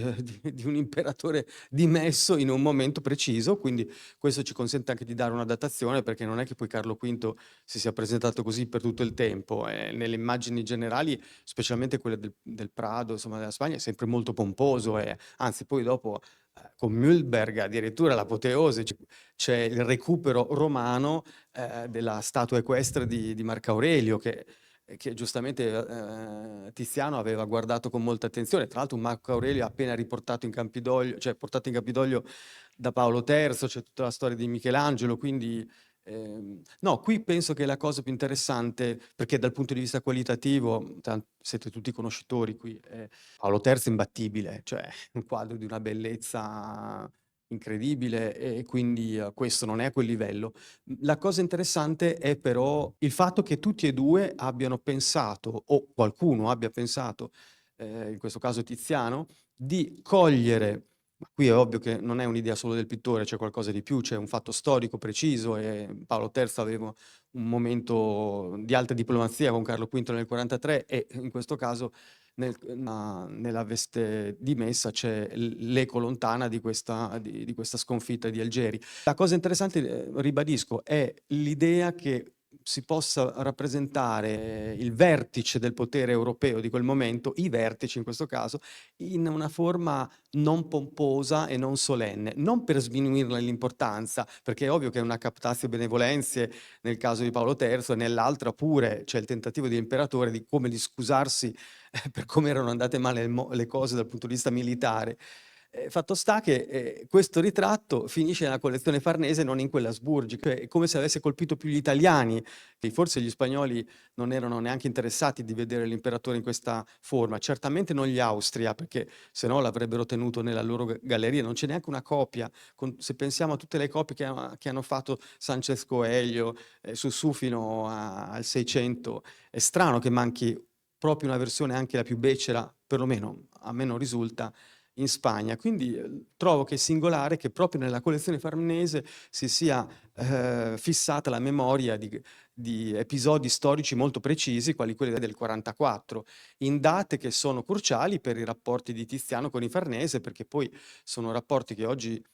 un imperatore dimesso in un momento preciso, quindi questo ci consente anche di dare una datazione, perché non è che poi Carlo V si sia presentato così per tutto il tempo. Nelle immagini generali, specialmente quelle del Prado, insomma, della Spagna, è sempre molto pomposo, anzi poi dopo con Mühlberg addirittura l'apoteosi, c'è il recupero romano della statua equestre di Marco Aurelio, che giustamente Tiziano aveva guardato con molta attenzione. Tra l'altro Marco Aurelio appena riportato in Campidoglio, cioè portato in Campidoglio da Paolo III, c'è tutta la storia di Michelangelo, quindi no, qui penso che la cosa più interessante, perché dal punto di vista qualitativo, siete tutti conoscitori qui, Paolo III è imbattibile, cioè un quadro di una bellezza incredibile, e quindi questo non è a quel livello. La cosa interessante è però il fatto che tutti e due abbiano pensato, o qualcuno abbia pensato, in questo caso Tiziano, di cogliere, ma qui è ovvio che non è un'idea solo del pittore, c'è qualcosa di più, c'è un fatto storico preciso, e Paolo III aveva un momento di alta diplomazia con Carlo V nel 43, e in questo caso nella veste di Messa c'è l'eco lontana di questa sconfitta di Algeri. La cosa interessante, ribadisco, è l'idea che si possa rappresentare il vertice del potere europeo di quel momento, i vertici in questo caso, in una forma non pomposa e non solenne, non per sminuirne l'importanza, perché è ovvio che è una captatio benevolenzie nel caso di Paolo III, e nell'altra pure c'è il tentativo dell'imperatore di scusarsi per come erano andate male le cose dal punto di vista militare. Fatto sta che questo ritratto finisce nella collezione Farnese, non in quella asburgica, cioè è come se avesse colpito più gli italiani, che forse gli spagnoli non erano neanche interessati di vedere l'imperatore in questa forma, certamente non gli Austria, perché se no l'avrebbero tenuto nella loro galleria, non c'è neanche una copia. Se pensiamo a tutte le copie che hanno fatto Sanchez Coelho su fino al 600, è strano che manchi proprio una versione, anche la più becera, perlomeno a me non risulta, in Spagna. Quindi trovo che è singolare che proprio nella collezione Farnese si sia fissata la memoria di episodi storici molto precisi, quali quelli del 44, in date che sono cruciali per i rapporti di Tiziano con i Farnese, perché poi sono rapporti che oggi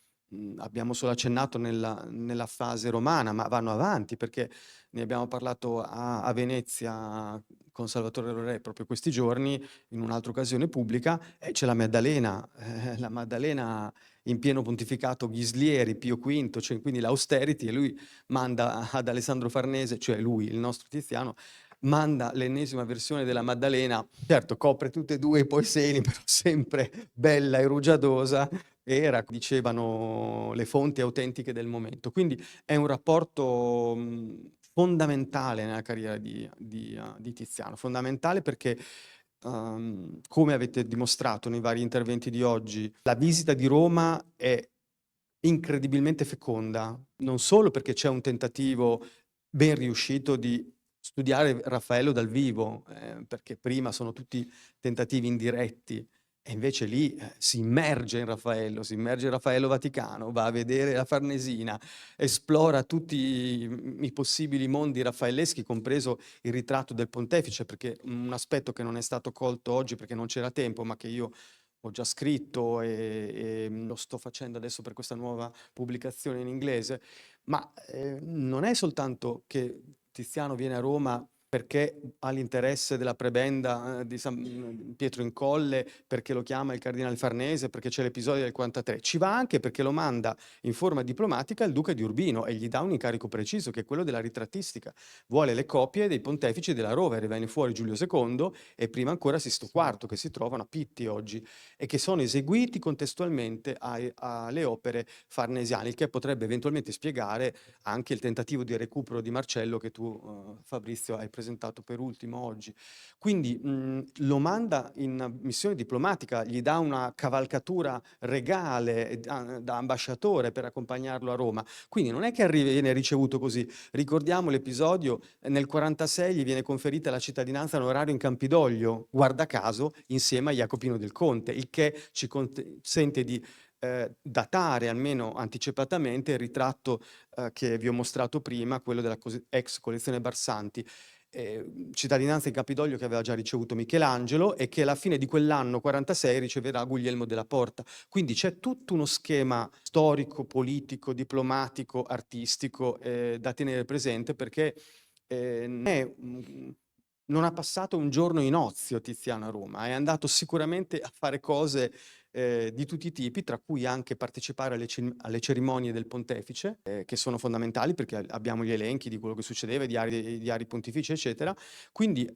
abbiamo solo accennato nella fase romana, ma vanno avanti, perché ne abbiamo parlato a Venezia con Salvatore Re proprio questi giorni, in un'altra occasione pubblica, e c'è la Maddalena in pieno pontificato Ghislieri, Pio V, cioè quindi l'austerity, e lui manda ad Alessandro Farnese, cioè lui, il nostro Tiziano, manda l'ennesima versione della Maddalena, certo copre tutte e due i poeseni, però sempre bella e rugiadosa, era, dicevano le fonti autentiche del momento. Quindi è un rapporto fondamentale nella carriera di Tiziano, fondamentale perché come avete dimostrato nei vari interventi di oggi, la visita di Roma è incredibilmente feconda, non solo perché c'è un tentativo ben riuscito di studiare Raffaello dal vivo, perché prima sono tutti tentativi indiretti, e invece lì si immerge in Raffaello Vaticano, va a vedere la Farnesina, esplora tutti i possibili mondi raffaelleschi, compreso il ritratto del pontefice, perché un aspetto che non è stato colto oggi perché non c'era tempo, ma che io ho già scritto e lo sto facendo adesso per questa nuova pubblicazione in inglese, ma non è soltanto che Tiziano viene a Roma perché ha l'interesse della prebenda di San Pietro in Colle, perché lo chiama il cardinale Farnese, perché c'è l'episodio del 43, ci va anche perché lo manda in forma diplomatica il duca di Urbino e gli dà un incarico preciso che è quello della ritrattistica. Vuole le copie dei pontefici della Rovere, viene fuori Giulio II e prima ancora Sisto IV, che si trovano a Pitti oggi e che sono eseguiti contestualmente alle opere farnesiane, il che potrebbe eventualmente spiegare anche il tentativo di recupero di Marcello che tu, Fabrizio, hai presentato per ultimo oggi. Quindi lo manda in missione diplomatica, gli dà una cavalcatura regale da ambasciatore per accompagnarlo a Roma. Quindi non è che viene ricevuto così. Ricordiamo l'episodio, nel 46 gli viene conferita la cittadinanza onoraria in Campidoglio, guarda caso, insieme a Jacopino del Conte, il che ci consente di datare almeno anticipatamente il ritratto che vi ho mostrato prima, quello della ex collezione Barsanti. Cittadinanza in Campidoglio che aveva già ricevuto Michelangelo e che alla fine di quell'anno 46 riceverà Guglielmo della Porta. Quindi c'è tutto uno schema storico, politico, diplomatico, artistico da tenere presente perché non ha passato un giorno in ozio Tiziano a Roma, è andato sicuramente a fare cose di tutti i tipi, tra cui anche partecipare alle cerimonie del pontefice, che sono fondamentali perché abbiamo gli elenchi di quello che succedeva, i diari pontifici, eccetera. Quindi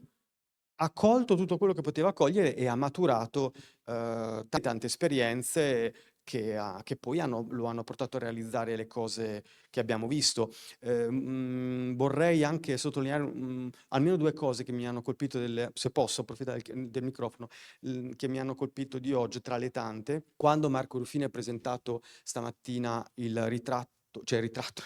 ha colto tutto quello che poteva cogliere e ha maturato tante esperienze che poi lo hanno portato a realizzare le cose che abbiamo visto. Vorrei anche sottolineare almeno due cose che mi hanno colpito, se posso approfittare del microfono, che mi hanno colpito di oggi tra le tante. Quando Marco Ruffini ha presentato stamattina il ritratto,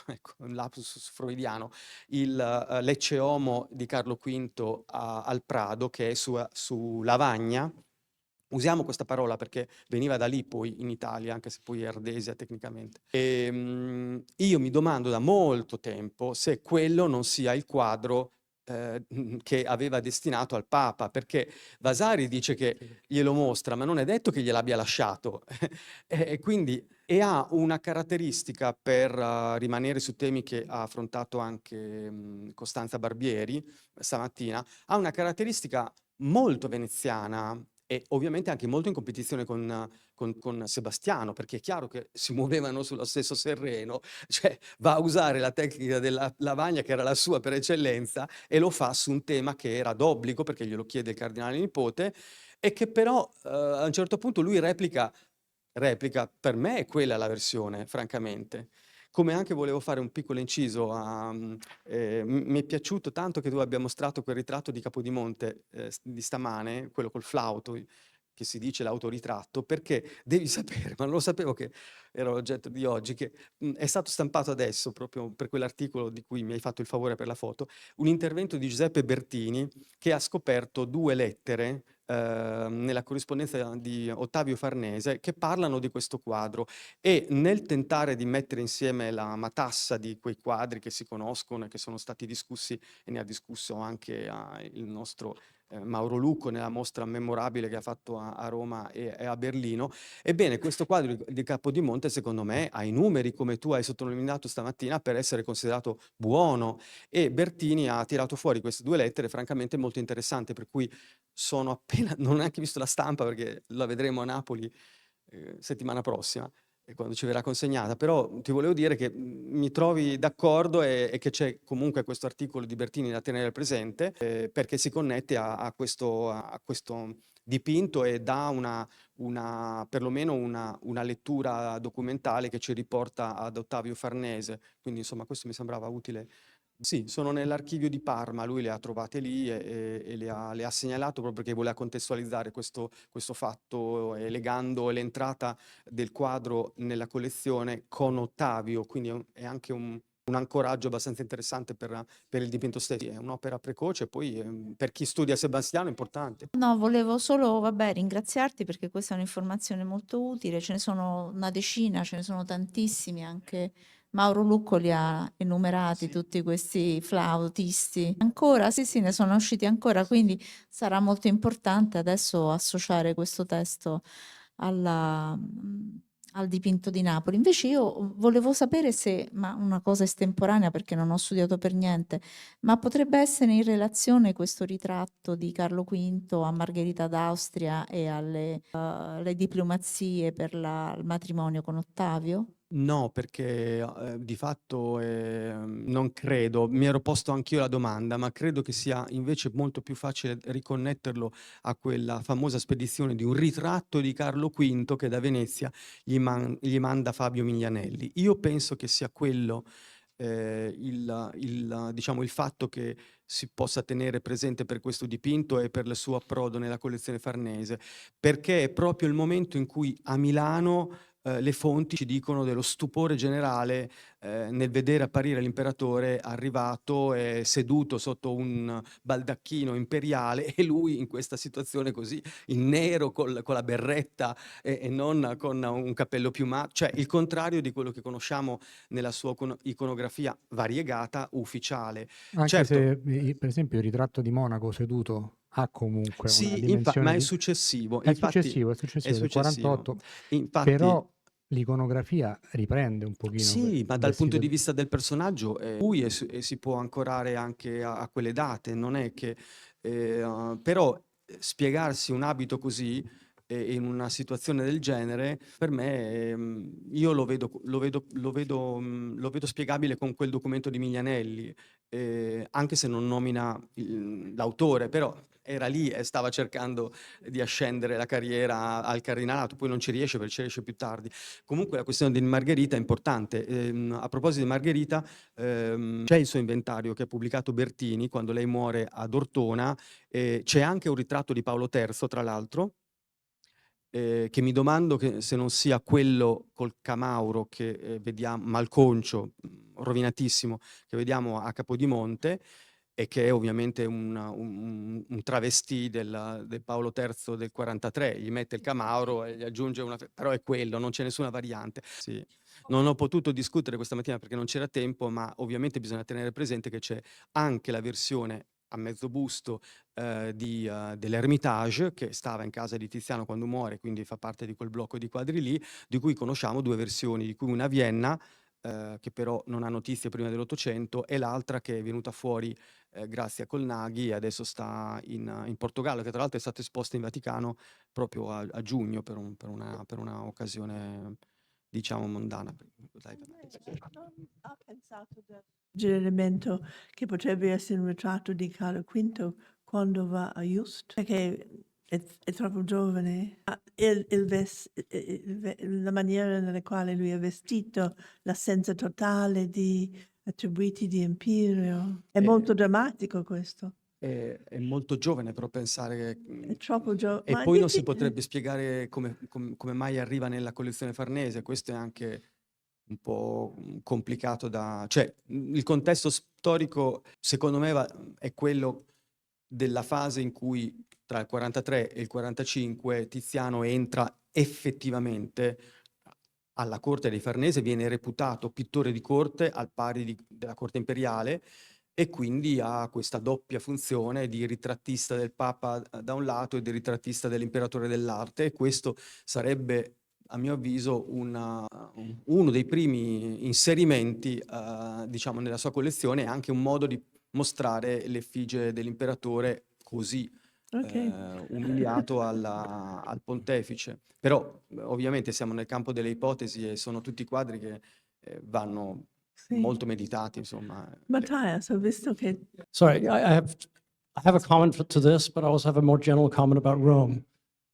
ecco, un lapsus freudiano, il Lecce Homo di Carlo V al Prado, che è su Lavagna. Usiamo questa parola perché veniva da lì poi in Italia, anche se poi è ardesia tecnicamente. Io mi domando da molto tempo se quello non sia il quadro che aveva destinato al Papa, perché Vasari dice che glielo mostra, ma non è detto che gliel'abbia lasciato. E ha una caratteristica, per rimanere su temi che ha affrontato anche Costanza Barbieri stamattina, ha una caratteristica molto veneziana e ovviamente anche molto in competizione con Sebastiano, perché è chiaro che si muovevano sullo stesso terreno, cioè va a usare la tecnica della lavagna che era la sua per eccellenza e lo fa su un tema che era d'obbligo perché glielo chiede il cardinale nipote e che però a un certo punto lui replica, per me è quella la versione, francamente. Come anche volevo fare un piccolo inciso, mi è piaciuto tanto che tu abbia mostrato quel ritratto di Capodimonte di stamane, quello col flauto, che si dice l'autoritratto, perché devi sapere, ma non lo sapevo che era l'oggetto di oggi, che è stato stampato adesso, proprio per quell'articolo di cui mi hai fatto il favore per la foto, un intervento di Giuseppe Bertini che ha scoperto due lettere nella corrispondenza di Ottavio Farnese che parlano di questo quadro e nel tentare di mettere insieme la matassa di quei quadri che si conoscono e che sono stati discussi, e ne ha discusso anche il nostro Mauro Lucco nella mostra memorabile che ha fatto a Roma e a Berlino, ebbene questo quadro di Capodimonte secondo me ha i numeri, come tu hai sottolineato stamattina, per essere considerato buono, e Bertini ha tirato fuori queste due lettere francamente molto interessanti, per cui non ho neanche visto la stampa perché la vedremo a Napoli settimana prossima. quando ci verrà consegnata, però ti volevo dire che mi trovi d'accordo e che c'è comunque questo articolo di Bertini da tenere presente, perché si connette a questo dipinto e dà perlomeno una lettura documentale che ci riporta ad Ottavio Farnese. Quindi insomma questo mi sembrava utile. Sì, sono nell'archivio di Parma, lui le ha trovate lì e le ha segnalato proprio perché voleva contestualizzare questo fatto, legando l'entrata del quadro nella collezione con Ottavio, quindi è anche un ancoraggio abbastanza interessante per il dipinto stesso. È un'opera precoce, poi per chi studia Sebastiano è importante. No, volevo solo, vabbè, ringraziarti perché questa è un'informazione molto utile, ce ne sono una decina, ce ne sono tantissimi, anche Mauro Lucco li ha enumerati, tutti questi flautisti. Ancora, sì, ne sono usciti ancora, quindi sarà molto importante adesso associare questo testo al dipinto di Napoli. Invece io volevo sapere se, ma una cosa estemporanea perché non ho studiato per niente, ma potrebbe essere in relazione questo ritratto di Carlo V a Margherita d'Austria e alle diplomazie per il matrimonio con Ottavio? No, perché di fatto non credo, mi ero posto anch'io la domanda, ma credo che sia invece molto più facile riconnetterlo a quella famosa spedizione di un ritratto di Carlo V che da Venezia gli manda Fabio Miglianelli. Io penso che sia quello diciamo, il fatto che si possa tenere presente per questo dipinto e per il suo approdo nella collezione Farnese, perché è proprio il momento in cui a Milano le fonti ci dicono dello stupore generale nel vedere apparire l'imperatore arrivato e seduto sotto un baldacchino imperiale e lui in questa situazione così, in nero con la berretta e non con un cappello piumato, cioè il contrario di quello che conosciamo nella sua iconografia variegata ufficiale. Anche Certo, se, per esempio, il ritratto di Monaco seduto ha comunque una sì, ma dimensione è di... successivo, È infatti successivo, è è successivo, del successivo. 48, Infatti, però l'iconografia riprende un pochino sì, ma dal punto vestito di vista del personaggio, lui e si può ancorare anche a quelle date, non è che... però spiegarsi un abito così in una situazione del genere, per me, io lo vedo spiegabile con quel documento di Miglianelli, anche se non nomina l'autore, però era lì e stava cercando di ascendere la carriera al cardinalato, poi non ci riesce perché ci riesce più tardi. Comunque la questione di Margherita è importante. A proposito di Margherita, c'è il suo inventario che ha pubblicato Bertini quando lei muore ad Ortona, c'è anche un ritratto di Paolo III, tra l'altro, che mi domando se non sia quello col Camauro che vediamo, malconcio, rovinatissimo, che vediamo a Capodimonte, e che è ovviamente un travestì del Paolo III del 43, gli mette il Camauro e gli aggiunge però è quello, non c'è nessuna variante. Sì. Non ho potuto discutere questa mattina perché non c'era tempo, ma ovviamente bisogna tenere presente che c'è anche la versione a mezzo busto dell'Ermitage, che stava in casa di Tiziano quando muore, quindi fa parte di quel blocco di quadri lì, di cui conosciamo due versioni, di cui una a Vienna, che però non ha notizie prima dell'Ottocento, e l'altra che è venuta fuori grazie a Colnaghi e adesso sta in Portogallo, che tra l'altro è stata esposta in Vaticano proprio a giugno per una occasione, diciamo, mondana. Dai, Non ha pensato dell'elemento che potrebbe essere un ritratto di Carlo V quando va a Just, perché è troppo giovane. La maniera nella quale lui è vestito, l'assenza totale di attributi di imperio. È molto drammatico questo. È molto giovane però pensare È troppo giovane. e poi non si potrebbe spiegare come mai arriva nella collezione Farnese, questo è anche un po' complicato cioè il contesto storico secondo me è quello della fase in cui tra il 43 e il 45 Tiziano entra effettivamente alla corte dei Farnese, viene reputato pittore di corte al pari della corte imperiale, e quindi ha questa doppia funzione di ritrattista del Papa da un lato e di ritrattista dell'imperatore dell'arte, e questo sarebbe, a mio avviso, uno dei primi inserimenti diciamo, nella sua collezione, e anche un modo di mostrare l'effigie dell'imperatore così umiliato al pontefice. Però ovviamente siamo nel campo delle ipotesi e sono tutti quadri che vanno Sì. molto meditati, insomma. Mattias, ho visto che Sorry, I have a comment to this, but I also have a more general comment about Rome.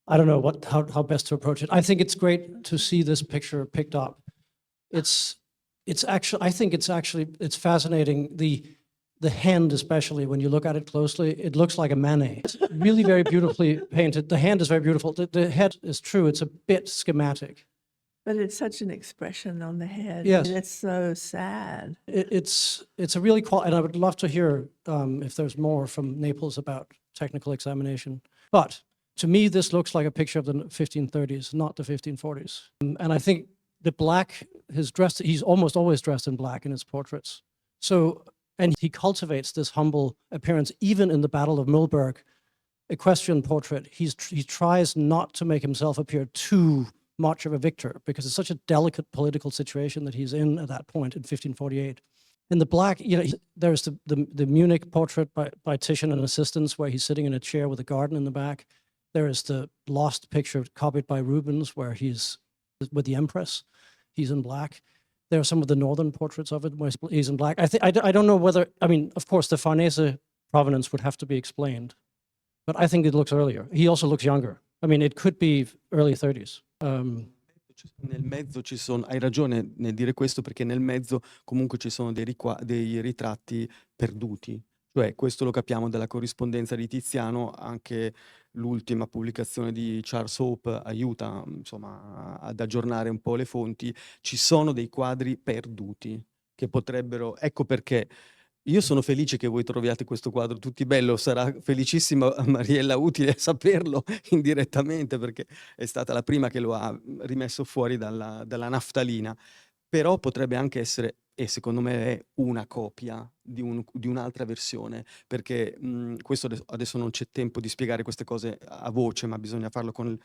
I don't know how best to approach it. I think it's great to see this picture picked up. It's fascinating. The hand, especially when you look at it closely, it looks like a Manet. It's really very beautifully painted. The hand is very beautiful. The head is true. It's a bit schematic. but it's such an expression on the head. Yes. It's so sad. It's a really and I would love to hear if there's more from Naples about technical examination. But to me, this looks like a picture of the 1530s, not the 1540s. And I think the black, he's almost always dressed in black in his portraits. So, and he cultivates this humble appearance, even in the Battle of Mühlberg, equestrian portrait. He tries not to make himself appear too much of a victor, because it's such a delicate political situation that he's in at that point in 1548. In the black, there's the Munich portrait by Titian and assistants, where he's sitting in a chair with a garden in the back. There is the lost picture copied by Rubens, where he's with the Empress. He's in black. There are some of the northern portraits of it where he's in black. I don't know whether, of course, the Farnese provenance would have to be explained, but I think it looks earlier. He also looks younger. It could be early 30s. Nel mezzo ci sono, hai ragione nel dire questo, perché nel mezzo comunque ci sono dei ritratti perduti. Cioè, questo lo capiamo dalla corrispondenza di Tiziano, anche l'ultima pubblicazione di Charles Hope aiuta, insomma, ad aggiornare un po' le fonti. Ci sono dei quadri perduti che potrebbero, ecco perché io sono felice che voi troviate questo quadro tutti bello, sarà felicissima Mariella Utile a saperlo indirettamente, perché è stata la prima che lo ha rimesso fuori dalla naftalina. Però potrebbe anche essere, e secondo me è, una copia di un'altra versione, perché questo adesso non c'è tempo di spiegare queste cose a voce, ma bisogna farlo con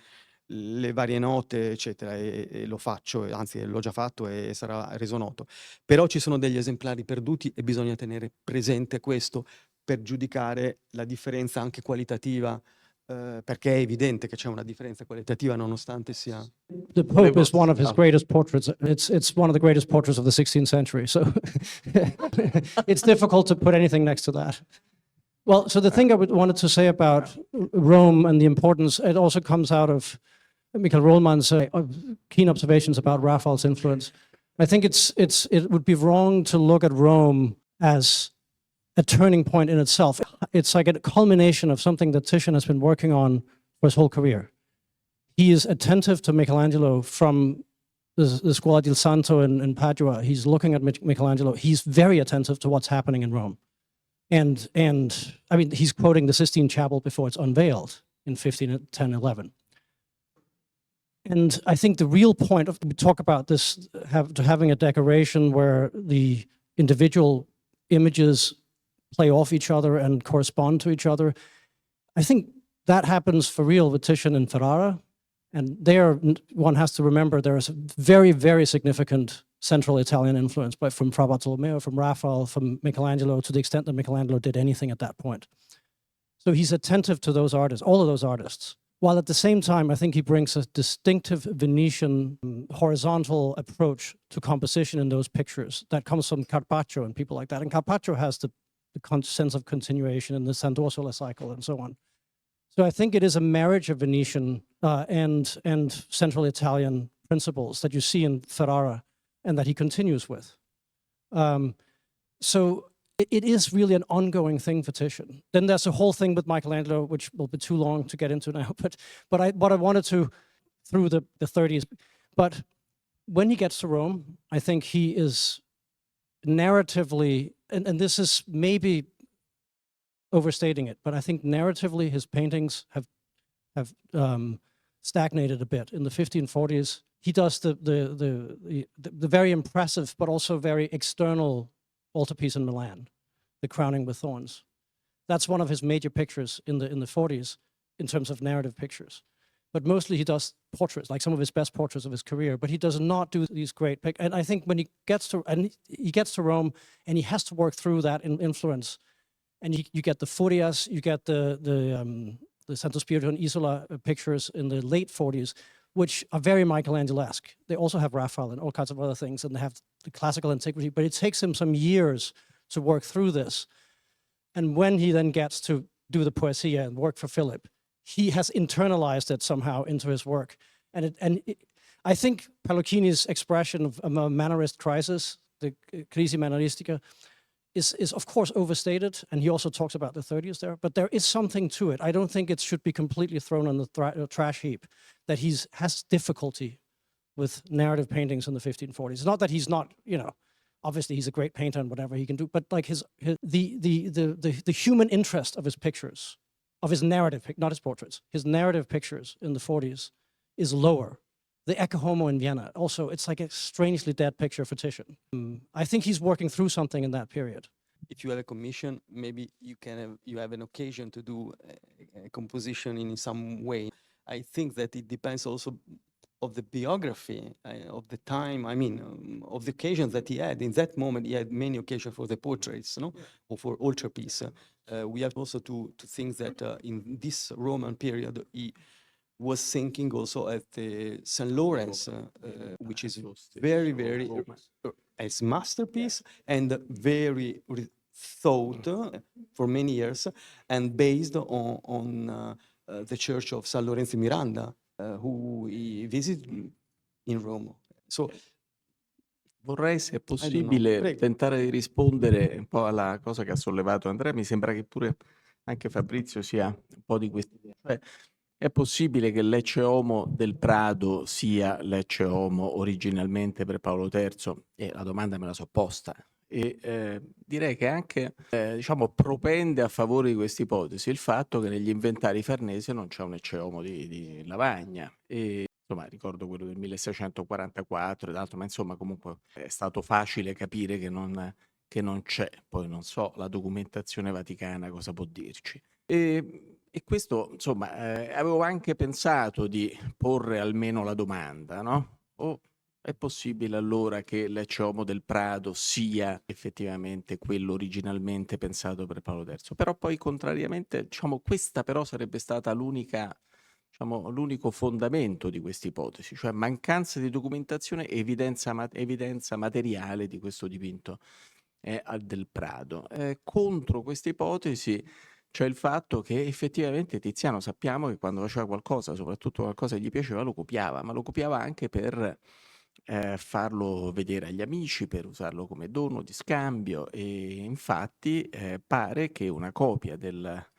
le varie note, eccetera, e lo faccio, anzi l'ho già fatto e sarà reso noto. Però ci sono degli esemplari perduti e bisogna tenere presente questo per giudicare la differenza anche qualitativa, perché è evidente che c'è una differenza qualitativa nonostante sia... The Pope is one of his greatest portraits. It's one of the greatest portraits of the 16th century. So it's difficult to put anything next to that. Well, so the thing I wanted to say about Rome and the importance, it also comes out of Michael Rollmann's keen observations about Raphael's influence. I think it would be wrong to look at Rome as a turning point in itself. It's like a culmination of something that Titian has been working on for his whole career. He is attentive to Michelangelo from the Scuola del Santo in Padua. He's looking at Michelangelo. He's very attentive to what's happening in Rome. And he's quoting the Sistine Chapel before it's unveiled in 1510, 11. And I think the real point of, we talk about this, having a decoration where the individual images play off each other and correspond to each other. I think that happens for real with Titian and Ferrara. And there, one has to remember there is a very, very significant Central Italian influence from Fra Bartolomeo, from Raphael, from Michelangelo, to the extent that Michelangelo did anything at that point. So he's attentive to those artists, all of those artists, while at the same time, I think he brings a distinctive Venetian horizontal approach to composition in those pictures that comes from Carpaccio and people like that. And Carpaccio has the sense of continuation in the Sant'Orsola cycle and so on. So I think it is a marriage of Venetian and Central Italian principles that you see in Ferrara and that he continues with. So it is really an ongoing thing for Titian. Then there's a whole thing with Michelangelo, which will be too long to get into now. But what I wanted to, through the 30s, but when he gets to Rome, I think he is narratively, and this is maybe overstating it, but I think narratively his paintings have stagnated a bit. In the 1540s, he does the very impressive but also very external altarpiece in Milan, the Crowning with Thorns. That's one of his major pictures in the 40s in terms of narrative pictures. But mostly he does portraits, like some of his best portraits of his career, but he does not do these great pictures. And I think when he gets to Rome and he has to work through that influence, and you get the Furias, you get the the Santo Spirito and Isola pictures in the late 40s, which are very Michelangelo-esque. They also have Raphael and all kinds of other things, and they have the classical antiquity, but it takes him some years to work through this. And when he then gets to do the Poesia and work for Philip, he has internalized it somehow into his work. I think Pallochini's expression of a Mannerist crisis, the crisi manneristica, is of course overstated, and he also talks about the 30s there, but there is something to it. I don't think it should be completely thrown on the trash heap, that has difficulty with narrative paintings in the 1540s. It's not that he's not, obviously he's a great painter and whatever he can do, but like the human interest of his pictures, of his narrative, not his portraits, his narrative pictures in the 40s is lower. The Ecce Homo in Vienna, also, it's like a strangely dead picture for Titian. I think he's working through something in that period. If you have a commission, maybe you have an occasion to do a composition in some way. I think that it depends also of the biography, of the time, of the occasions that he had. In that moment, he had many occasions for the portraits, or for altarpiece. We have also to think that in this Roman period, he was thinking also at the St. Lawrence, which is very, very, as masterpiece and very thought for many years, and based on the church of San Lorenzo Miranda, who he visited in Rome. So, vorrei, se è possibile, tentare di rispondere un po' alla cosa che ha sollevato Andrea. Mi sembra che pure anche Fabrizio sia un po' di questa idea. Cioè, è possibile che l'Ecce Homo del Prado sia l'Ecce Homo originalmente per Paolo III? E la domanda me la so posta. E direi che anche propende a favore di questa ipotesi il fatto che negli inventari farnesi non c'è un Ecce Homo di Lavagna. E insomma, ricordo quello del 1644 ed altro, ma insomma comunque è stato facile capire che non c'è. Poi non so la documentazione vaticana cosa può dirci. E questo, insomma, avevo anche pensato di porre almeno la domanda, no? È possibile allora che l'Ecce Homo del Prado sia effettivamente quello originalmente pensato per Paolo III? Però poi, contrariamente, questa però sarebbe stata l'unico fondamento di questa ipotesi, cioè mancanza di documentazione e evidenza materiale di questo dipinto del Prado. Contro questa ipotesi c'è il fatto che effettivamente Tiziano, sappiamo che quando faceva qualcosa, soprattutto qualcosa che gli piaceva, lo copiava, ma lo copiava anche per farlo vedere agli amici, per usarlo come dono di scambio, e infatti pare che una copia dell'Ecce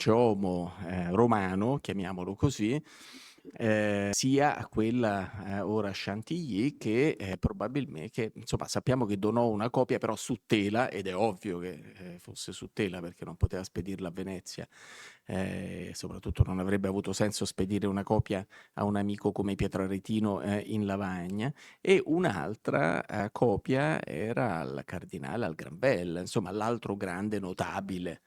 Homo romano, chiamiamolo così, sia quella ora Chantilly, che probabilmente, insomma, sappiamo che donò una copia però su tela, ed è ovvio che fosse su tela perché non poteva spedirla a Venezia, soprattutto non avrebbe avuto senso spedire una copia a un amico come Pietraretino in Lavagna, e un'altra copia era al cardinale, al Granvelle, insomma l'altro grande notabile.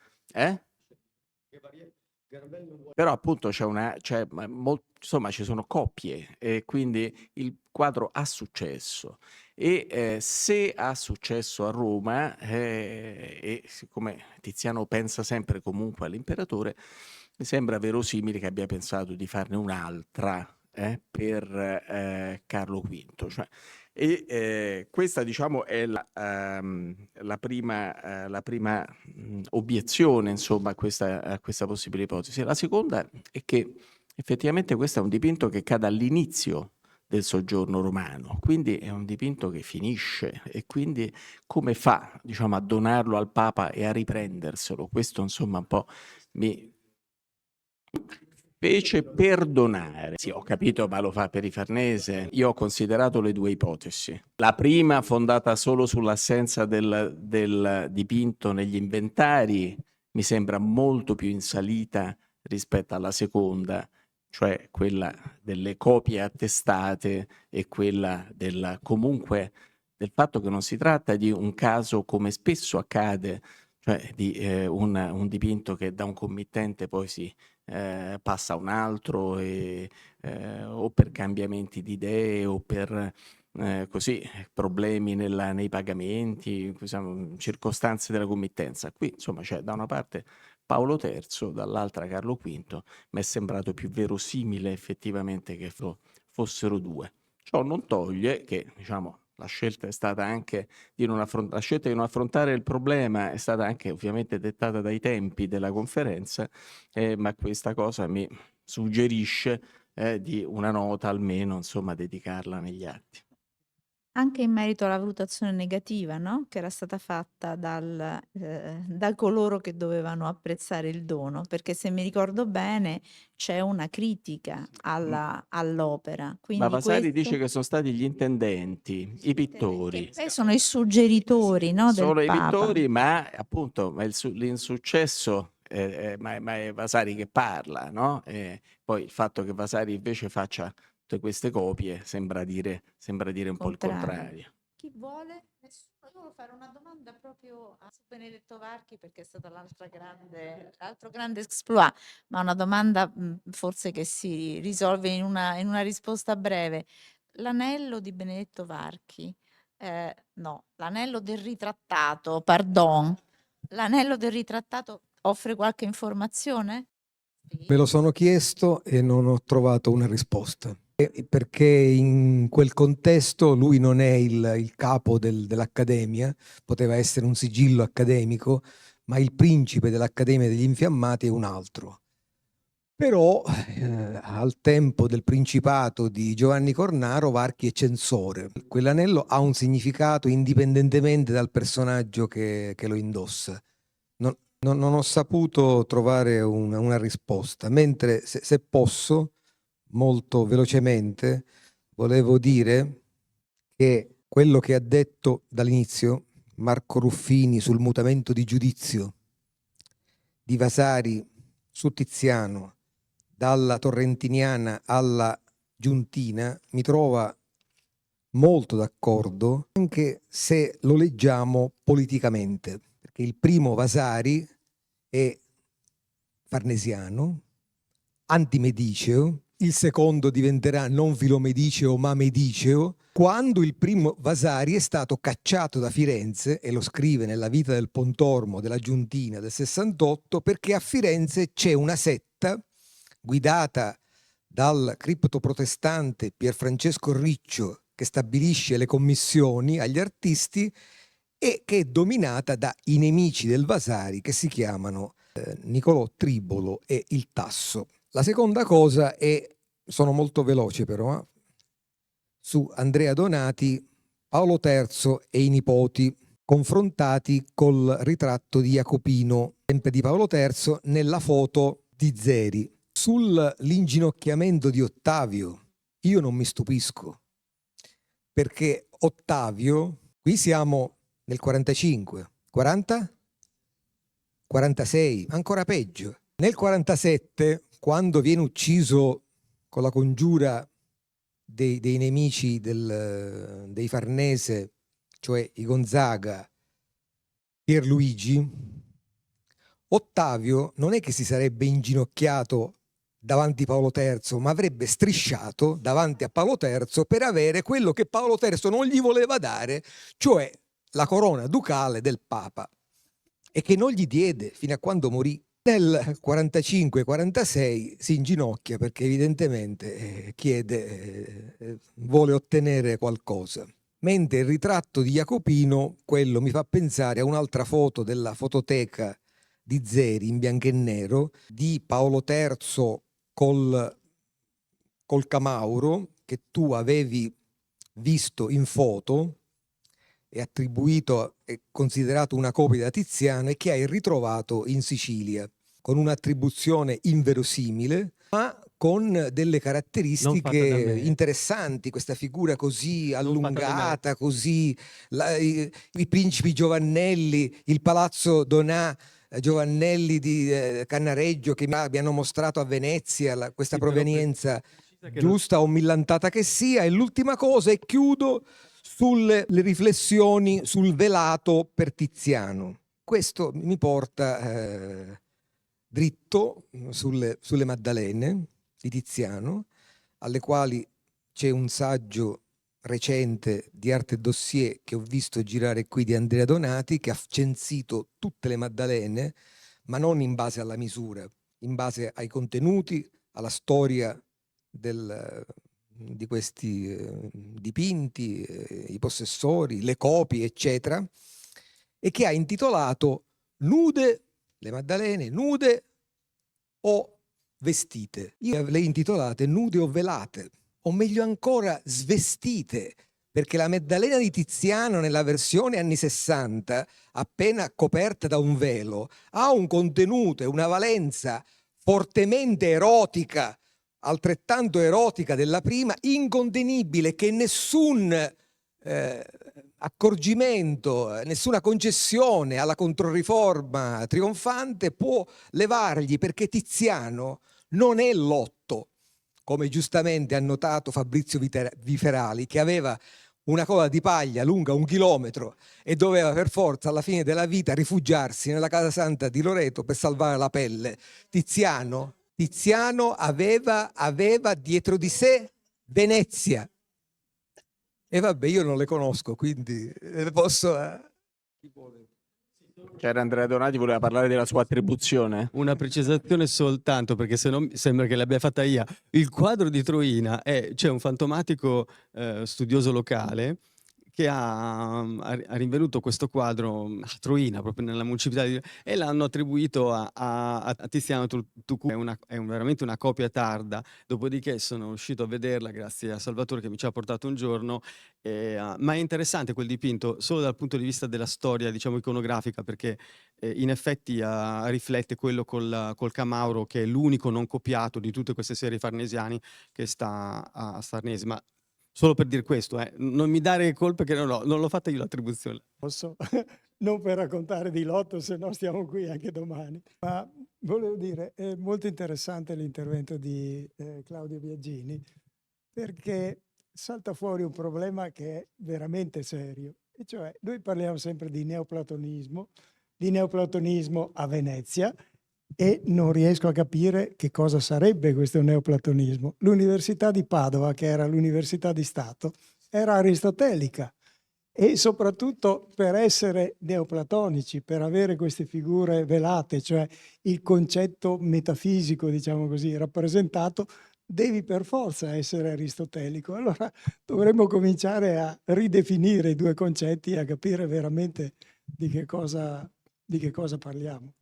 Però appunto insomma ci sono coppie, e quindi il quadro ha successo, e se ha successo a Roma, e siccome Tiziano pensa sempre comunque all'imperatore, mi sembra verosimile che abbia pensato di farne un'altra per Carlo V. Questa, diciamo, è la prima obiezione, insomma, a questa possibile ipotesi. La seconda è che effettivamente questo è un dipinto che cade all'inizio del soggiorno romano, quindi è un dipinto che finisce, e quindi come fa, diciamo, a donarlo al Papa e a riprenderselo? Questo, insomma, un po' mi fece perdonare. Sì, ho capito, ma lo fa per i Farnese. Io ho considerato le due ipotesi. La prima, fondata solo sull'assenza del dipinto negli inventari, mi sembra molto più in salita rispetto alla seconda, cioè quella delle copie attestate, e quella comunque del fatto che non si tratta di un caso, come spesso accade, cioè di un dipinto che da un committente poi si passa a un altro, o per cambiamenti di idee, o per problemi nei pagamenti, circostanze della committenza. Qui, insomma, c'è da una parte Paolo III, dall'altra Carlo V, mi è sembrato più verosimile effettivamente che fossero due. Ciò non toglie che, diciamo, la scelta è stata anche la scelta di non affrontare il problema è stata anche ovviamente dettata dai tempi della conferenza, ma questa cosa mi suggerisce di una nota almeno, insomma, dedicarla negli atti. Anche in merito alla valutazione negativa, no, che era stata fatta da coloro che dovevano apprezzare il dono, perché se mi ricordo bene c'è una critica all'opera, Ma quindi Vasari dice questo che sono stati gli intendenti, i che pittori. poi sono i suggeritori, no, del Sono i Papa. pittori, ma appunto l'insuccesso ma è Vasari che parla, no? Poi il fatto che Vasari invece faccia tutte queste copie sembra dire un po' il contrario. Chi vuole? Nessuno. Io volevo fare una domanda proprio a Benedetto Varchi perché è stato l'altro grande exploit, ma una domanda forse che si risolve in una risposta breve. L'anello di Benedetto Varchi, no, l'anello del ritrattato, pardon, l'anello del ritrattato offre qualche informazione? Me lo sono chiesto e non ho trovato una risposta. Perché in quel contesto lui non è il capo dell'Accademia, poteva essere un sigillo accademico, ma il principe dell'Accademia degli Infiammati è un altro. Però al tempo del principato di Giovanni Cornaro, Varchi è censore. Quell'anello ha un significato indipendentemente dal personaggio che lo indossa. Non ho saputo trovare una risposta, mentre se posso, molto velocemente, volevo dire che quello che ha detto dall'inizio Marco Ruffini sul mutamento di giudizio di Vasari su Tiziano, dalla torrentiniana alla giuntina, mi trova molto d'accordo, anche se lo leggiamo politicamente, perché il primo Vasari è farnesiano, antimediceo, il secondo diventerà non filomediceo ma mediceo, quando il primo Vasari è stato cacciato da Firenze, e lo scrive nella Vita del Pontormo della Giuntina del 68, perché a Firenze c'è una setta guidata dal criptoprotestante Pierfrancesco Riccio, che stabilisce le commissioni agli artisti e che è dominata dai nemici del Vasari che si chiamano Nicolò Tribolo e il Tasso. La seconda cosa è, sono molto veloce però, su Andrea Donati, Paolo III e i nipoti confrontati col ritratto di Jacopino, sempre di Paolo III, nella foto di Zeri. Sull'inginocchiamento di Ottavio io non mi stupisco, perché Ottavio, qui siamo nel 45, 40? 46, ancora peggio. Nel 47, quando viene ucciso con la congiura dei nemici dei Farnese, cioè i Gonzaga, Pierluigi, Ottavio non è che si sarebbe inginocchiato davanti a Paolo III, ma avrebbe strisciato davanti a Paolo III per avere quello che Paolo III non gli voleva dare, cioè la corona ducale del Papa, e che non gli diede fino a quando morì. Nel 45-46 si inginocchia perché evidentemente vuole ottenere qualcosa. Mentre il ritratto di Jacopino, quello mi fa pensare a un'altra foto della fototeca di Zeri in bianco e nero, di Paolo III col Camauro, che tu avevi visto in foto e attribuito e considerato una copia da Tiziano, e che hai ritrovato in Sicilia con un'attribuzione inverosimile, ma con delle caratteristiche interessanti, questa figura così allungata, così i principi Giovannelli, il palazzo Donà Giovannelli di Cannareggio, che mi hanno mostrato a Venezia questa provenienza giusta o millantata che sia. E l'ultima cosa, e chiudo, sulle riflessioni sul velato per Tiziano. Questo mi porta dritto sulle Maddalene di Tiziano, alle quali c'è un saggio recente di Arte Dossier che ho visto girare qui di Andrea Donati, che ha censito tutte le Maddalene, ma non in base alla misura, in base ai contenuti, alla storia di questi dipinti, i possessori, le copie, eccetera, e che ha intitolato Nude, le Maddalene, nude o vestite. Io le ho intitolate Nude o velate, o meglio ancora svestite, perché la Maddalena di Tiziano nella versione anni 60, appena coperta da un velo, ha un contenuto e una valenza fortemente erotica, altrettanto erotica della prima, incontenibile, che nessun accorgimento, nessuna concessione alla Controriforma trionfante può levargli, perché Tiziano non è l'otto, come giustamente ha notato Fabrizio Viferali, che aveva una coda di paglia lunga 1 chilometro e doveva per forza alla fine della vita rifugiarsi nella Casa Santa di Loreto per salvare la pelle. Tiziano aveva dietro di sé Venezia. E vabbè, io non le conosco, quindi posso... C'era Andrea Donati, voleva parlare della sua attribuzione. Una precisazione soltanto, perché se no sembra che l'abbia fatta io. Il quadro di Troina c'è un fantomatico studioso locale che ha rinvenuto questo quadro a Troina, proprio nella municipalità e l'hanno attribuito a Tiziano Tucu. È veramente una copia tarda, dopodiché sono riuscito a vederla grazie a Salvatore che mi ci ha portato un giorno, ma è interessante quel dipinto solo dal punto di vista della storia, diciamo, iconografica, perché in effetti riflette quello col Camauro, che è l'unico non copiato di tutte queste serie farnesiane che sta a Farnese. Ma solo per dire questo, non mi dare colpe che non l'ho fatta io l'attribuzione. Posso? Non per raccontare di Lotto, se no stiamo qui anche domani. Ma volevo dire, è molto interessante l'intervento di Claudio Biagini, perché salta fuori un problema che è veramente serio. E cioè, noi parliamo sempre di neoplatonismo a Venezia, e non riesco a capire che cosa sarebbe questo neoplatonismo. L'Università di Padova, che era l'Università di Stato, era aristotelica, e soprattutto per essere neoplatonici, per avere queste figure velate, cioè il concetto metafisico, diciamo così, rappresentato, devi per forza essere aristotelico. Allora dovremmo cominciare a ridefinire i due concetti e a capire veramente di che cosa parliamo.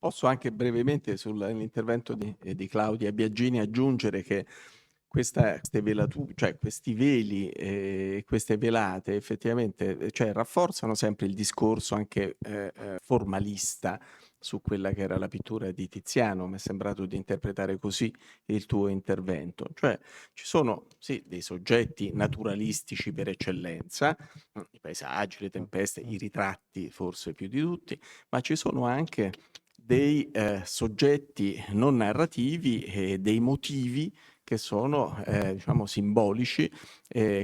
Posso anche brevemente sull'intervento di Claudia Biagini aggiungere che queste velature, cioè questi veli e queste velate effettivamente rafforzano sempre il discorso anche formalista su quella che era la pittura di Tiziano. Mi è sembrato di interpretare così il tuo intervento. Cioè ci sono sì dei soggetti naturalistici per eccellenza, i paesaggi, le tempeste, i ritratti forse più di tutti, ma ci sono anche dei soggetti non narrativi e dei motivi che sono diciamo simbolici,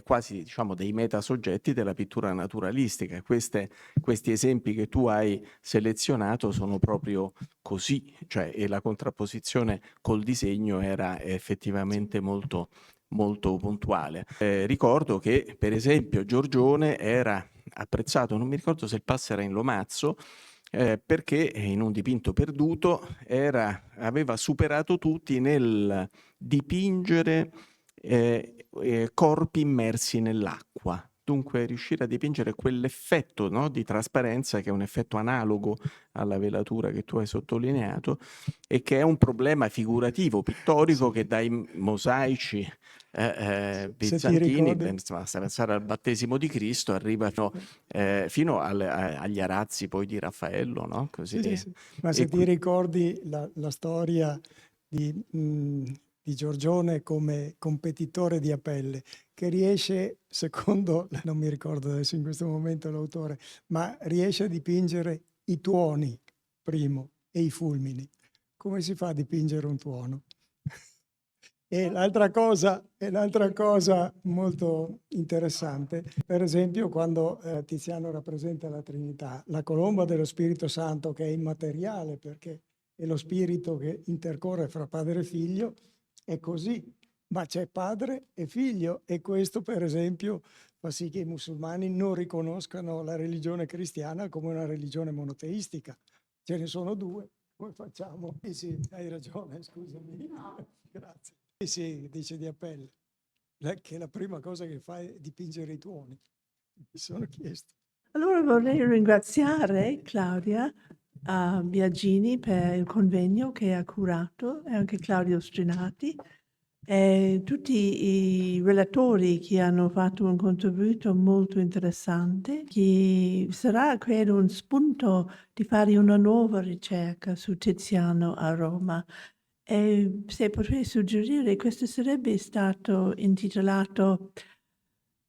quasi diciamo dei metasoggetti della pittura naturalistica. Questi esempi che tu hai selezionato sono proprio così, cioè, e la contrapposizione col disegno era effettivamente molto molto puntuale. Ricordo che per esempio Giorgione era apprezzato, non mi ricordo se il passo era in Lomazzo, perché in un dipinto perduto aveva superato tutti nel dipingere corpi immersi nell'acqua. Dunque riuscire a dipingere quell'effetto, no, di trasparenza, che è un effetto analogo alla velatura che tu hai sottolineato e che è un problema figurativo, pittorico, che dai mosaici bizantini, basta pensare al battesimo di Cristo, arriva fino agli arazzi poi di Raffaello, no? Così. Sì. Ma se ti ricordi la storia di Giorgione come competitore di Apelle, che riesce, secondo, non mi ricordo adesso in questo momento l'autore, ma riesce a dipingere i tuoni primo e i fulmini. Come si fa a dipingere un tuono? E l'altra cosa molto interessante, per esempio, quando Tiziano rappresenta la Trinità, la colomba dello Spirito Santo, che è immateriale perché è lo spirito che intercorre fra padre e figlio, è così, ma c'è padre e figlio, e questo per esempio fa sì che i musulmani non riconoscano la religione cristiana come una religione monoteistica. Ce ne sono due, Come facciamo? Sì, hai ragione, scusami. Grazie. Sì, dice di appello. Che la prima cosa che fa è dipingere i tuoni. Mi sono chiesto. Allora vorrei ringraziare Claudia Biagini per il convegno che ha curato e anche Claudio Strinati e tutti i relatori che hanno fatto un contributo molto interessante, che sarà, credo, un spunto di fare una nuova ricerca su Tiziano a Roma. E se potrei suggerire, questo sarebbe stato intitolato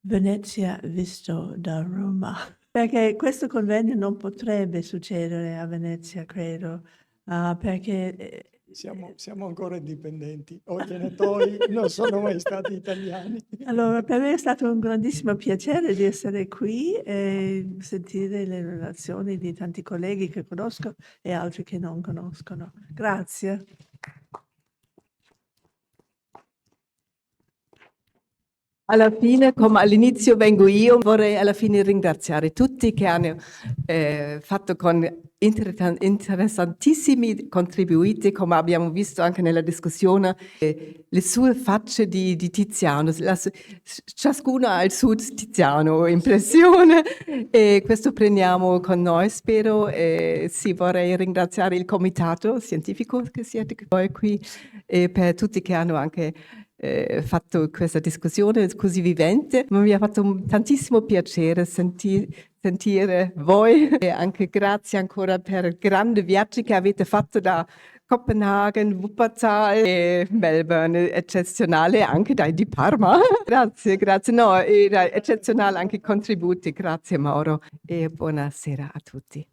Venezia visto da Roma, perché questo convegno non potrebbe succedere a Venezia, credo, perché Siamo ancora indipendenti. O gli elettori non sono mai stati italiani. allora per me è stato un grandissimo piacere di essere qui e sentire le relazioni di tanti colleghi che conosco e altri che non conoscono. Grazie. Alla fine, come all'inizio vengo io, vorrei alla fine ringraziare tutti che hanno fatto con interessantissimi contributi, come abbiamo visto anche nella discussione, le sue facce di Tiziano. Ciascuno ha il suo Tiziano impressione e questo prendiamo con noi, spero. Sì, vorrei ringraziare il comitato scientifico che siete voi qui e per tutti che hanno anche fatto questa discussione così vivente, ma mi ha fatto tantissimo piacere sentire voi e anche grazie ancora per il grande viaggio che avete fatto da Copenaghen, Wuppertal e Melbourne, eccezionale anche di Parma. Grazie, no, eccezionale anche i contributi, grazie Mauro e buonasera a tutti.